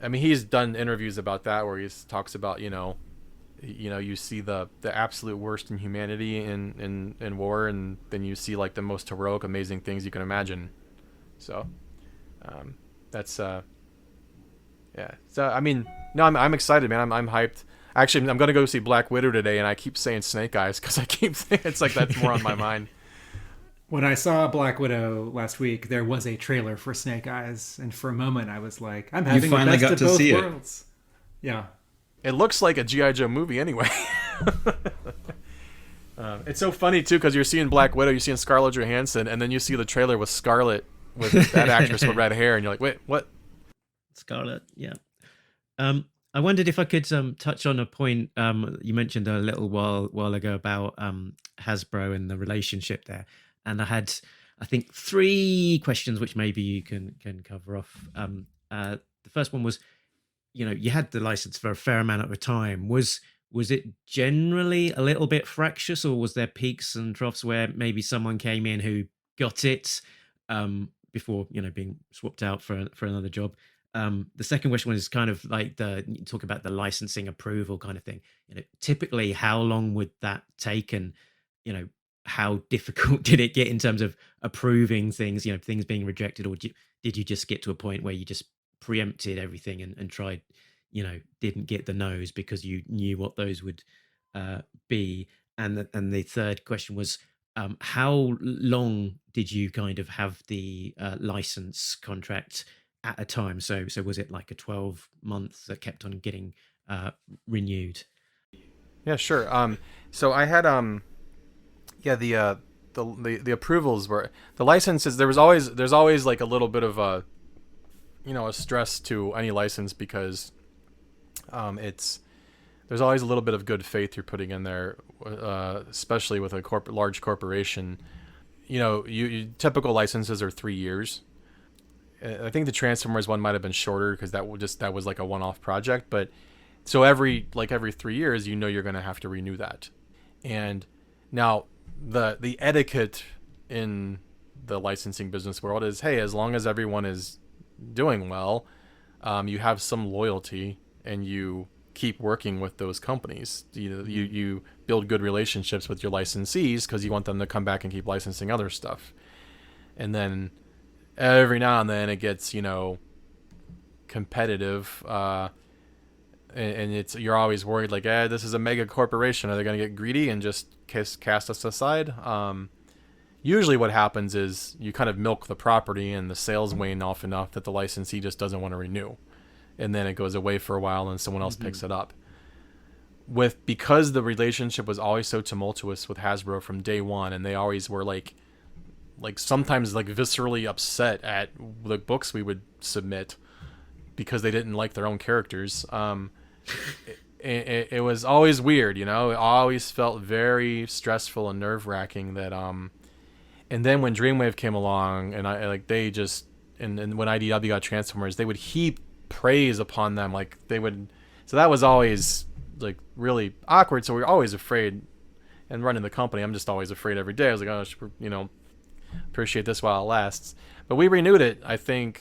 I mean, he's done interviews about that where he talks about you see the absolute worst in humanity in war, and then you see like the most heroic, amazing things you can imagine. So, that's yeah. So I mean, no, I'm excited, man. I'm hyped. Actually, I'm gonna go see Black Widow today, and I keep saying Snake Eyes because I keep saying it's like that's more on my mind. When I saw Black Widow last week, there was a trailer for Snake Eyes, and for a moment I was like, I'm having the best of both worlds. Yeah. It looks like a G.I. Joe movie anyway. It's so funny, too, because you're seeing Black Widow, you're seeing Scarlett Johansson, and then you see the trailer with Scarlett, with that actress with red hair, and you're like, wait, what? Scarlett, yeah. I wondered if I could touch on a point you mentioned a little while ago about Hasbro and the relationship there. And I had, I think, 3 questions which maybe you can cover off. The first one was, you had the license for a fair amount of time. Was it generally a little bit fractious, or was there peaks and troughs where maybe someone came in who got it before being swapped out for another job? The second question was kind of like you talk about the licensing approval kind of thing. Typically, how long would that take, and how difficult did it get in terms of approving things? Things being rejected, or did you just get to a point where you just preempted everything and tried, didn't get the no's because you knew what those would be? And the third question was, how long did you kind of have the license contract at a time? So was it like a 12 months that kept on getting renewed? Yeah, sure. So I had the approvals were the licenses. There's always like a little bit of a stress to any license because there's always a little bit of good faith you're putting in there, especially with a large corporation. You typical licenses are 3 years. I think the Transformers one might have been shorter because that was like a one-off project. But so every 3 years, you're going to have to renew that. And now the etiquette in the licensing business world is, hey, as long as everyone is doing well, you have some loyalty and you keep working with those companies. You build good relationships with your licensees because you want them to come back and keep licensing other stuff. And then every now and then it gets competitive, and you're always worried like, this is a mega corporation, are they going to get greedy and just cast us aside? Usually what happens is you kind of milk the property and the sales wane off enough that the licensee just doesn't want to renew, and then it goes away for a while and someone else picks it up. Because the relationship was always so tumultuous with Hasbro from day one, and they always were like sometimes like viscerally upset at the books we would submit because they didn't like their own characters. It was always weird, It always felt very stressful and nerve-wracking that and then when Dreamwave came along and when IDW got Transformers, they would heap praise upon them, so that was always like really awkward. So we were always afraid, and running the company, I'm just always afraid every day. I was like, oh, appreciate this while it lasts. But we renewed it. I think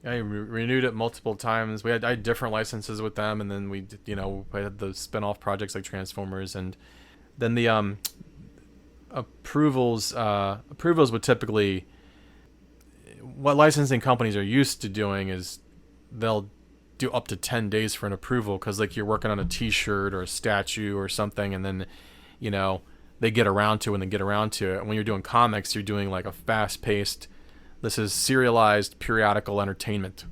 I renewed it multiple times. I had different licenses with them, and then we had the spin-off projects like Transformers, and then the approvals would typically, what licensing companies are used to doing is they'll do up to 10 days for an approval because like you're working on a t-shirt or a statue or something, and then they get around to it and they get around to it. And when you're doing comics, you're doing like a fast-paced, this is serialized periodical entertainment,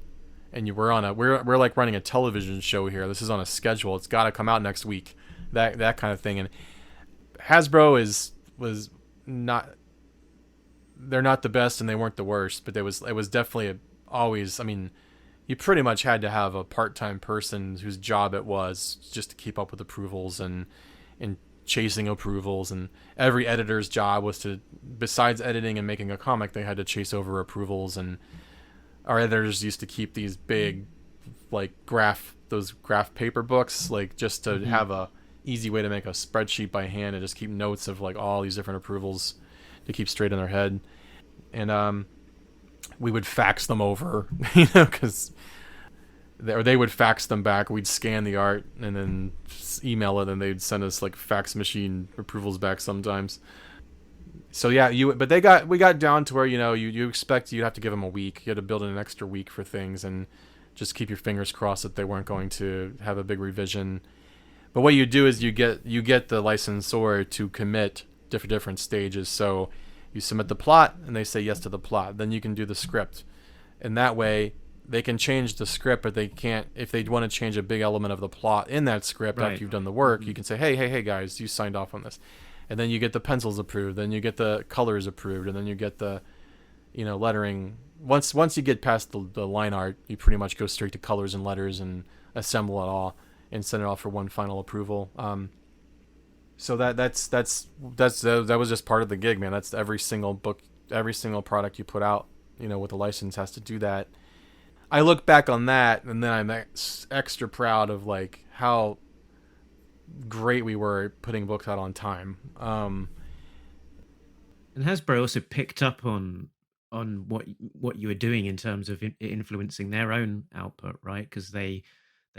and we're like running a television show here. This is on a schedule. It's got to come out next week, that kind of thing. And Hasbro was not, they're not the best and they weren't the worst, but it was definitely always, I mean, you pretty much had to have a part-time person whose job it was just to keep up with approvals and chasing approvals, and every editor's job was to, besides editing and making a comic, they had to chase over approvals. And our editors used to keep these big like graph paper books, like just to have a easy way to make a spreadsheet by hand and just keep notes of like all these different approvals to keep straight in their head. And we would fax them over, because they would fax them back. We'd scan the art and then email it, and they'd send us like fax machine approvals back sometimes. So yeah, we got down to where, you expect you'd have to give them a week. You had to build in an extra week for things and just keep your fingers crossed that they weren't going to have a big revision. But what you do is you get the licensor to commit different stages. So you submit the plot and they say yes to the plot. Then you can do the script. And that way they can change the script, but they can't, if they want to change a big element of the plot in that script after you've done the work, you can say, hey guys, you signed off on this. And then you get the pencils approved, then you get the colors approved, and then you get the, lettering. Once you get past the line art, you pretty much go straight to colors and letters and assemble it all and send it off for one final approval. So that was just part of the gig, man. That's every single book, every single product you put out, with a license has to do that. I look back on that, and then I'm extra proud of like how great we were at putting books out on time. And Hasbro also picked up on what you were doing in terms of influencing their own output, right? Because they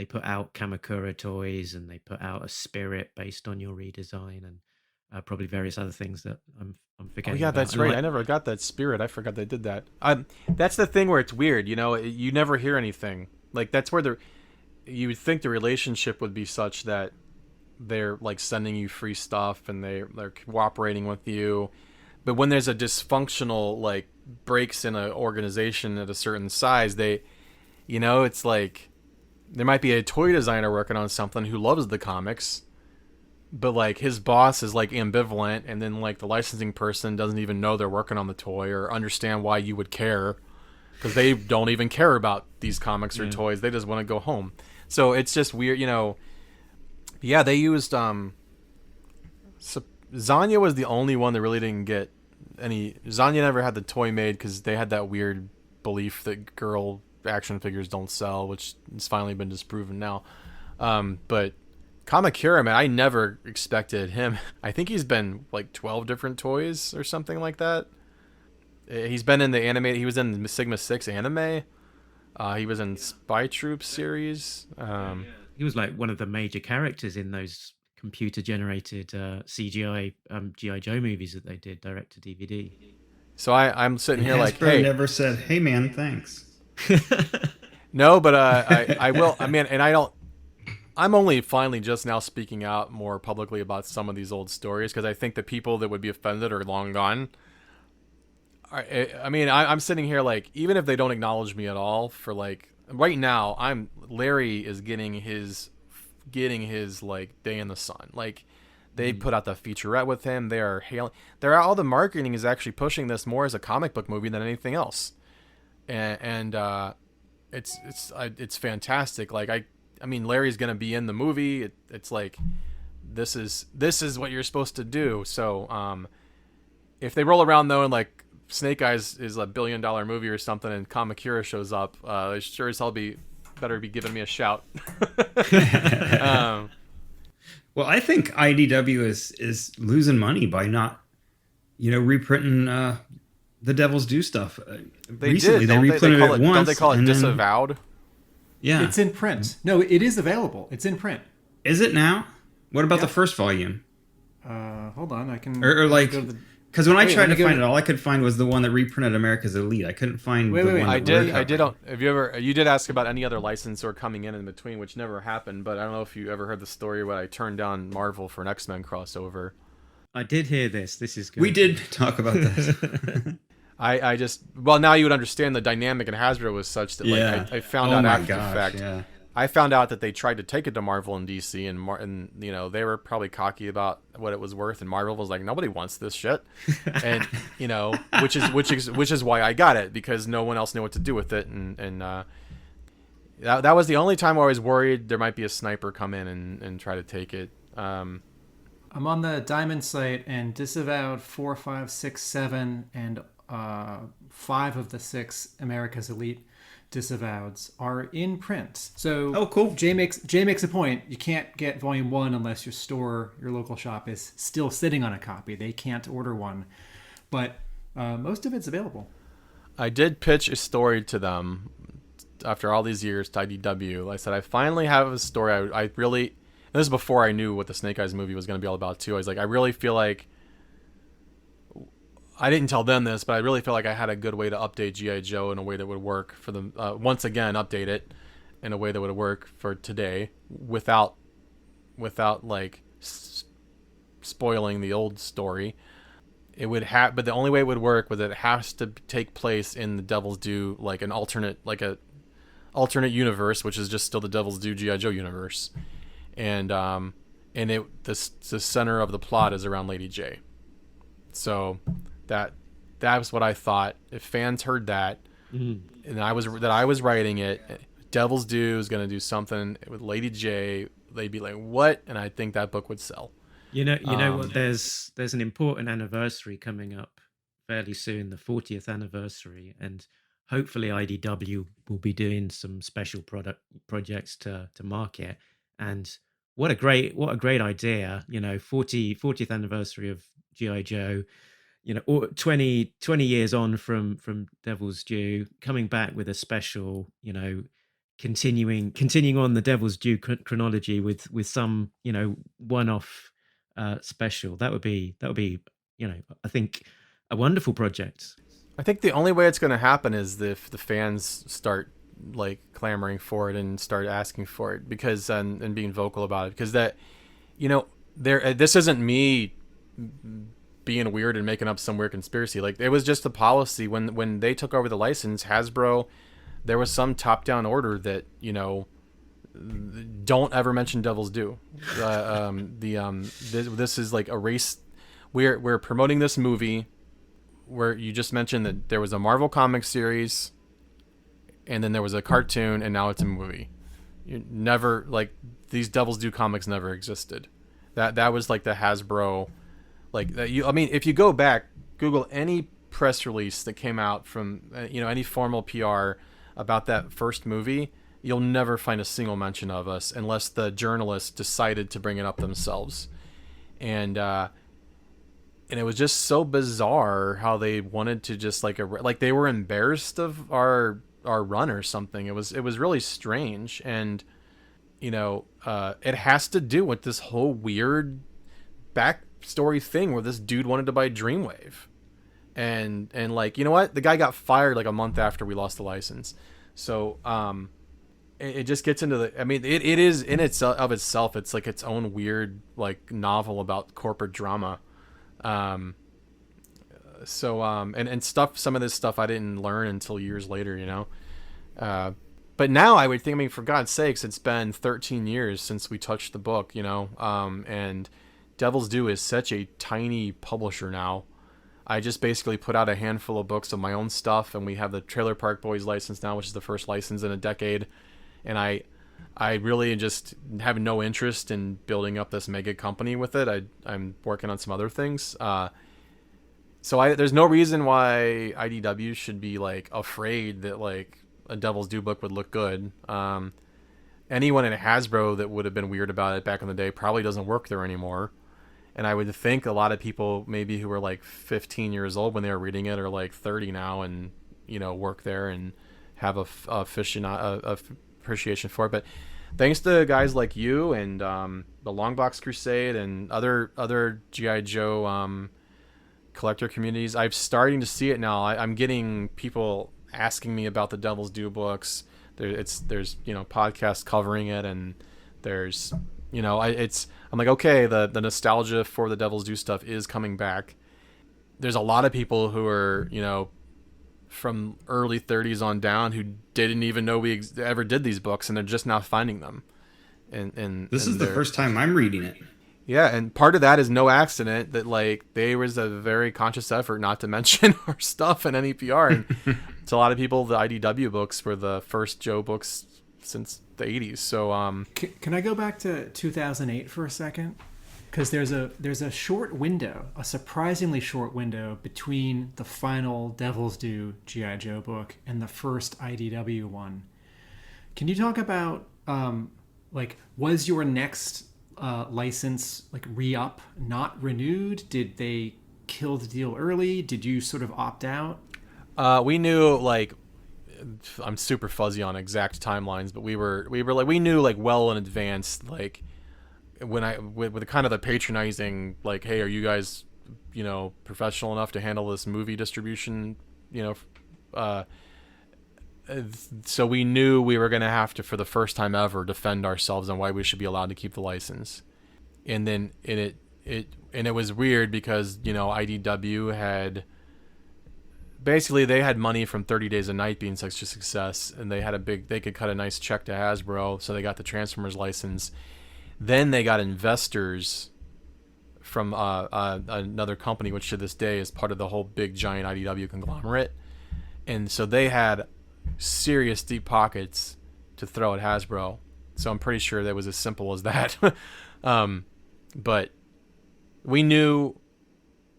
put out Kamakura toys, and they put out a Spirit based on your redesign, and probably various other things that I'm forgetting. Oh yeah, about. that's right. I never got that Spirit. I forgot they did that. That's the thing where it's weird. You never hear anything. Like that's where you would think the relationship would be such that they're like sending you free stuff and they're cooperating with you. But when there's a dysfunctional like breaks in an organization at a certain size, it's like there might be a toy designer working on something who loves the comics, but like his boss is like ambivalent, and then like the licensing person doesn't even know they're working on the toy or understand why you would care, because they don't even care about these comics or toys. They just want to go home. So it's just weird, Yeah, they used Zanya was the only one that really didn't get any. Zanya never had the toy made because they had that weird belief that girl action figures don't sell, which has finally been disproven now. But Kamakura, man, I never expected him. I think he's been like 12 different toys or something like that. He's been in the anime. He was in the Sigma 6 anime. He was in Spy Troop series. He was like one of the major characters in those computer-generated CGI G.I. Joe movies that they did direct to DVD. So I'm sitting here like, Hasbro hey, never said, "Hey man, thanks." No, but I will. I mean, and I don't. I'm only finally just now speaking out more publicly about some of these old stories because I think the people that would be offended are long gone. I mean, I'm sitting here like, even if they don't acknowledge me at all, for like right now, Larry is getting his like day in the sun. Like they put out the featurette with him. They are hailing. All the marketing is actually pushing this more as a comic book movie than anything else, and it's fantastic. Like I mean, Larry's gonna be in the movie. It's like this is what you're supposed to do. So if they roll around though and like Snake Eyes is a $1 billion movie or something and Kamakura shows up, they sure as hell better be giving me a shout. Well, I think IDW is losing money by not, reprinting the Devil's Due stuff. Recently, they reprinted it once. Don't they call it Disavowed? Yeah. It's in print. No, it is available. It's in print. Is it now? What about the first volume? Hold on, I can... Or like... Because when I tried to find it, all I could find was the one that reprinted America's Elite. I couldn't find the one that I did. Have you did ask about any other licensor coming in between, which never happened. But I don't know if you ever heard the story where I turned down Marvel for an X-Men crossover. I did hear this. This is good. We did talk about this. Now you would understand the dynamic in Hasbro was such that like I found out after the fact. Yeah. I found out that they tried to take it to Marvel and DC, and you know, they were probably cocky about what it was worth, and Marvel was like, nobody wants this shit, and you know, which is why I got it, because no one else knew what to do with it, and that was the only time I was worried there might be a sniper come in and try to take it. I'm on the Diamond site, and Disavowed 4, 5, 6, 7, and 5 of the 6 America's Elite Disavoweds are in print. So oh, cool. Jay makes a point. You can't get volume 1 unless your local shop is still sitting on a copy. They can't order one, but most of it's available. I did pitch a story to them after all these years to IDW. I said, I finally have a story. I really, and this is before I knew what the Snake Eyes movie was going to be all about too. I was like, I really feel like, I didn't tell them this, but I really feel like I had a good way to update G.I. Joe in a way that would work for them. Once again, update it in a way that would work for today without like spoiling the old story. It would have, but the only way it would work was that it has to take place in the Devil's Due, like an alternate universe, which is just still the Devil's Due G.I. Joe universe. And the center of the plot is around Lady J. So that was what I thought. If fans heard that, and I was writing it, Devil's Due is going to do something with Lady J, they'd be like, what? And I think that book would sell. You know what? There's an important anniversary coming up fairly soon, the 40th anniversary, and hopefully IDW will be doing some special projects to market. And what a great idea! You know, 40th anniversary of G.I. Joe. You know, or 20 years on from Devil's Due, coming back with a special. You know, continuing on the Devil's Due chronology with some, you know, one-off special. That would be, you know, I think a wonderful project. I think the only way it's going to happen is if the fans start like clamoring for it and start asking for it, because and being vocal about it, because that, you know, this isn't me being weird and making up some weird conspiracy. Like, it was just the policy when they took over the license, Hasbro, there was some top-down order that, you know, don't ever mention Devil's Due. This is like a race. We're promoting this movie where you just mentioned that there was a Marvel comic series, and then there was a cartoon, and now it's a movie. You never, like, these Devil's Due comics never existed. That was like the Hasbro, like that. I mean, if you go back, Google any press release that came out from you know, any formal PR about that first movie, you'll never find a single mention of us unless the journalists decided to bring it up themselves. And it was just so bizarre how they wanted to just like they were embarrassed of our run or something. It was really strange. And you know, it has to do with this whole weird backstory thing where this dude wanted to buy Dreamwave, and like, you know what, the guy got fired like a month after we lost the license. So it just gets into the, I mean, it is in itself, it's like its own weird like novel about corporate drama. And stuff, some of this stuff I didn't learn until years later, you know. But now I would think, I mean, for God's sakes, it's been 13 years since we touched the book, you know. And Devil's Due is such a tiny publisher now. I just basically put out a handful of books of my own stuff, and we have the Trailer Park Boys license now, which is the first license in a decade. And I really just have no interest in building up this mega company with it. I'm working on some other things. So there's no reason why IDW should be like afraid that like a Devil's Due book would look good. Anyone in Hasbro that would have been weird about it back in the day probably doesn't work there anymore. And I would think a lot of people maybe who were like 15 years old when they were reading it are like 30 now, and you know, work there and have a appreciation for it. But thanks to guys like you and the Longbox Crusade and other G.I. Joe collector communities, I'm starting to see it now. I'm getting people asking me about the Devil's Due books. There's you know, podcasts covering it, and there's, you know, I'm like, okay, the nostalgia for the Devil's Due stuff is coming back. There's a lot of people who are, you know, from early 30s on down who didn't even know we ever did these books, and they're just now finding them. And this is the first time I'm reading it. Yeah, and part of that is no accident that like there was a very conscious effort not to mention our stuff in any PR. And to a lot of people, the IDW books were the first Joe books since the 80s. So can I go back to 2008 for a second? Because there's a short window, a surprisingly short window between the final Devil's Due G.I. Joe book and the first IDW one. Can you talk about like, was your next license like re-up not renewed? Did they kill the deal early? Did you sort of opt out? We knew, like, I'm super fuzzy on exact timelines, but we knew like well in advance, like when with kind of the patronizing, like, hey, are you guys, you know, professional enough to handle this movie distribution, you know, so we knew we were going to have to, for the first time ever, defend ourselves on why we should be allowed to keep the license. And then it was weird because, you know, IDW had basically, they had money from 30 Days a Night being such a success, and they could cut a nice check to Hasbro, so they got the Transformers license. Then they got investors from another company, which to this day is part of the whole big giant IDW conglomerate. And so they had serious deep pockets to throw at Hasbro. So I'm pretty sure that was as simple as that. But we knew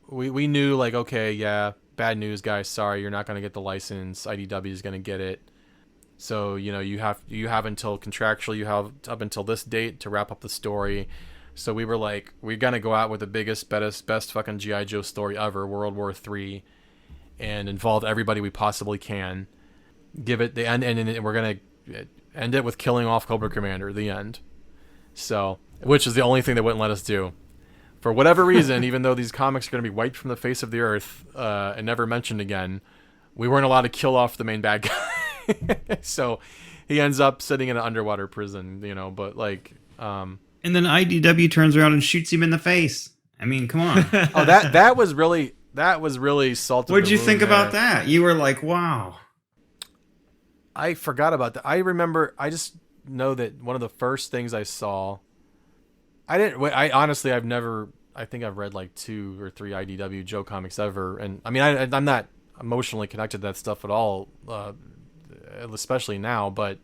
like, okay, yeah, bad news, guys. Sorry, you're not going to get the license. IDW is going to get it. So, you know, you have until contractually, you have up until this date to wrap up the story. So we were like, we're going to go out with the biggest, best fucking G.I. Joe story ever, World War III, and involve everybody we possibly can. Give it the end, and we're going to end it with killing off Cobra Commander, the end. So, which is the only thing they wouldn't let us do. For whatever reason, even though these comics are going to be wiped from the face of the earth and never mentioned again, we weren't allowed to kill off the main bad guy. So he ends up sitting in an underwater prison, you know, but like... and then IDW turns around and shoots him in the face. I mean, come on. Oh, that was really salty. What'd you think about that? You were like, wow. I forgot about that. I just know that one of the first things I saw... I think I've read like 2 or 3 IDW Joe comics ever, and I mean, I'm not emotionally connected to that stuff at all, especially now. But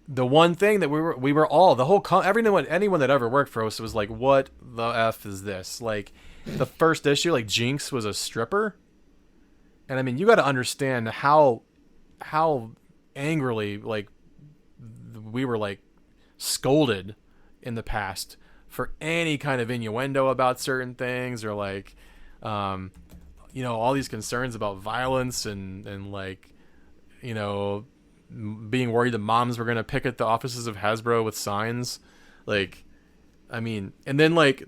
the one thing that we were all, the whole anyone that ever worked for us was like, what the F is this? Like, the first issue, like, Jinx was a stripper, and I mean, you got to understand how angrily, like, we were like scolded in the past for any kind of innuendo about certain things, or like, you know, all these concerns about violence and like, you know, being worried that moms were going to picket the offices of Hasbro with signs. Like, I mean, and then like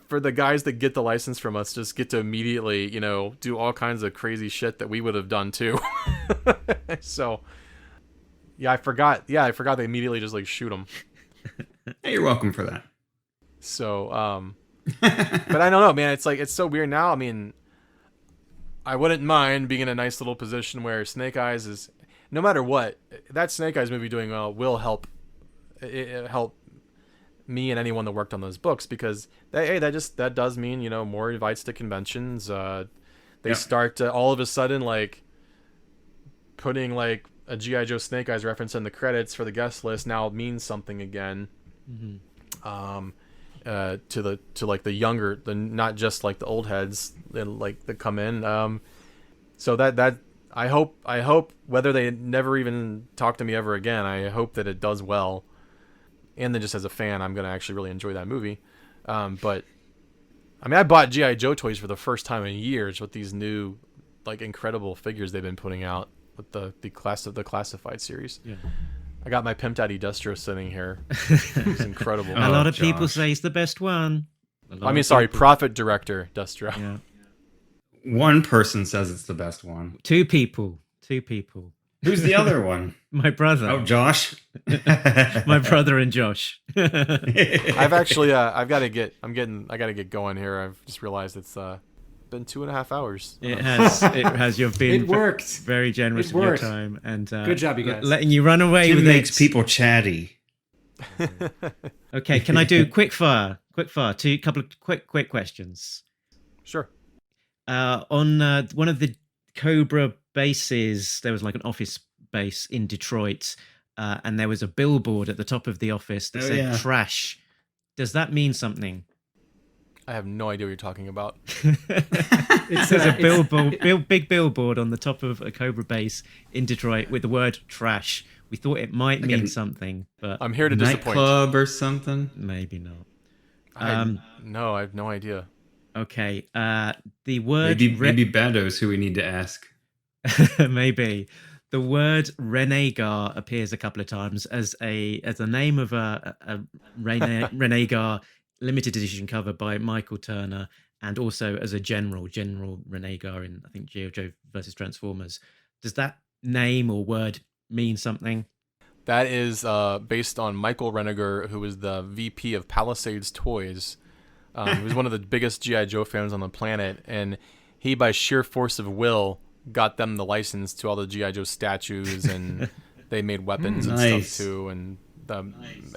for the guys that get the license from us, just get to immediately, you know, do all kinds of crazy shit that we would have done too. So I forgot they immediately just like shoot them. Hey, you're welcome for that. So, but I don't know, man. It's like, it's so weird now. I mean, I wouldn't mind being in a nice little position where Snake Eyes is, no matter what, that Snake Eyes movie doing well will help me and anyone that worked on those books, because that does mean, you know, more invites to conventions. They start to all of a sudden like putting like a G.I. Joe Snake Eyes reference in the credits for the guest list now means something again. Mm-hmm. To like the younger, not just like the old heads that come in. So that I hope whether they never even talk to me ever again, I hope that it does well. And then just as a fan, I'm gonna actually really enjoy that movie. But I mean, I bought G.I. Joe toys for the first time in years with these new like incredible figures they've been putting out with the classified series. Yeah. I got my Pimp Daddy Destro sitting here. It's incredible. A lot of people say he's the best one. Profit Director Destro. Yeah. One person says it's the best one. Two people. Who's the other one? My brother. Oh, Josh. My brother and Josh. I've actually, I gotta get going here. I've just realized it's been 2.5 hours. It has. It has. You've been It worked. very generous It with your worked. time, and Good job, you guys. letting you run away Tim with makes it. people chatty. Okay, can I do quick fire? Two couple of quick questions. Sure. On one of the Cobra bases, there was like an office base in Detroit, and there was a billboard at the top of the office that said "trash." Does that mean something? I have no idea what you're talking about. It says a billboard, big billboard on the top of a Cobra base in Detroit with the word "trash." We thought it might mean something, but I'm here to disappoint. Nightclub or something. maybe not. No, I have no idea. Okay, the word Maybe Bado's who we need to ask. maybe the word Renegar appears a couple of times as the name of a Renegar limited edition cover by Michael Turner, and also as a General Renegar in, I think, G.I. Joe versus Transformers. Does that name or word mean something? That is based on Michael Renegar, who was the VP of Palisades Toys. He was one of the biggest G.I. Joe fans on the planet, and he, by sheer force of will, got them the license to all the G.I. Joe statues, and they made weapons and stuff too, and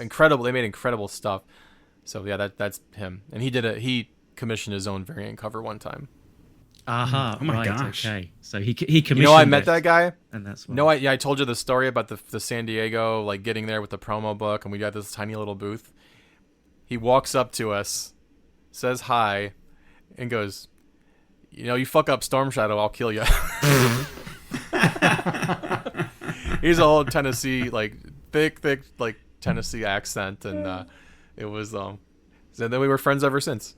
incredible. They made incredible stuff. So yeah, that's him, and he commissioned his own variant cover one time. Aha! Oh my right, gosh. Okay, so he commissioned. You know, I met it, that guy. and that's why. No, I told you the story about the San Diego, like getting there with the promo book, and we got this tiny little booth. He walks up to us, says hi, and goes, "You know, you fuck up Storm Shadow, I'll kill you." He's a whole Tennessee, like thick, like Tennessee accent, and it was so then we were friends ever since.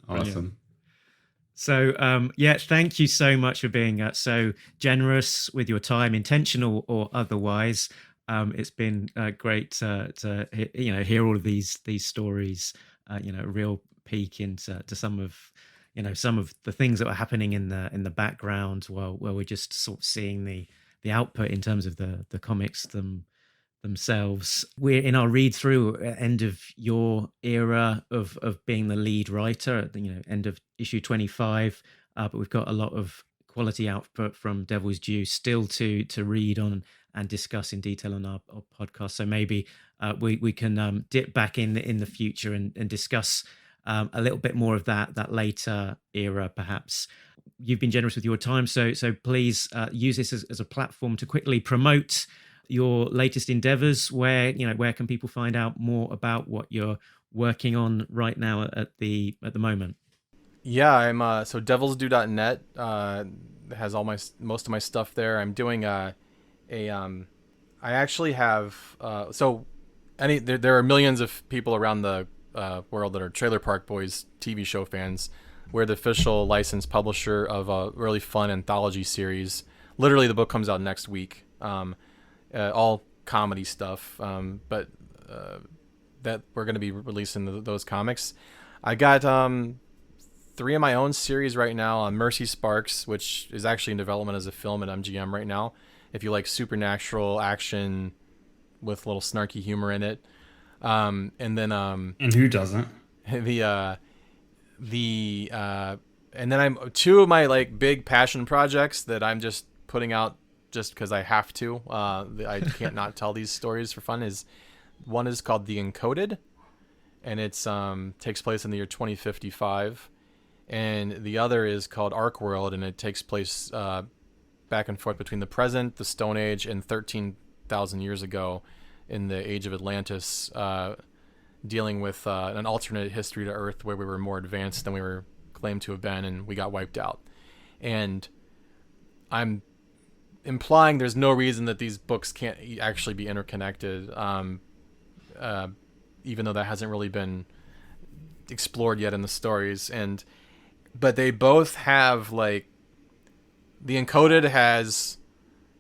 Awesome. So, yeah, thank you so much for being so generous with your time, intentional or otherwise. It's been great to hear all of these stories. A real peek into some of the things that were happening in the background while we're just sort of seeing the output in terms of the comics themselves. We're in our read through end of your era of being the lead writer at the end of issue 25, but we've got a lot of quality output from Devil's Due still to read on and discuss in detail on our podcast. So maybe we can dip back in the future and discuss a little bit more of that later era perhaps. You've been generous with your time, so please use this as a platform to quickly promote your latest endeavors. Where can people find out more about what you're working on right now at the moment? Yeah, I'm so devilsdue.net has most of my stuff there. I'm doing I actually have there are millions of people around the world that are Trailer Park Boys TV show fans. We're the official licensed publisher of a really fun anthology series. Literally, the book comes out next week. All comedy stuff, but that we're going to be releasing those comics. I got 3 of my own series right now on Mercy Sparx, which is actually in development as a film at MGM right now. If you like supernatural action with a little snarky humor in it, and then and who doesn't? And then I'm 2 of my like big passion projects that I'm just putting out just because I have to. I can't not tell these stories for fun. One is called The Encoded, and it's takes place in the year 2055, and the other is called Arkworld, and it takes place back and forth between the present, the Stone Age, and 13,000 years ago in the Age of Atlantis, dealing with an alternate history to Earth where we were more advanced than we were claimed to have been, and we got wiped out. And I'm implying there's no reason that these books can't actually be interconnected, even though that hasn't really been explored yet in the stories. But they both have, like, The Encoded has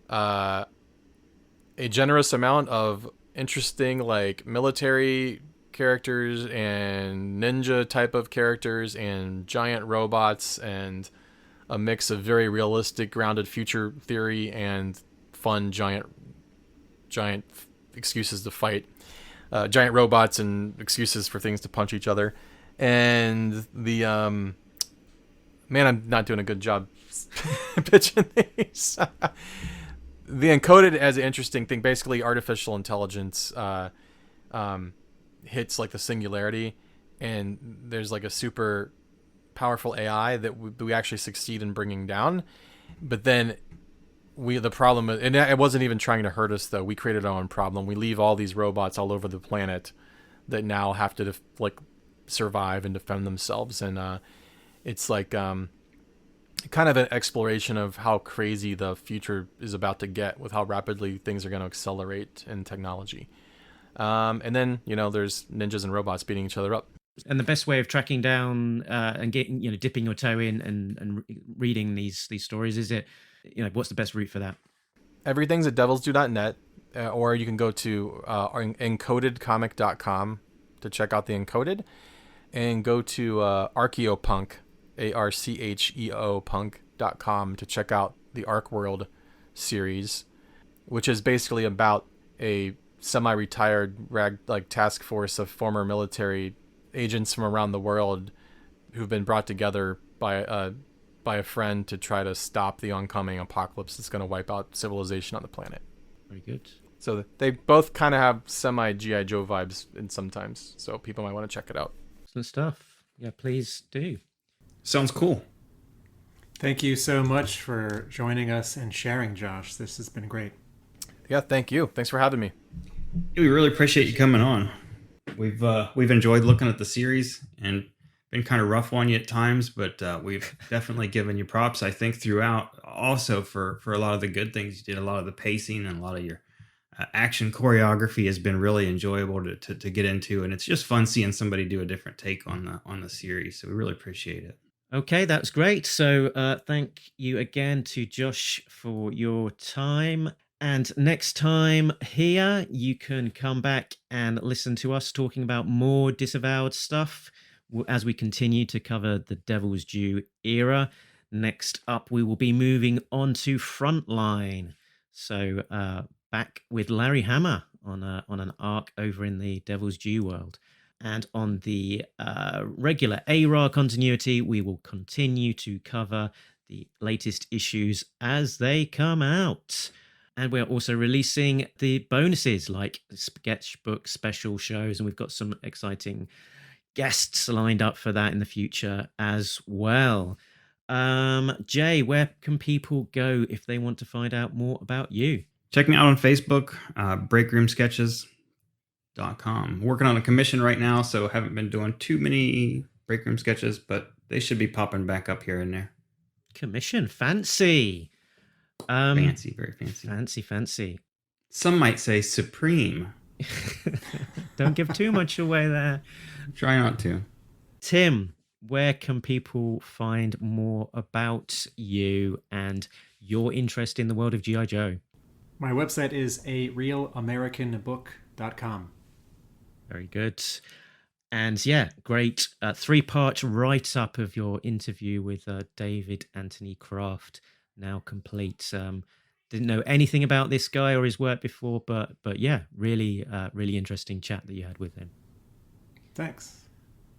a generous amount of interesting, like, military characters and ninja type of characters and giant robots and a mix of very realistic, grounded future theory and fun giant excuses to fight, giant robots and excuses for things to punch each other. And the man, I'm not doing a good job pitching these. The Encoded as an interesting thing. Basically, artificial intelligence hits like the singularity, and there's like a super powerful AI that we actually succeed in bringing down. But then the problem, and it wasn't even trying to hurt us though. We created our own problem. We leave all these robots all over the planet that now have to like survive and defend themselves, and it's like kind of an exploration of how crazy the future is about to get with how rapidly things are going to accelerate in technology. And then, there's ninjas and robots beating each other up. And the best way of tracking down and getting, dipping your toe in and reading these stories, is it, what's the best route for that? Everything's at devilsdo.net, or you can go to encodedcomic.com to check out the Encoded, and go to Archeopunk, ARCHEO punk.com to check out the Arkworld series, which is basically about a semi-retired task force of former military agents from around the world who've been brought together by a friend to try to stop the oncoming apocalypse that's going to wipe out civilization on the planet. Very good. So they both kind of have semi-G.I. Joe vibes in sometimes, so people might want to check it out. Excellent stuff. Yeah, please do. Sounds cool. Thank you so much for joining us and sharing, Josh. This has been great. Yeah, thank you. Thanks for having me. We really appreciate you coming on. We've enjoyed looking at the series and been kind of rough on you at times, but we've definitely given you props, I think, throughout. Also for a lot of the good things you did. A lot of the pacing and a lot of your action choreography has been really enjoyable to get into, and it's just fun seeing somebody do a different take on the series. So we really appreciate it. Okay, that's great. So thank you again to Josh for your time. And next time here, you can come back and listen to us talking about more Disavowed stuff as we continue to cover the Devil's Due era. Next up, we will be moving on to Frontline. So back with Larry Hama on an arc over in the Devil's Due world. And on the regular ARA continuity, we will continue to cover the latest issues as they come out. And we're also releasing the bonuses like sketchbook special shows, and we've got some exciting guests lined up for that in the future as well. Jay, where can people go if they want to find out more about you? Check me out on Facebook, breakroomsketches.com. Working on a commission right now, so haven't been doing too many breakroom sketches, but they should be popping back up here and there. Commission, fancy. Fancy, very fancy. Fancy. Some might say supreme. Don't give too much away there. Try not to. Tim, where can people find more about you and your interest in the world of G.I. Joe? My website is arealamericanbook.com. Very good. And yeah, great 3-part write-up of your interview with David Anthony Kraft, now complete. Didn't know anything about this guy or his work before, but yeah, really interesting chat that you had with him. Thanks.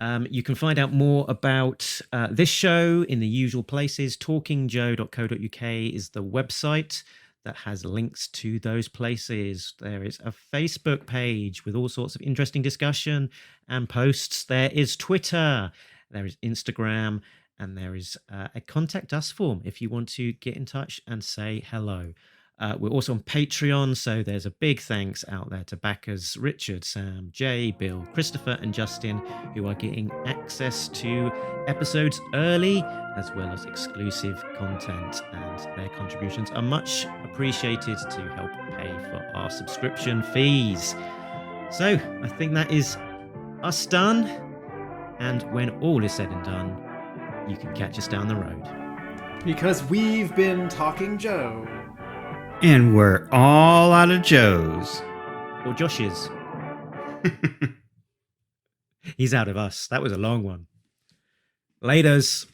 You can find out more about this show in the usual places. talkingjoe.co.uk is the website that has links to those places. There is a Facebook page with all sorts of interesting discussion and posts. There is Twitter. There is Instagram. And there is a contact us form if you want to get in touch and say hello. We're also on Patreon, so there's a big thanks out there to backers Richard, Sam, Jay, Bill, Christopher, and Justin, who are getting access to episodes early, as well as exclusive content, and their contributions are much appreciated to help pay for our subscription fees. So I think that is us done, and when all is said and done, you can catch us down the road. Because we've been Talking Joe. And we're all out of Joes. Or Josh's. He's out of us. That was a long one. Laters.